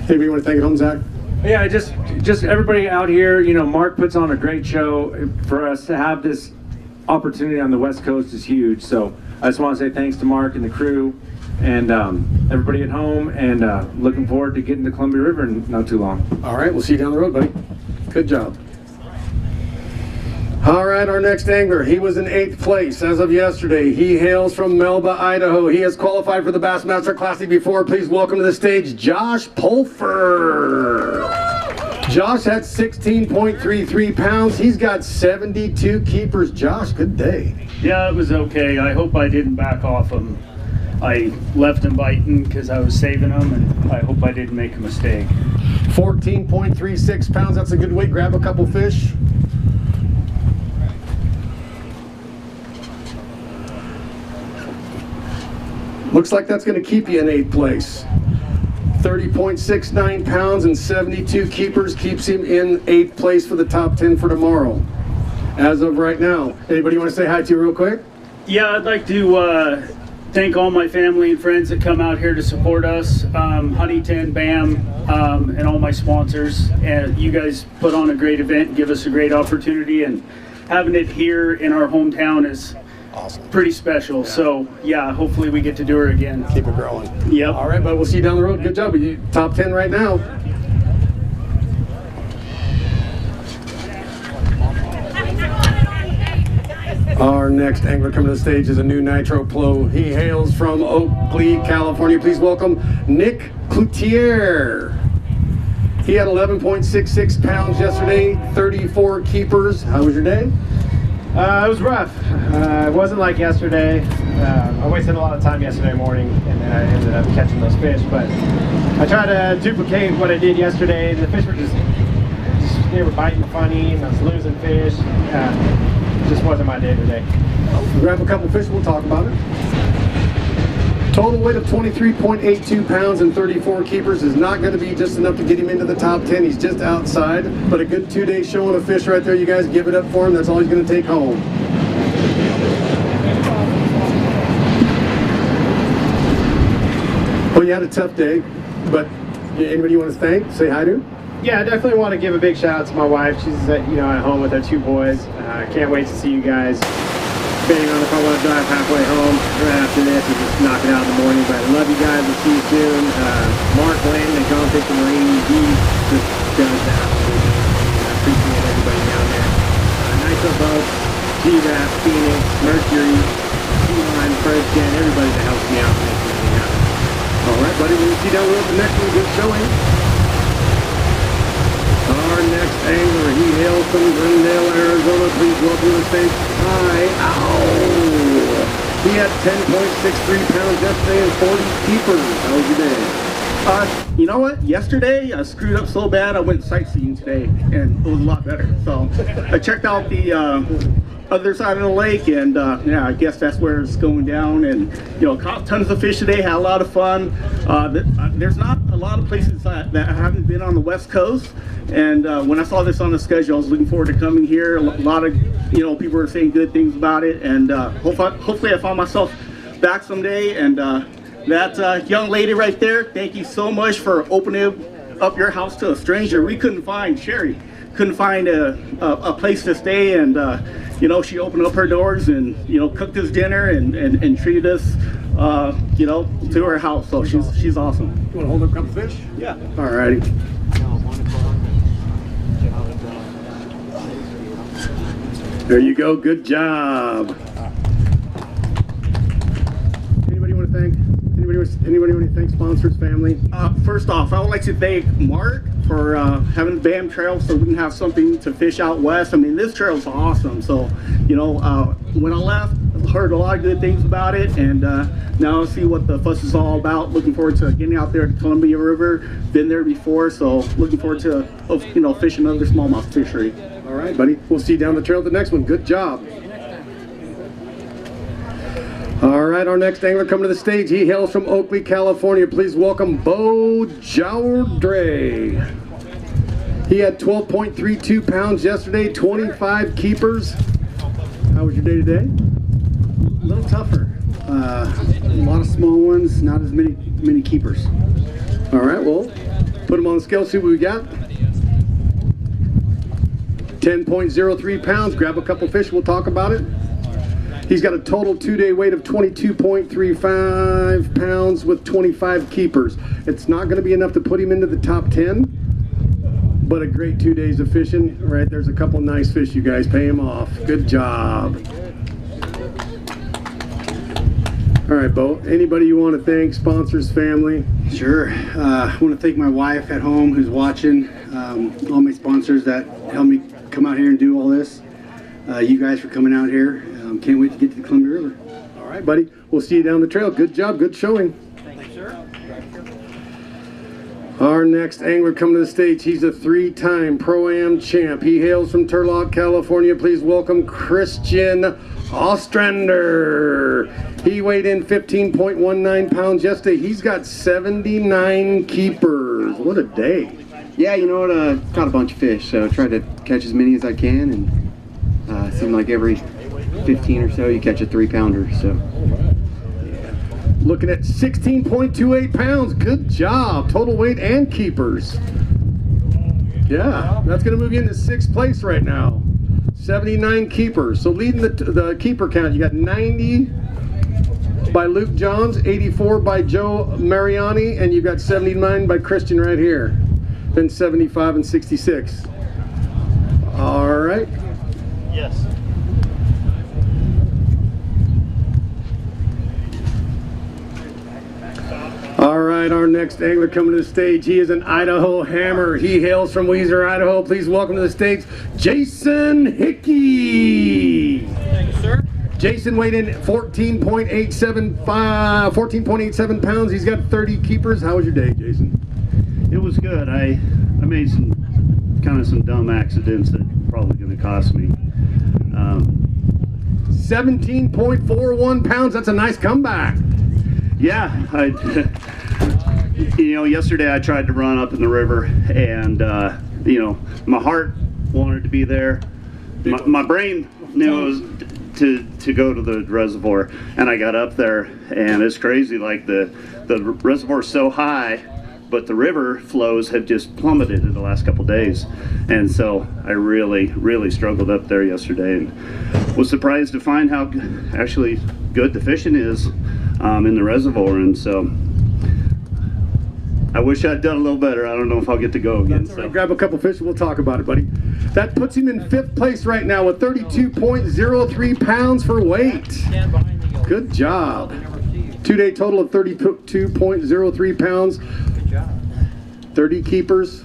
Anybody you want to take it home, Zach? Yeah, just everybody out here, you know, Mark puts on a great show. For us to have this opportunity on the West Coast is huge. So I just want to say thanks to Mark and the crew and everybody at home, and looking forward to getting to Columbia River in not too long. All right, we'll see you down the road, buddy. Good job. All right, our next angler, he was in 8th place as of yesterday. He hails from Melba, Idaho. He has qualified for the Bassmaster Classic before. Please welcome to the stage, Josh Pulfer. Josh had 16.33 pounds. He's got 72 keepers. Josh, good day. Yeah, it was okay. I hope I didn't back off him. I left him biting because I was saving him, and I hope I didn't make a mistake. 14.36 pounds. That's a good weight. Grab a couple fish. Looks like that's going to keep you in 8th place. 30.69 pounds and 72 keepers keeps him in 8th place for the top 10 for tomorrow. As of right now. Anybody want to say hi to you real quick? Yeah, I'd like to thank all my family and friends that come out here to support us. Huntington, BAM, and all my sponsors. And you guys put on a great event, give us a great opportunity, and having it here in our hometown is awesome. Pretty special. Yeah. So yeah, hopefully we get to do it again. Keep it growing. Yep. All right, but we'll see you down the road. Good job. You top 10 right now. Our next angler coming to the stage is a new Nitro Pro. He hails from Oakley, California. Please welcome Nick Cloutier. He had 11.66 pounds yesterday, 34 keepers. How was your day? It was rough. It wasn't like yesterday. I wasted a lot of time yesterday morning, and then I ended up catching those fish. But I tried to duplicate what I did yesterday. The fish were just they were biting funny, and I was losing fish. It just wasn't my day today. Grab a couple fish, we'll talk about it. Total weight of 23.82 pounds and 34 keepers is not going to be just enough to get him into the top 10. He's just outside, but a good 2-day showing of fish right there. You guys give it up for him. That's all he's going to take home. Well, you had a tough day. But anybody you want to thank? Say hi to? Yeah, I definitely want to give a big shout out to my wife. She's at home with her 2 boys. Can't wait to see you guys. Depending on if I want to drive halfway home right after this and just knock it out in the morning. But I love you guys. We'll see you soon. Mark Lane and John Fish Marine, he just does that. I appreciate everybody down there. Nitro Boats, G-Rap, Phoenix, Mercury, T-Line, Fred Jen, everybody that helps me out and makes everything happen. All right, buddy. We'll see you down the road the next one. Good showing. Our next angler, he hails from Glendale, Arizona. Please welcome to the stage. Hi. Ow! He had 10.63 pounds yesterday and 40 keepers. How was your day? You know what? Yesterday I screwed up so bad I went sightseeing today, and it was a lot better. So I checked out the other side of the lake, and yeah, I guess that's where it's going down. And caught tons of fish today. Had a lot of fun. There's not a lot of places that I haven't been on the West Coast. And when I saw this on the schedule, I was looking forward to coming here. A lot of people were saying good things about it, and hopefully I find myself back someday. And that young lady right there, thank you so much for opening up your house to a stranger. We couldn't find Sherry, couldn't find a place to stay, and she opened up her doors and cooked us dinner and treated us to her house. So she's awesome. You want to hold up a couple fish? Yeah. All righty. There you go. Good job. Anybody want to thank? Anybody want to thank sponsors, family? First off, I would like to thank Mark for having the BAM trail so we can have something to fish out west. I mean, this trail is awesome. So, when I left, I heard a lot of good things about it, and now I see what the fuss is all about. Looking forward to getting out there to Columbia River. Been there before, so looking forward to fishing another smallmouth fishery. All right, buddy. We'll see you down the trail at the next one. Good job. All right, our next angler coming to the stage. He hails from Oakley, California. Please welcome Bo Jowdre. He had 12.32 pounds yesterday, 25 keepers. How was your day today? A little tougher. A lot of small ones, not as many keepers. All right, well, put them on the scale, see what we got. 10.03 pounds. Grab a couple fish, we'll talk about it. He's got a total 2-day weight of 22.35 pounds with 25 keepers. It's not going to be enough to put him into the top 10, but a great 2 days of fishing. Right, there's a couple nice fish, you guys. Pay him off. Good job. All right, Bo, anybody you want to thank, sponsors, family? Sure. I want to thank my wife at home who's watching, all my sponsors that helped me come out here and do all this. You guys for coming out here. Can't wait to get to the Columbia River. All right, buddy. We'll see you down the trail. Good job. Good showing. Thanks, sir. Our next angler coming to the stage. He's a 3-time Pro-Am champ. He hails from Turlock, California. Please welcome Christian Ostrander. He weighed in 15.19 pounds yesterday. He's got 79 keepers. What a day. Yeah, you know what? Caught a bunch of fish, so tried to catch as many as I can, and seemed like every 15 or so you catch a 3-pounder. So looking at 16.28 pounds. Good job. Total weight and keepers. Yeah, that's going to move you into 6th place right now. 79 keepers. So leading the keeper count, you got 90 by Luke Johns, 84 by Joe Mariani, and you've got 79 by Christian right here. Then 75 and 66. All right. Yes. All right, our next angler coming to the stage. He is an Idaho hammer. He hails from Weiser, Idaho. Please welcome to the stage, Jason Hickey. Thank you, sir. Jason weighed in 14.87 pounds. He's got 30 keepers. How was your day, Jason? It was good. I made some dumb accidents that probably going to cost me. 17.41 pounds. That's a nice comeback. Yeah, yesterday I tried to run up in the river, and my heart wanted to be there. My brain knew it was to go to the reservoir, and I got up there, and it's crazy. Like the reservoir's so high but the river flows have just plummeted in the last couple days, and so I really struggled up there yesterday, and was surprised to find how actually good the fishing is in the reservoir, and so I wish I'd done a little better. I don't know if I'll get to go again. So. Grab a couple fish and we'll talk about it, buddy. That puts him in 5th place right now with 32.03 pounds for weight. Good job. 2-day total of 32.03 pounds. 30 keepers.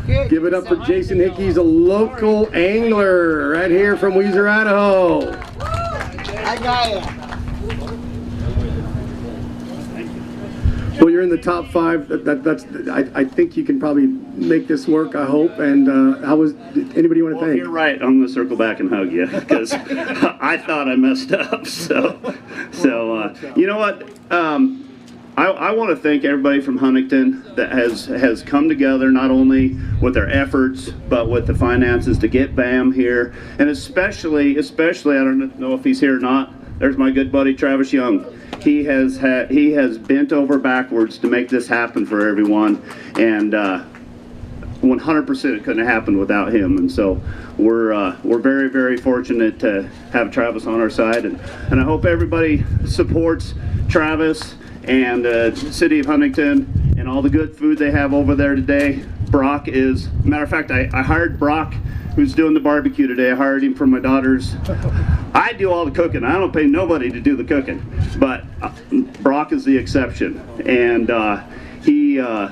Give it up for Jason Hickey. He's a local angler right here from Weiser, Idaho. I got it. Well, you're in the top 5. I think you can probably make this work, I hope. And how was, anybody want to thank? You're right. I'm going to circle back and hug you because I thought I messed up. So you know what? I want to thank everybody from Huntington that has come together, not only with their efforts, but with the finances to get BAM here. And especially, I don't know if he's here or not, there's my good buddy Travis Young. He has bent over backwards to make this happen for everyone, and 100% it couldn't have happened without him. And so we're very fortunate to have Travis on our side, and I hope everybody supports Travis and the city of Huntington and all the good food they have over there today. Brock is, matter of fact, I hired Brock, who's doing the barbecue today. I hired him for my daughters. I do all the cooking. I don't pay nobody to do the cooking, but Brock is the exception, and he'll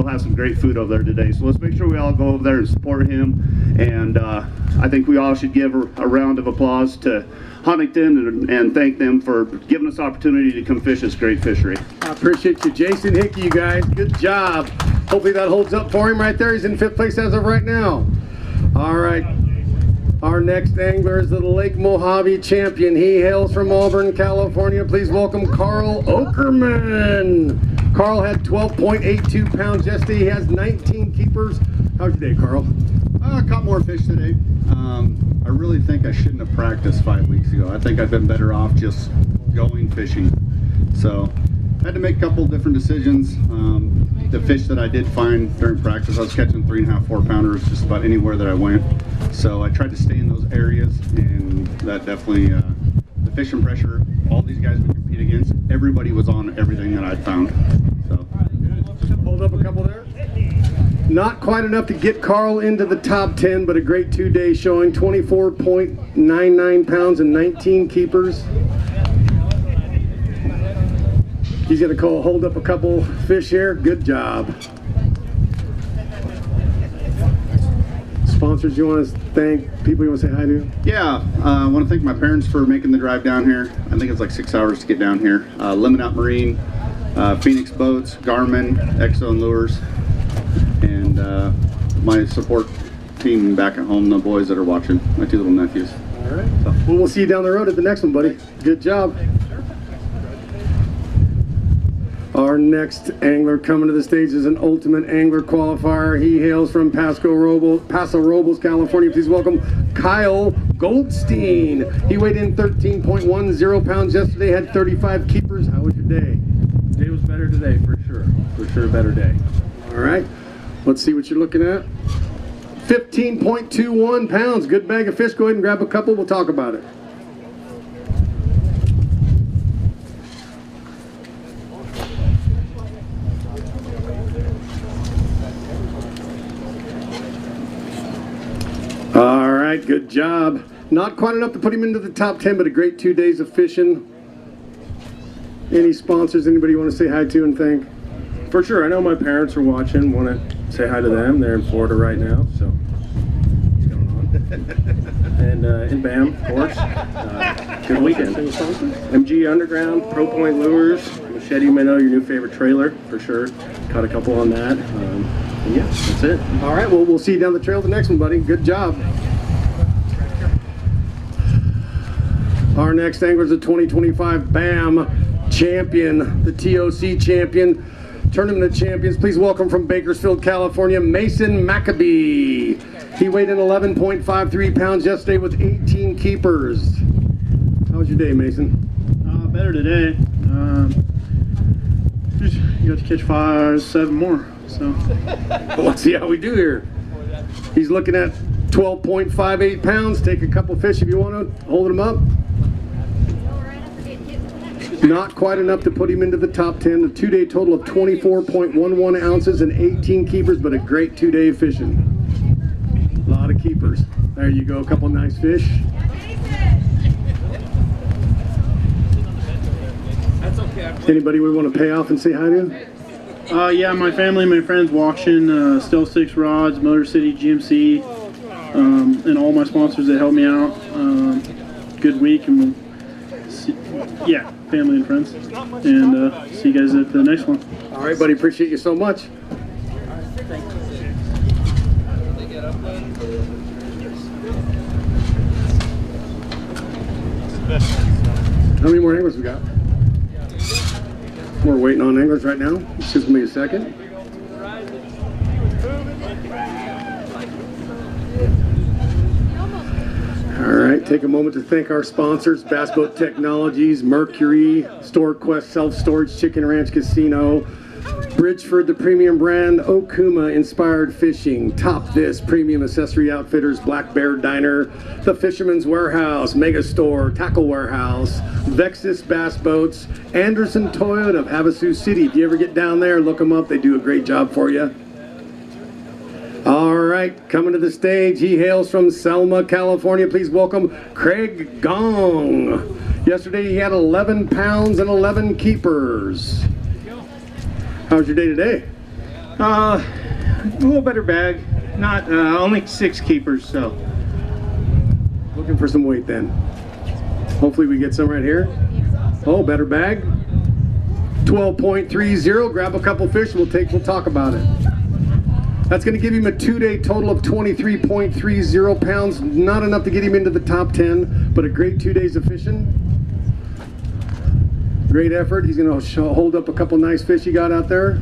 have some great food over there today. So let's make sure we all go over there and support him, and I think we all should give a round of applause to Huntington and thank them for giving us the opportunity to come fish this great fishery. I appreciate you, Jason Hickey, you guys. Good job. Hopefully that holds up for him right there. He's in 5th place as of right now. All right. Our next angler is the Lake Mojave champion. He hails from Auburn, California. Please welcome Carl Okerman. Carl had 12.82 pounds yesterday. He has 19 keepers. How's your day, Carl? I caught more fish today. I really think I shouldn't have practiced 5 weeks ago. I think I've been better off just going fishing. So I had to make a couple different decisions. The fish that I did find during practice, I was catching 3.5, 4 pounders just about anywhere that I went. So I tried to stay in those areas, and that definitely, the fishing pressure, all these guys we compete against, everybody was on everything that I found. So hold up a couple there. Not quite enough to get Carl into the top 10, but a great 2-day showing, 24.99 pounds and 19 keepers. He's going to hold up a couple fish here. Good job. Sponsors you want to thank, people you want to say hi to? Yeah, I want to thank my parents for making the drive down here. I think it's like 6 hours to get down here. Lemon Out Marine, Phoenix Boats, Garmin, Exo and Lures, and my support team back at home, the boys that are watching, my 2 little nephews. All right. So, well, we'll see you down the road at the next one, buddy. Good job. Our next angler coming to the stage is an Ultimate Angler qualifier. He hails from Paso Robles, California. Please welcome Kyle Goldstein. He weighed in 13.10 pounds yesterday, had 35 keepers. How was your day? Day was better today, for sure. For sure, better day. All right. Let's see what you're looking at. 15.21 pounds. Good bag of fish. Go ahead and grab a couple. We'll talk about it. All right, good job. Not quite enough to put him into the top 10, but a great 2 days of fishing. Any sponsors, anybody you want to say hi to and thank? For sure, I know my parents are watching. Want to say hi to them. They're in Florida right now, so what's going on? And in BAM, of course. Good weekend. MG Underground, Pro Point Lures, Machete, you may know your new favorite trailer, for sure. Caught a couple on that. And yeah, that's it. All right, well, we'll see you down the trail the next one, buddy. Good job. Our next angler is a 2025 BAM champion, the TOC champion, Tournament of Champions. Please welcome from Bakersfield, California, Mason Maccabee. He weighed in 11.53 pounds yesterday with 18 keepers. How was your day, Mason? Better today. You got to catch 5, 7 more. So let's see how we do here. He's looking at 12.58 pounds. Take a couple fish if you want to. Hold him up. Not quite enough to put him into the top 10. A 2-day total of 24.11 ounces and 18 keepers, but a great 2-day fishing. A lot of keepers. There you go, a couple nice fish. Anybody we want to pay off and say hi to? yeah, my family, my friends watching, Still 6 Rods, Motor City, GMC, and all my sponsors that helped me out. Good week, and we'll see, yeah, family and friends. And see you guys at the next one. All right, buddy, appreciate you so much. How many more anglers we got? We're waiting on anglers right now. It's just gonna be a second. All right, take a moment to thank our sponsors: Bass Boat Technologies, Mercury, StoreQuest Self-Storage, Chicken Ranch Casino, Bridgeford, the premium brand, Okuma Inspired Fishing, Top This, Premium Accessory Outfitters, Black Bear Diner, The Fisherman's Warehouse, Mega Store, Tackle Warehouse, Vexus Bass Boats, Anderson Toyota of Havasu City. If you ever get down there, look them up. They do a great job for you. All right, coming to the stage, he hails from Selma, California. Please welcome Craig Gong. Yesterday he had 11 pounds and 11 keepers. How's your day today? A little better bag. Not only 6 keepers, so. Looking for some weight then. Hopefully we get some right here. Oh, better bag. 12.30. Grab a couple fish. We'll talk about it. That's going to give him a 2-day total of 23.30 pounds. Not enough to get him into the top 10, but a great 2 days of fishing. Great effort. He's going to hold up a couple nice fish he got out there.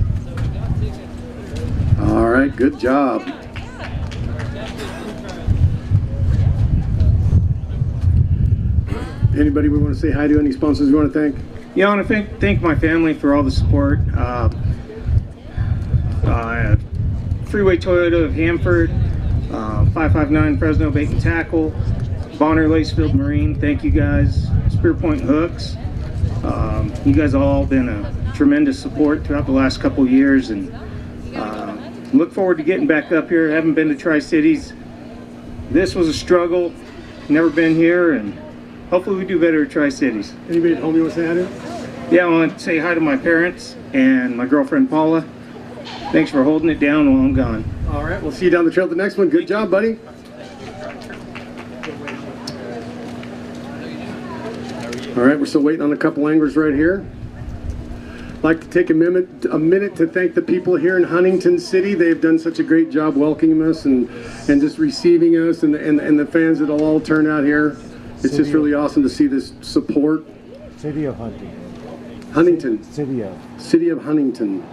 All right, good job. Anybody we want to say hi to? Any sponsors we want to thank? Yeah, I want to thank my family for all the support. Freeway Toyota of Hanford, 559 Fresno Bait and Tackle, Bonner Lacefield Marine, thank you guys. Spear Point Hooks. You guys have all been a tremendous support throughout the last couple years, and look forward to getting back up here. I haven't been to Tri-Cities. This was a struggle. Never been here, and hopefully we do better at Tri-Cities. Anybody at home you want to say hi to? Yeah, I want to say hi to my parents and my girlfriend Paula. Thanks for holding it down while I'm gone. All right, we'll see you down the trail at the next one. Good job, buddy. All right, we're still waiting on a couple anglers right here. I'd like to take a minute to thank the people here in Huntington City. They've done such a great job welcoming us and just receiving us, and the fans that'll all turn out here. It's just really awesome to see this support. City of Huntington. Huntington. City of Huntington.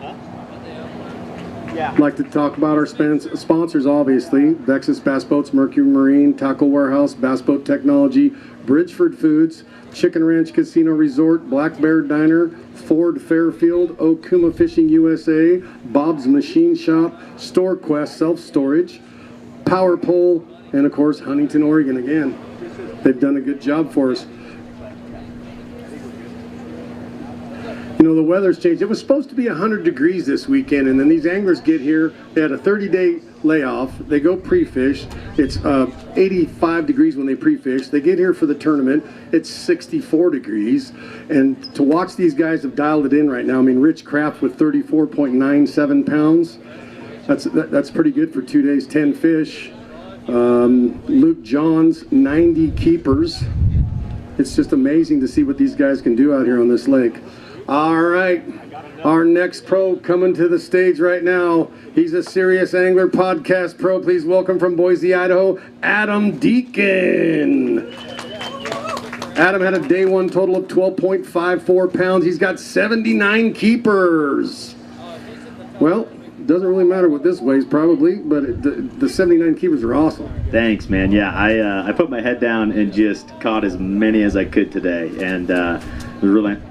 I'd like to talk about our sponsors, obviously. Vexus Bass Boats, Mercury Marine, Tackle Warehouse, Bass Boat Technology, Bridgeford Foods, Chicken Ranch Casino Resort, Black Bear Diner, Ford Fairfield, Okuma Fishing USA, Bob's Machine Shop, StoreQuest Self-Storage, Power Pole, and of course Huntington, Oregon again. They've done a good job for us. You know, the weather's changed. It was supposed to be 100 degrees this weekend, and then these anglers get here. They had a 30-day layoff. They go pre-fish. It's 85 degrees when they pre-fish. They get here for the tournament. It's 64 degrees. And to watch these guys have dialed it in right now. I mean, Rich Kraft with 34.97 pounds. That's pretty good for 2 days, 10 fish. Luke Johns, 90 keepers. It's just amazing to see what these guys can do out here on this lake. All right, our next pro coming to the stage right now. He's a Serious Angler podcast pro. Please welcome from Boise, Idaho, Adam Deacon. Adam had a day one total of 12.54 pounds. He's got 79 keepers. Well, doesn't really matter what this weighs probably, but the 79 keepers are awesome. Thanks, man. Yeah, I put my head down and just caught as many as I could today, and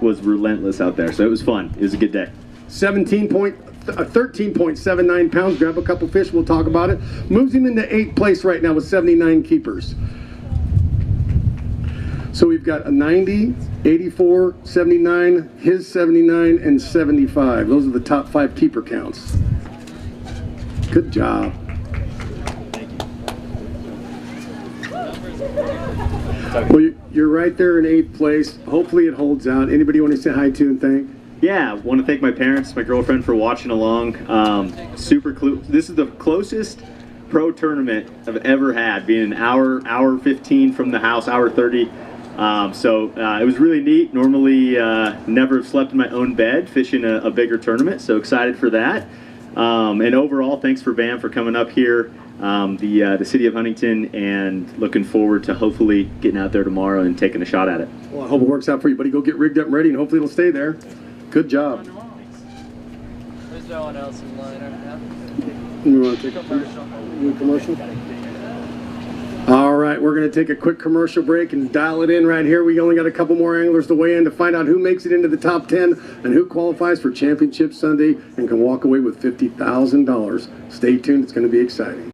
was relentless out there, so it was fun. It was a good day. 13.79 pounds. Grab a couple fish, we'll talk about it. Moves him into 8th place right now with 79 keepers. So we've got a 90, 84, 79, his 79, and 75. Those are the top 5 keeper counts. Good job. Well, you're right there in 8th place. Hopefully it holds out. Anybody want to say hi to and thank? Yeah, I want to thank my parents, my girlfriend for watching along. This is the closest pro tournament I've ever had, being an hour 15 from the house, hour 30. It was really neat. Normally, never have slept in my own bed fishing a bigger tournament, so excited for that. And overall, thanks for BAM for coming up here, the city of Huntington, and looking forward to hopefully getting out there tomorrow and taking a shot at it. Well, I hope it works out for you, buddy. Go get rigged up and ready, and hopefully it'll stay there. Good job. There's no one else in line right now. You want to take a commercial? All right, we're going to take a quick commercial break and dial it in right here. We only got a couple more anglers to weigh in to find out who makes it into the top 10 and who qualifies for Championship Sunday and can walk away with $50,000. Stay tuned, it's going to be exciting.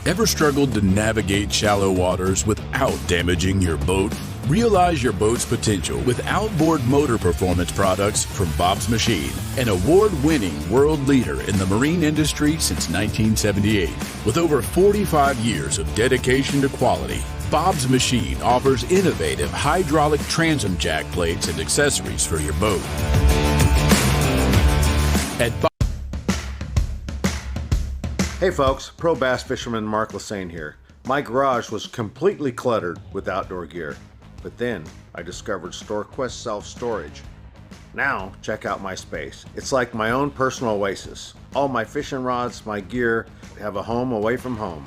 Ever struggled to navigate shallow waters without damaging your boat? Realize your boat's potential with outboard motor performance products from Bob's Machine, an award-winning world leader in the marine industry since 1978. With over 45 years of dedication to quality, Bob's Machine offers innovative hydraulic transom jack plates and accessories for your boat. Hey folks, pro bass fisherman Mark Lassane here. My garage was completely cluttered with outdoor gear, but then I discovered StoreQuest self-storage. Now check out my space. It's like my own personal oasis. All my fishing rods, my gear have a home away from home.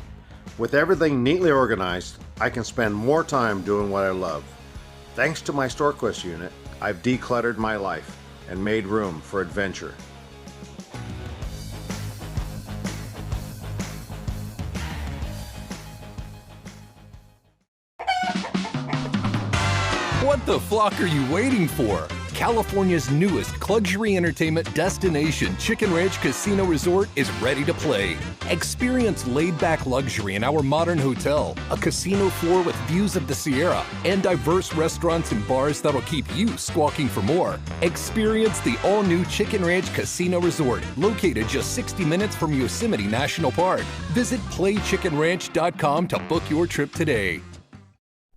With everything neatly organized, I can spend more time doing what I love. Thanks to my StoreQuest unit, I've decluttered my life and made room for adventure. What the flock are you waiting for? California's newest luxury entertainment destination, Chicken Ranch Casino Resort, is ready to play. Experience laid-back luxury in our modern hotel, a casino floor with views of the Sierra, and diverse restaurants and bars that'll keep you squawking for more. Experience the all-new Chicken Ranch Casino Resort, located just 60 minutes from Yosemite National Park. Visit playchickenranch.com to book your trip today.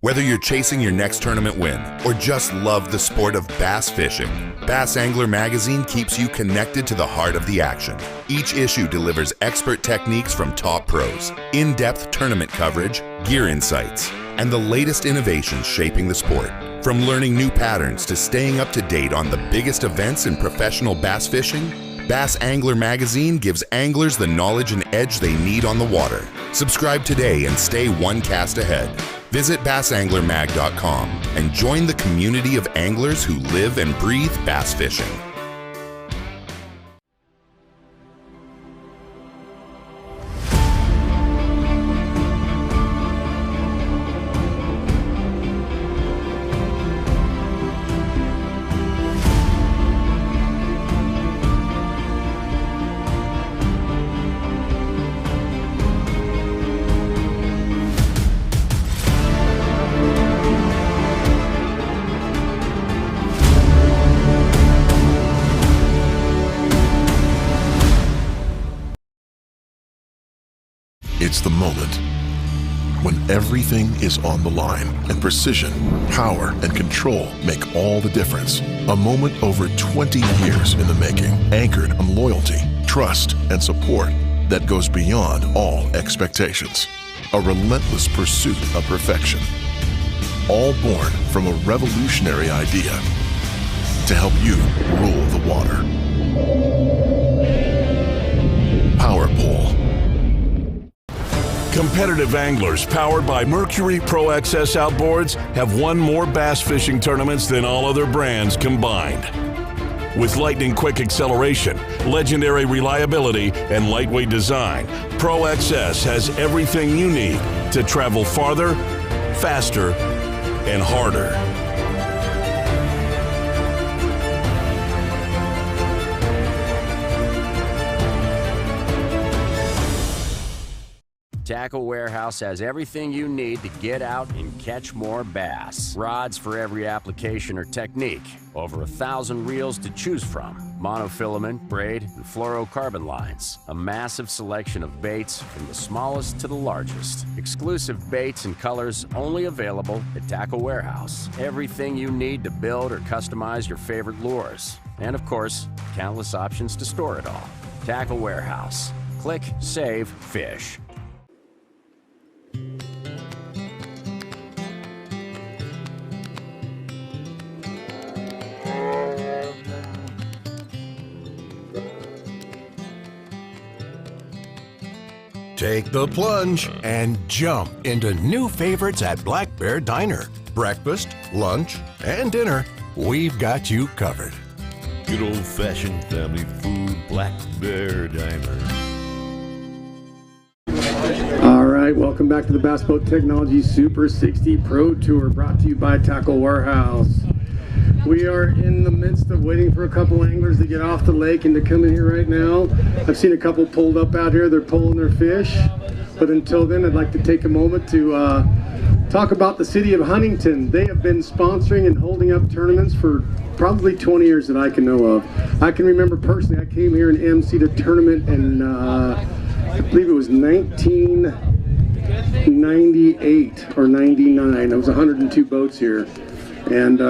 Whether you're chasing your next tournament win or just love the sport of bass fishing, Bass Angler Magazine keeps you connected to the heart of the action. Each issue delivers expert techniques from top pros, in-depth tournament coverage, gear insights, and the latest innovations shaping the sport. From learning new patterns to staying up to date on the biggest events in professional bass fishing, Bass Angler Magazine gives anglers the knowledge and edge they need on the water. Subscribe today and stay one cast ahead. Visit bassanglermag.com and join the community of anglers who live and breathe bass fishing. It's the moment when everything is on the line and precision, power, and control make all the difference. A moment over 20 years in the making, anchored on loyalty, trust, and support that goes beyond all expectations. A relentless pursuit of perfection. All born from a revolutionary idea to help you rule the water. Power Pole. Competitive anglers powered by Mercury Pro XS outboards have won more bass fishing tournaments than all other brands combined. With lightning-quick acceleration, legendary reliability, and lightweight design, Pro XS has everything you need to travel farther, faster, and harder. Tackle Warehouse has everything you need to get out and catch more bass. Rods for every application or technique. Over 1,000 reels to choose from. Monofilament, braid, and fluorocarbon lines. A massive selection of baits from the smallest to the largest. Exclusive baits and colors only available at Tackle Warehouse. Everything you need to build or customize your favorite lures. And of course, countless options to store it all. Tackle Warehouse. Click, save, fish. Take the plunge and jump into new favorites at Black Bear Diner. Breakfast, lunch, and dinner, we've got you covered. Good old-fashioned family food, Black Bear Diner. All right, welcome back to the Bass Boat Technology Super 60 Pro Tour, brought to you by Tackle Warehouse. We are in the midst of waiting for a couple anglers to get off the lake and to come in here right now. I've seen a couple pulled up out here. They're pulling their fish. But until then, I'd like to take a moment to talk about the city of Huntington. They have been sponsoring and holding up tournaments for probably 20 years that I can know of. I can remember personally, I came here and emceed a tournament in, I believe it was 1998 or 99. There was 102 boats here. And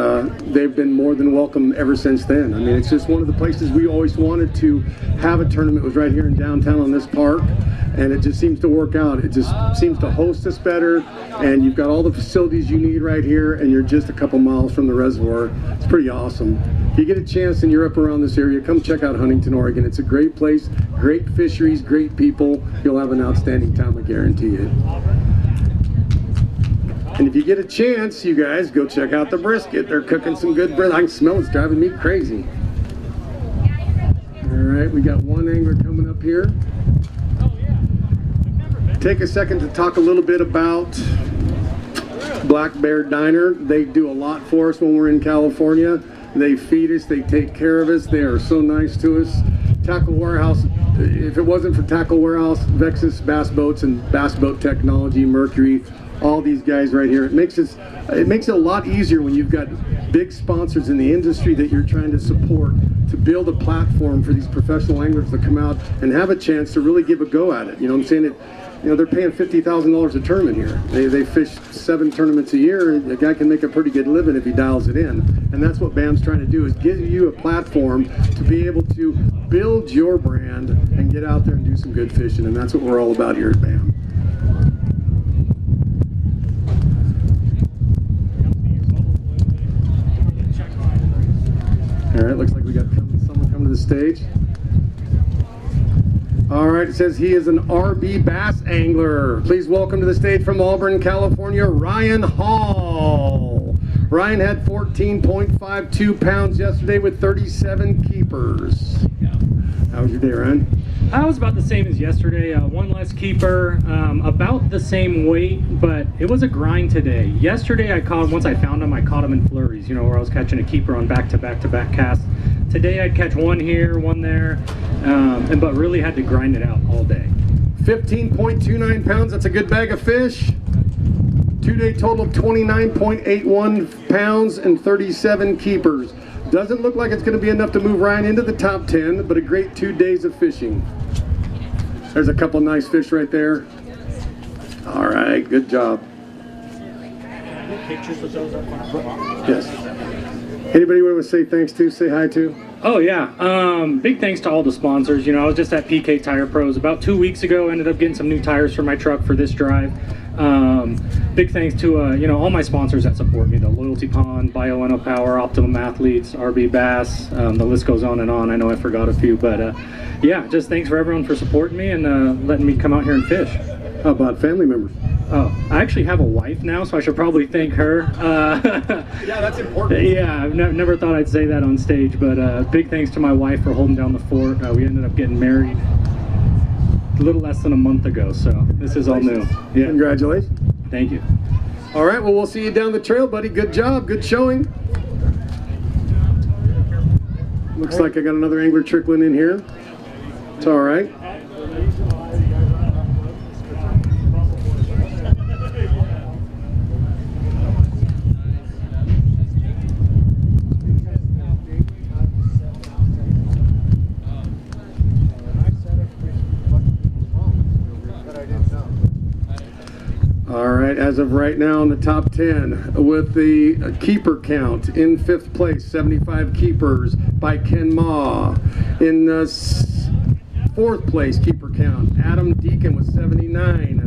they've been more than welcome ever since then. I mean, it's just one of the places we always wanted to have a tournament. It was right here in downtown on this park, and it just seems to work out. It just seems to host us better, and you've got all the facilities you need right here, and you're just a couple miles from the reservoir. It's pretty awesome. If you get a chance and you're up around this area, come check out Huntington, Oregon. It's a great place, great fisheries, great people. You'll have an outstanding time, I guarantee it. And if you get a chance, you guys, go check out the brisket. They're cooking some good brisket. I can smell it's driving me crazy. All right, we got one angler coming up here. Take a second to talk a little bit about Black Bear Diner. They do a lot for us when we're in California. They feed us, they take care of us. They are so nice to us. Tackle Warehouse, if it wasn't for Tackle Warehouse, Vexus Bass Boats and Bass Boat Technology, Mercury, all these guys right here, it makes it a lot easier when you've got big sponsors in the industry that you're trying to support, to build a platform for these professional anglers to come out and have a chance to really give a go at it. You know what I'm saying? They're paying $50,000 a tournament here. They fish 7 tournaments a year. A guy can make a pretty good living if he dials it in. And that's what BAM's trying to do, is give you a platform to be able to build your brand and get out there and do some good fishing. And that's what we're all about here at BAM. All right, looks like we got someone coming to the stage. All right, it says he is an RB bass angler. Please welcome to the stage from Auburn, California, Ryan Hall. Ryan had 14.52 pounds yesterday with 37 keepers. How was your day, Ryan? I was about the same as yesterday. One less keeper, about the same weight, but it was a grind today. Yesterday, once I found him, I caught him in flurries, where I was catching a keeper on back-to-back-to-back casts. Today, I'd catch one here, one there, but really had to grind it out all day. 15.29 pounds, that's a good bag of fish. 2-day total of 29.81 pounds and 37 keepers. Doesn't look like it's going to be enough to move Ryan into the top 10, but a great 2 days of fishing. There's a couple nice fish right there. All right, good job. Yes. Anybody want to say thanks to, say hi to? Oh yeah, big thanks to all the sponsors. I was just at PK Tire Pros about 2 weeks ago. Ended up getting some new tires for my truck for this drive. Big thanks to all my sponsors that support me: the Loyalty Pond, Bioeno Power, Optimum Athletes, RB Bass. The list goes on and on. I know I forgot a few, but yeah, just thanks for everyone for supporting me and letting me come out here and fish. How about family members? Oh, I actually have a wife now, so I should probably thank her. Yeah, that's important. Yeah, I've never thought I'd say that on stage, but big thanks to my wife for holding down the fort. We ended up getting married a little less than a month ago, so this is all new. Yeah. Congratulations. Thank you. All right, well, we'll see you down the trail, buddy. Good job, good showing. Looks like I got another angler trickling in here. It's all right. All right, as of right now in the top 10 with the keeper count in 5th place, 75 keepers by Ken Ma. In 4th place keeper count, Adam Deacon with 79.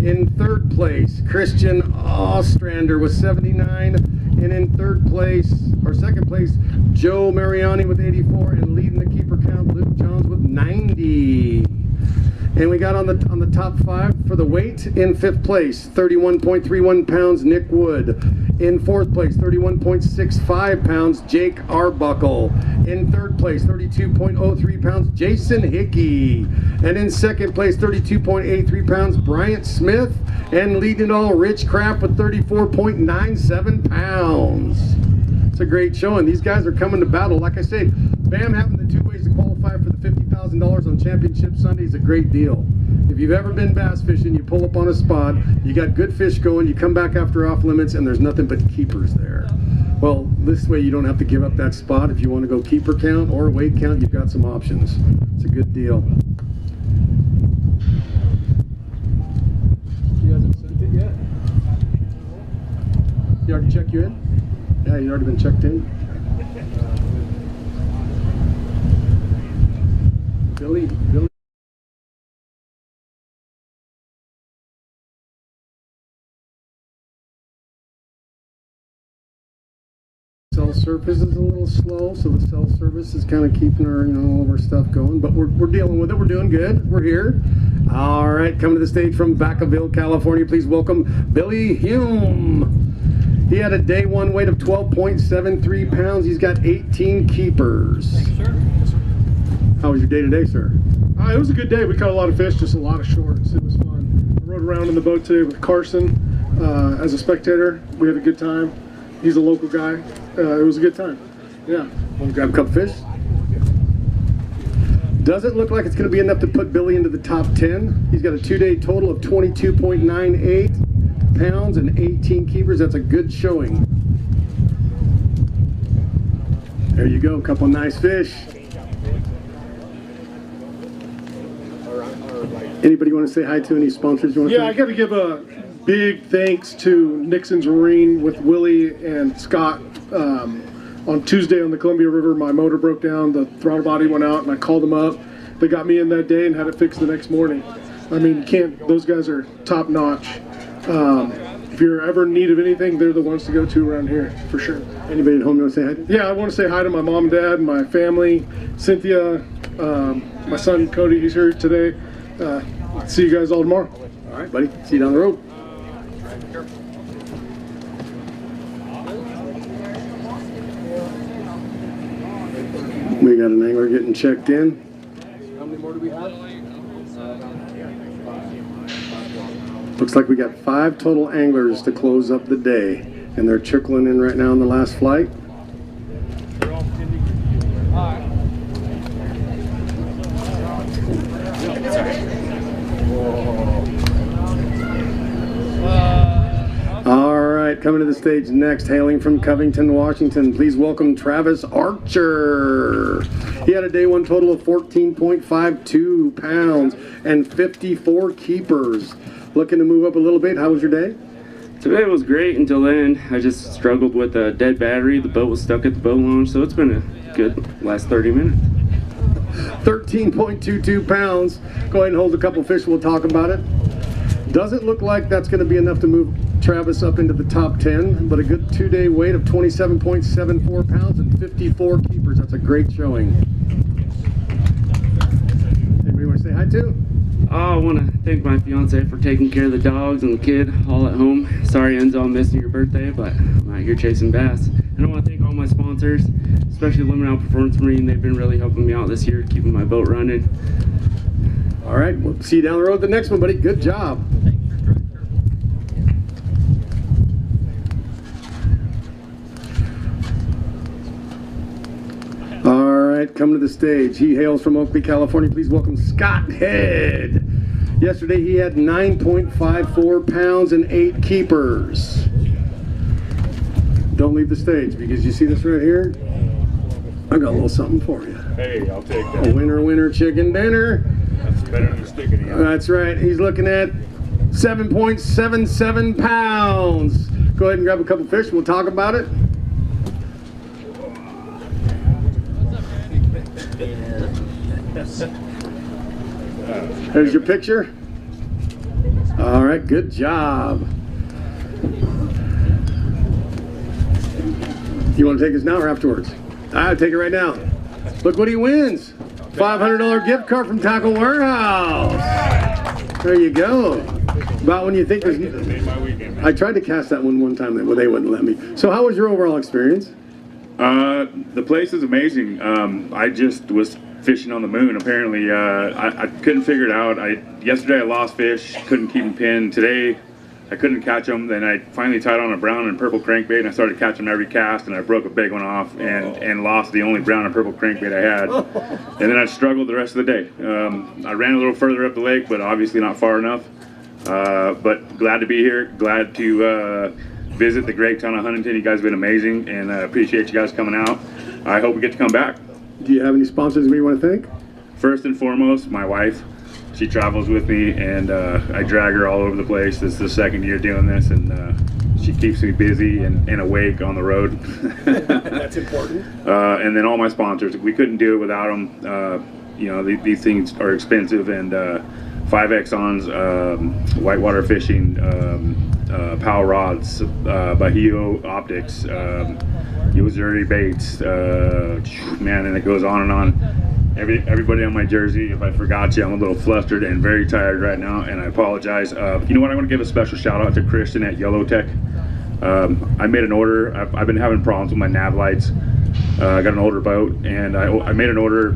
In 3rd place, Christian Ostrander with 79. And in 3rd place, or 2nd place, Joe Mariani with 84. And leading the keeper count, Luke Jones with 90. And we got on the top 5 for the weight. In 5th place, 31.31 pounds, Nick Wood. In 4th place, 31.65 pounds, Jake Arbuckle. In 3rd place, 32.03 pounds, Jason Hickey. And in 2nd place, 32.83 pounds, Bryant Smith. And leading it all, Rich Kraft with 34.97 pounds. It's a great showing. These guys are coming to battle. Like I say, BAM having the 2 ways to qualify for the $50,000 on Championship Sunday is a great deal. If you've ever been bass fishing, you pull up on a spot, you got good fish going, you come back after off limits, and there's nothing but keepers there. Well, this way you don't have to give up that spot. If you want to go keeper count or weight count, you've got some options. It's a good deal. You hasn't sent it yet? You already checked you in? Yeah, you already been checked in. Billy. Cell service is a little slow, so the cell service is kind of keeping our, all of our stuff going, but we're dealing with it. We're doing good. We're here. All right, coming to the stage from Vacaville, California, please welcome Billy Hume. He had a day 1 weight of 12.73 pounds. He's got 18 keepers. Thank you, sir. How was your day today, sir? It was a good day. We caught a lot of fish, just a lot of shorts. It was fun. I rode around in the boat today with Carson as a spectator. We had a good time. He's a local guy. It was a good time. Yeah. Want to grab a couple fish? Doesn't look like it's going to be enough to put Billy into the top 10. He's got a 2-day total of 22.98 pounds and 18 keepers. That's a good showing. There you go, a couple nice fish. Anybody want to say hi to any sponsors you want to I got to give a big thanks to Nixon's Marine with Willie and Scott. On Tuesday on the Columbia River, my motor broke down, the throttle body went out, and I called them up. They got me in that day and had it fixed the next morning. I mean, those guys are top notch. If you're ever in need of anything, they're the ones to go to around here, for sure. Anybody at home you want to say hi to? Yeah, I want to say hi to my mom and dad, my family, Cynthia, my son Cody, he's here today. See you guys all tomorrow. All right, buddy. See you down the road. We got an angler getting checked in. How many more do we have? Looks like we got 5 total anglers to close up the day, and they're trickling in right now on the last flight. All right, coming to the stage next, hailing from Covington, Washington, please welcome Travis Archer. He had a day 1 total of 14.52 pounds and 54 keepers. Looking to move up a little bit. How was your day? Today was great until then. I just struggled with a dead battery. The boat was stuck at the boat launch, so it's been a good last 30 minutes. 13.22 pounds. Go ahead and hold a couple fish. We'll talk about it. Doesn't look like that's going to be enough to move Travis up into the top 10, but a good 2-day weight of 27.74 pounds and 54 keepers. That's a great showing. Anybody want to say hi to? I want to thank my fiance for taking care of the dogs and the kid all at home. Sorry, Enzo, I'm missing your birthday, but I'm out here chasing bass. And I want to thank all my sponsors, especially Limit Out Performance Marine. They've been really helping me out this year, keeping my boat running. All right, we'll see you down the road the next one, buddy. Good job. All right, coming to the stage. He hails from Oakley, California. Please welcome Scott Head. Yesterday he had 9.54 pounds and 8 keepers. Don't leave the stage because you see this right here? I got a little something for you. Hey, I'll take that. A winner chicken dinner. That's better than sticking in. That's right. He's looking at 7.77 pounds. Go ahead and grab a couple fish. We'll talk about it. There's your picture. All right, good job. You want to take this now or afterwards? I'll take it right now. Look what he wins. $500 gift card from Tackle Warehouse. There you go. About when you think there's... I tried to cast that one time, but they wouldn't let me. So how was your overall experience? The place is amazing. I just was fishing on the moon. Apparently, I couldn't figure it out. Yesterday I lost fish, couldn't keep them pinned. Today I couldn't catch them. Then I finally tied on a brown and purple crankbait, and I started catching them every cast, and I broke a big one off and lost the only brown and purple crankbait I had. And then I struggled the rest of the day. I ran a little further up the lake, but obviously not far enough. But glad to be here. Glad to visit the great town of Huntington. You guys have been amazing, and I appreciate you guys coming out. I hope we get to come back. Do you have any sponsors we want to thank? First and foremost, my wife. She travels with me, and I drag her all over the place. This is the second year doing this, and she keeps me busy and awake on the road. That's important. And then all my sponsors. We couldn't do it without them. You know, these things are expensive, and 5X-ons, whitewater fishing, Powell rods, Bahio optics, Missouri baits, man, and it goes on and on. Everybody on my jersey, if I forgot you, I'm a little flustered and very tired right now, and I apologize. You know what, I want to give a special shout out to Christian at Yellow Tech. I made an order. I've been having problems with my nav lights. I got an older boat, and I made an order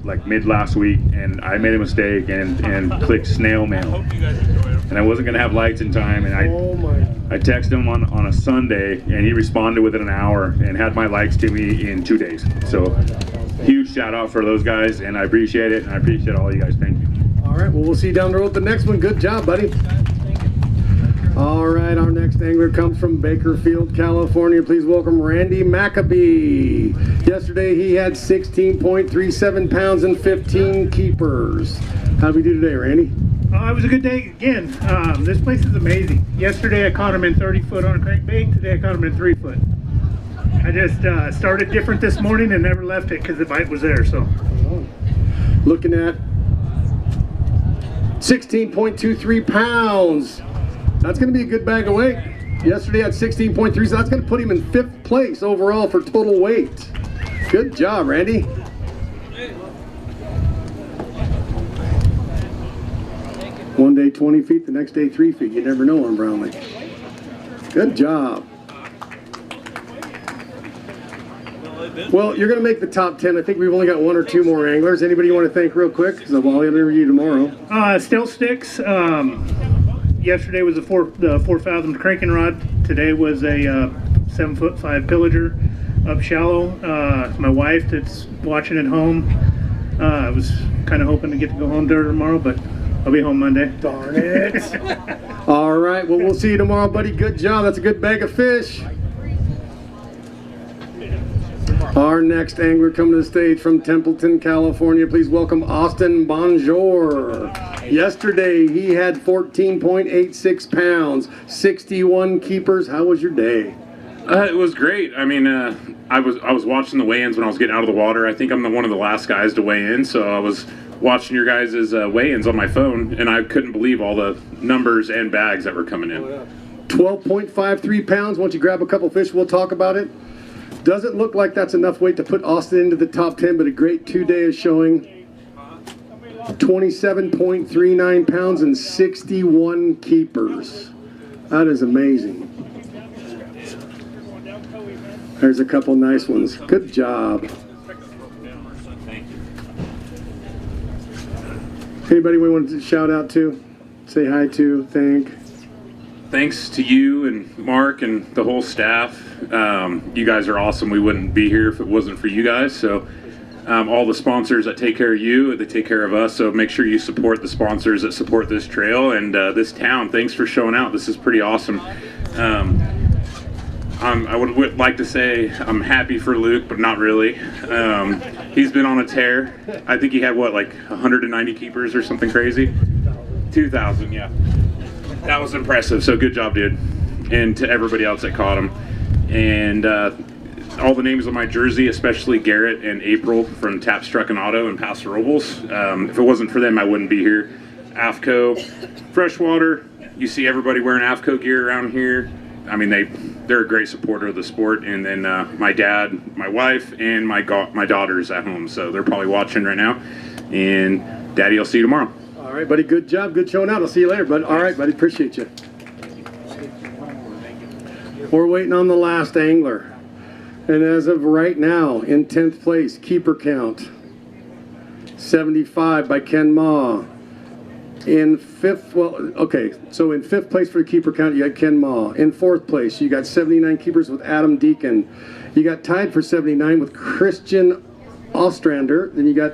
like mid last week, and I made a mistake and clicked snail mail, and I wasn't gonna have lights in time, and I texted him on a Sunday, and he responded within an hour and had my lights to me in 2 days. So huge shout out for those guys, and I appreciate it, and I appreciate all you guys. Thank you. All right, well, we'll see you down the road the next one. Good job, buddy. All right, our next angler comes from Bakerfield, California. Please welcome Randy Maccabee. Yesterday he had 16.37 pounds and 15 keepers. How'd we do today, Randy? It was a good day again. This place is amazing. Yesterday I caught him in 30 foot on a crankbait. Today I caught him in 3 foot. I just started different this morning and never left it because the bite was there. So, looking at 16.23 pounds. That's going to be a good bag of weight. Yesterday at 16.3, so that's going to put him in 5th place overall for total weight. Good job, Randy. One day 20 feet, the next day 3 feet. You never know on Brownlee. Good job. Well, you're going to make the top 10. I think we've only got 1 or 2 more anglers. Anybody you want to thank real quick? Because I'll interview you tomorrow. Still Sticks. Yesterday was the 4 fathom cranking rod. Today was a 7'5" pillager up shallow. My wife that's watching at home. I was kind of hoping to get to go home to her tomorrow, but I'll be home Monday. Darn it. All right, well, we'll see you tomorrow, buddy. Good job. That's a good bag of fish. Our next angler coming to the stage from Templeton, California. Please welcome Austin Bonjour. Yesterday he had 14.86 pounds, 61 keepers. How was your day? It was great. I mean, I was watching the weigh-ins when I was getting out of the water. I think I'm one of the last guys to weigh in, so I was watching your guys' weigh-ins on my phone, and I couldn't believe all the numbers and bags that were coming in. 12.53 pounds. Once you grab a couple fish, we'll talk about it. Doesn't look like that's enough weight to put Austin into the top 10, but a great 2 days showing. 27.39 pounds and 61 keepers. That is amazing. There's a couple nice ones. Good job. Anybody we want to shout out to? Say hi to, thank? Thanks to you and Mark and the whole staff. You guys are awesome. We wouldn't be here if it wasn't for you guys. So all the sponsors that take care of you, they take care of us. So make sure you support the sponsors that support this trail and this town. Thanks for showing out. This is pretty awesome. I would like to say I'm happy for Luke, but not really. He's been on a tear. I think he had, what, like 190 keepers or something crazy? 2,000, yeah. That was impressive, so good job, dude. And to everybody else that caught him. And all the names on my jersey, especially Garrett and April from Tap Struck and Auto and Paso Robles. If it wasn't for them, I wouldn't be here. AFCO, Freshwater. You see everybody wearing AFCO gear around here. I mean, they're a great supporter of the sport. And then my dad, my wife, and my daughter's at home. So they're probably watching right now. And Daddy, I'll see you tomorrow. All right, buddy. Good job. Good showing out. I'll see you later, bud. All right, buddy. Appreciate you. We're waiting on the last angler. And as of right now, in 10th place, keeper count, 75 by Ken Ma. In 5th, well, okay, so in 5th place for the keeper count, you got Ken Ma. In 4th place, you got 79 keepers with Adam Deacon. You got tied for 79 with Christian Ostrander. Then you got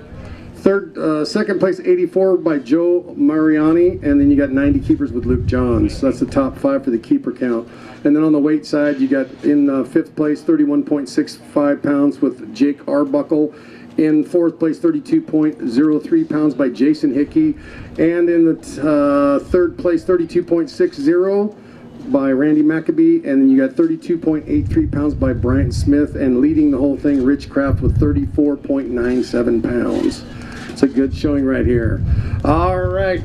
2nd place, 84 by Joe Mariani. And then you got 90 keepers with Luke Johns. So that's the top 5 for the keeper count. And then on the weight side, you got in 5th place, 31.65 pounds with Jake Arbuckle. In 4th place, 32.03 pounds by Jason Hickey. And in the 3rd place, 32.60 by Randy McAbee. And then you got 32.83 pounds by Bryant Smith. And leading the whole thing, Rich Kraft with 34.97 pounds. It's a good showing right here. All right.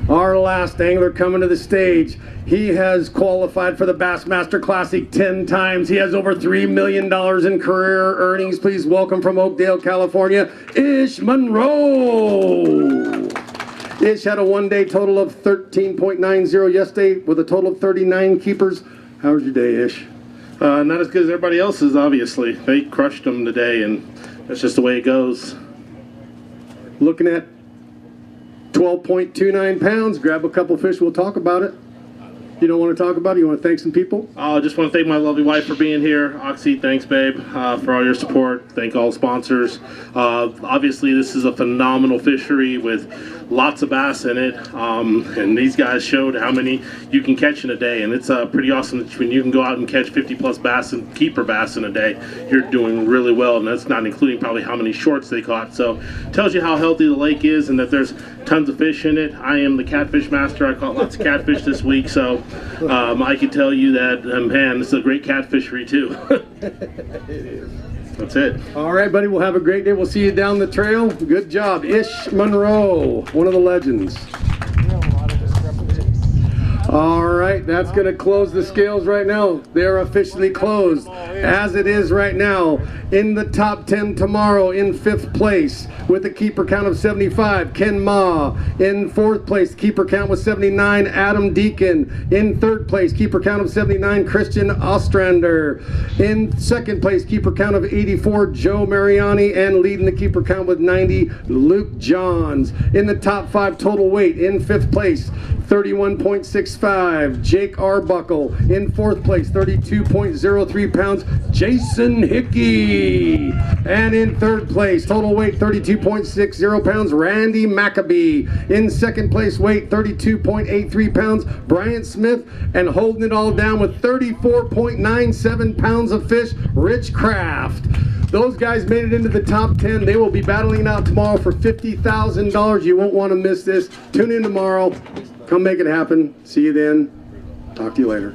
Our last angler coming to the stage. He has qualified for the Bassmaster Classic 10 times. He has over $3 million in career earnings. Please welcome from Oakdale, California, Ish Monroe. Ish had a one-day total of 13.90 yesterday with a total of 39 keepers. How was your day, Ish? Not as good as everybody else's, obviously. They crushed them today, and that's just the way it goes. Looking at 12.29 pounds. Grab a couple fish. We'll talk about it. You don't want to talk about it? You want to thank some people? I just want to thank my lovely wife for being here. Oxy, thanks, babe, for all your support. Thank all sponsors. Obviously, this is a phenomenal fishery with lots of bass in it. And these guys showed how many you can catch in a day. And it's pretty awesome that when you can go out and catch 50-plus bass and keeper bass in a day, you're doing really well. And that's not including probably how many shorts they caught. So it tells you how healthy the lake is and that there's tons of fish in it. I am the catfish master. I caught lots of catfish this week. So I can tell you that, man, this is a great catfishery too. It is. That's it. All right, buddy. We'll have a great day. We'll see you down the trail. Good job. Ish Monroe, one of the legends. All right, that's going to close the scales right now. They're officially closed. As it is right now, in the top 10 tomorrow, in 5th place with a keeper count of 75, Ken Ma. In 4th place, keeper count was 79, Adam Deacon. In 3rd place, keeper count of 79, Christian Ostrander. In 2nd place, keeper count of 84, Joe Mariani. And leading the keeper count with 90, Luke Johns. In the top 5 total weight, in 5th place, 31.65, Jake Arbuckle. In 4th place, 32.03 pounds, Jason Hickey. And in 3rd place, total weight, 32.60 pounds, Randy McAbee. In 2nd place, weight, 32.83 pounds, Bryant Smith. And holding it all down with 34.97 pounds of fish, Rich Kraft. Those guys made it into the top 10. They will be battling out tomorrow for $50,000. You won't want to miss this. Tune in tomorrow. Come make it happen. See you then. Talk to you later.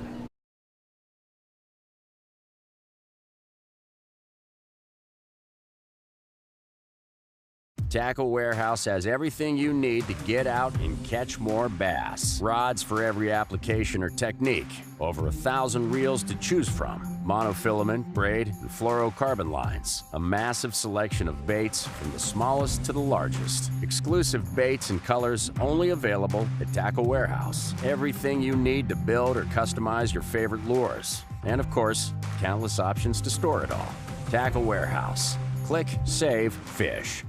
Tackle Warehouse has everything you need to get out and catch more bass. Rods for every application or technique. Over 1,000 reels to choose from. monofilament, braid, and fluorocarbon lines. A massive selection of baits from the smallest to the largest. Exclusive baits and colors only available at Tackle Warehouse. Everything you need to build or customize your favorite lures. And of course, countless options to store it all. Tackle Warehouse. Click, save, fish.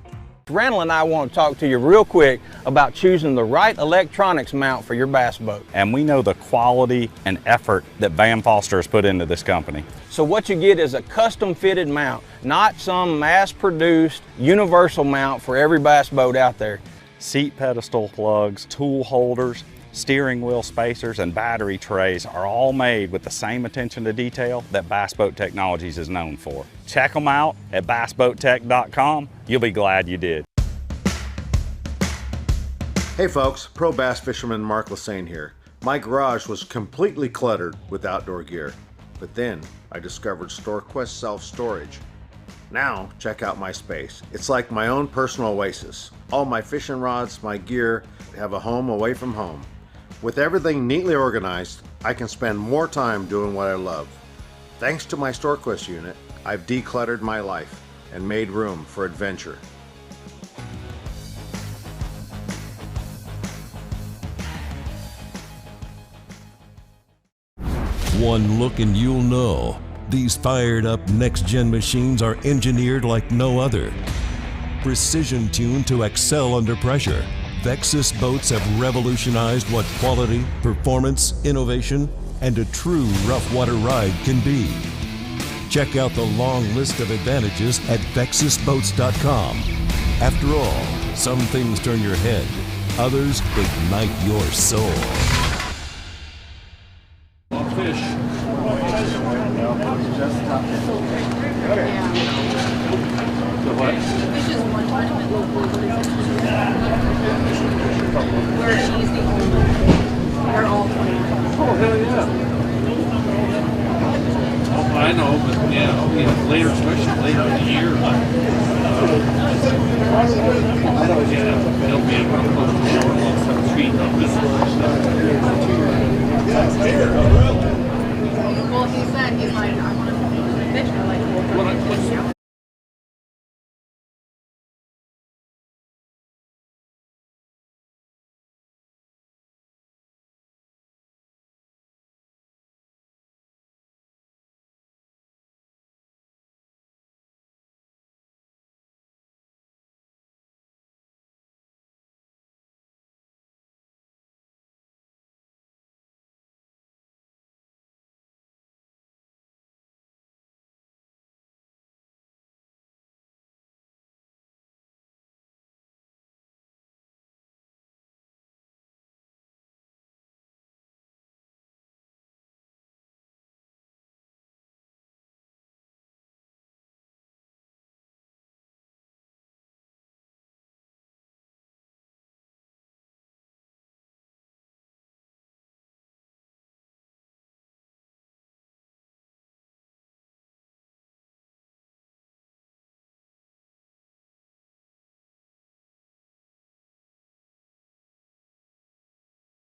Randall and I want to talk to you real quick about choosing the right electronics mount for your bass boat. And we know the quality and effort that Van Foster has put into this company. So what you get is a custom fitted mount, not some mass produced universal mount for every bass boat out there. Seat pedestal plugs, tool holders, steering wheel spacers, and battery trays are all made with the same attention to detail that Bass Boat Technologies is known for. Check them out at bassboattech.com. You'll be glad you did. Hey folks, pro bass fisherman Mark Lassane here. My garage was completely cluttered with outdoor gear, but then I discovered StoreQuest self-storage. Now check out my space. It's like my own personal oasis. All my fishing rods, my gear have a home away from home. With everything neatly organized, I can spend more time doing what I love. Thanks to my StoreQuest unit, I've decluttered my life and made room for adventure. One look and you'll know. These fired up next-gen machines are engineered like no other. Precision tuned to excel under pressure, Vexus boats have revolutionized what quality, performance, innovation, and a true rough water ride can be. Check out the long list of advantages at VexusBoats.com. After all, some things turn your head, others ignite your soul. Fish. The what? They're all 20. Oh, hell yeah. Oh, I know, but yeah, later, especially later in the year. Yeah, it'll be around close to shore along 7 feet of this stuff. Well, he said, he's like, I want to fish. Like,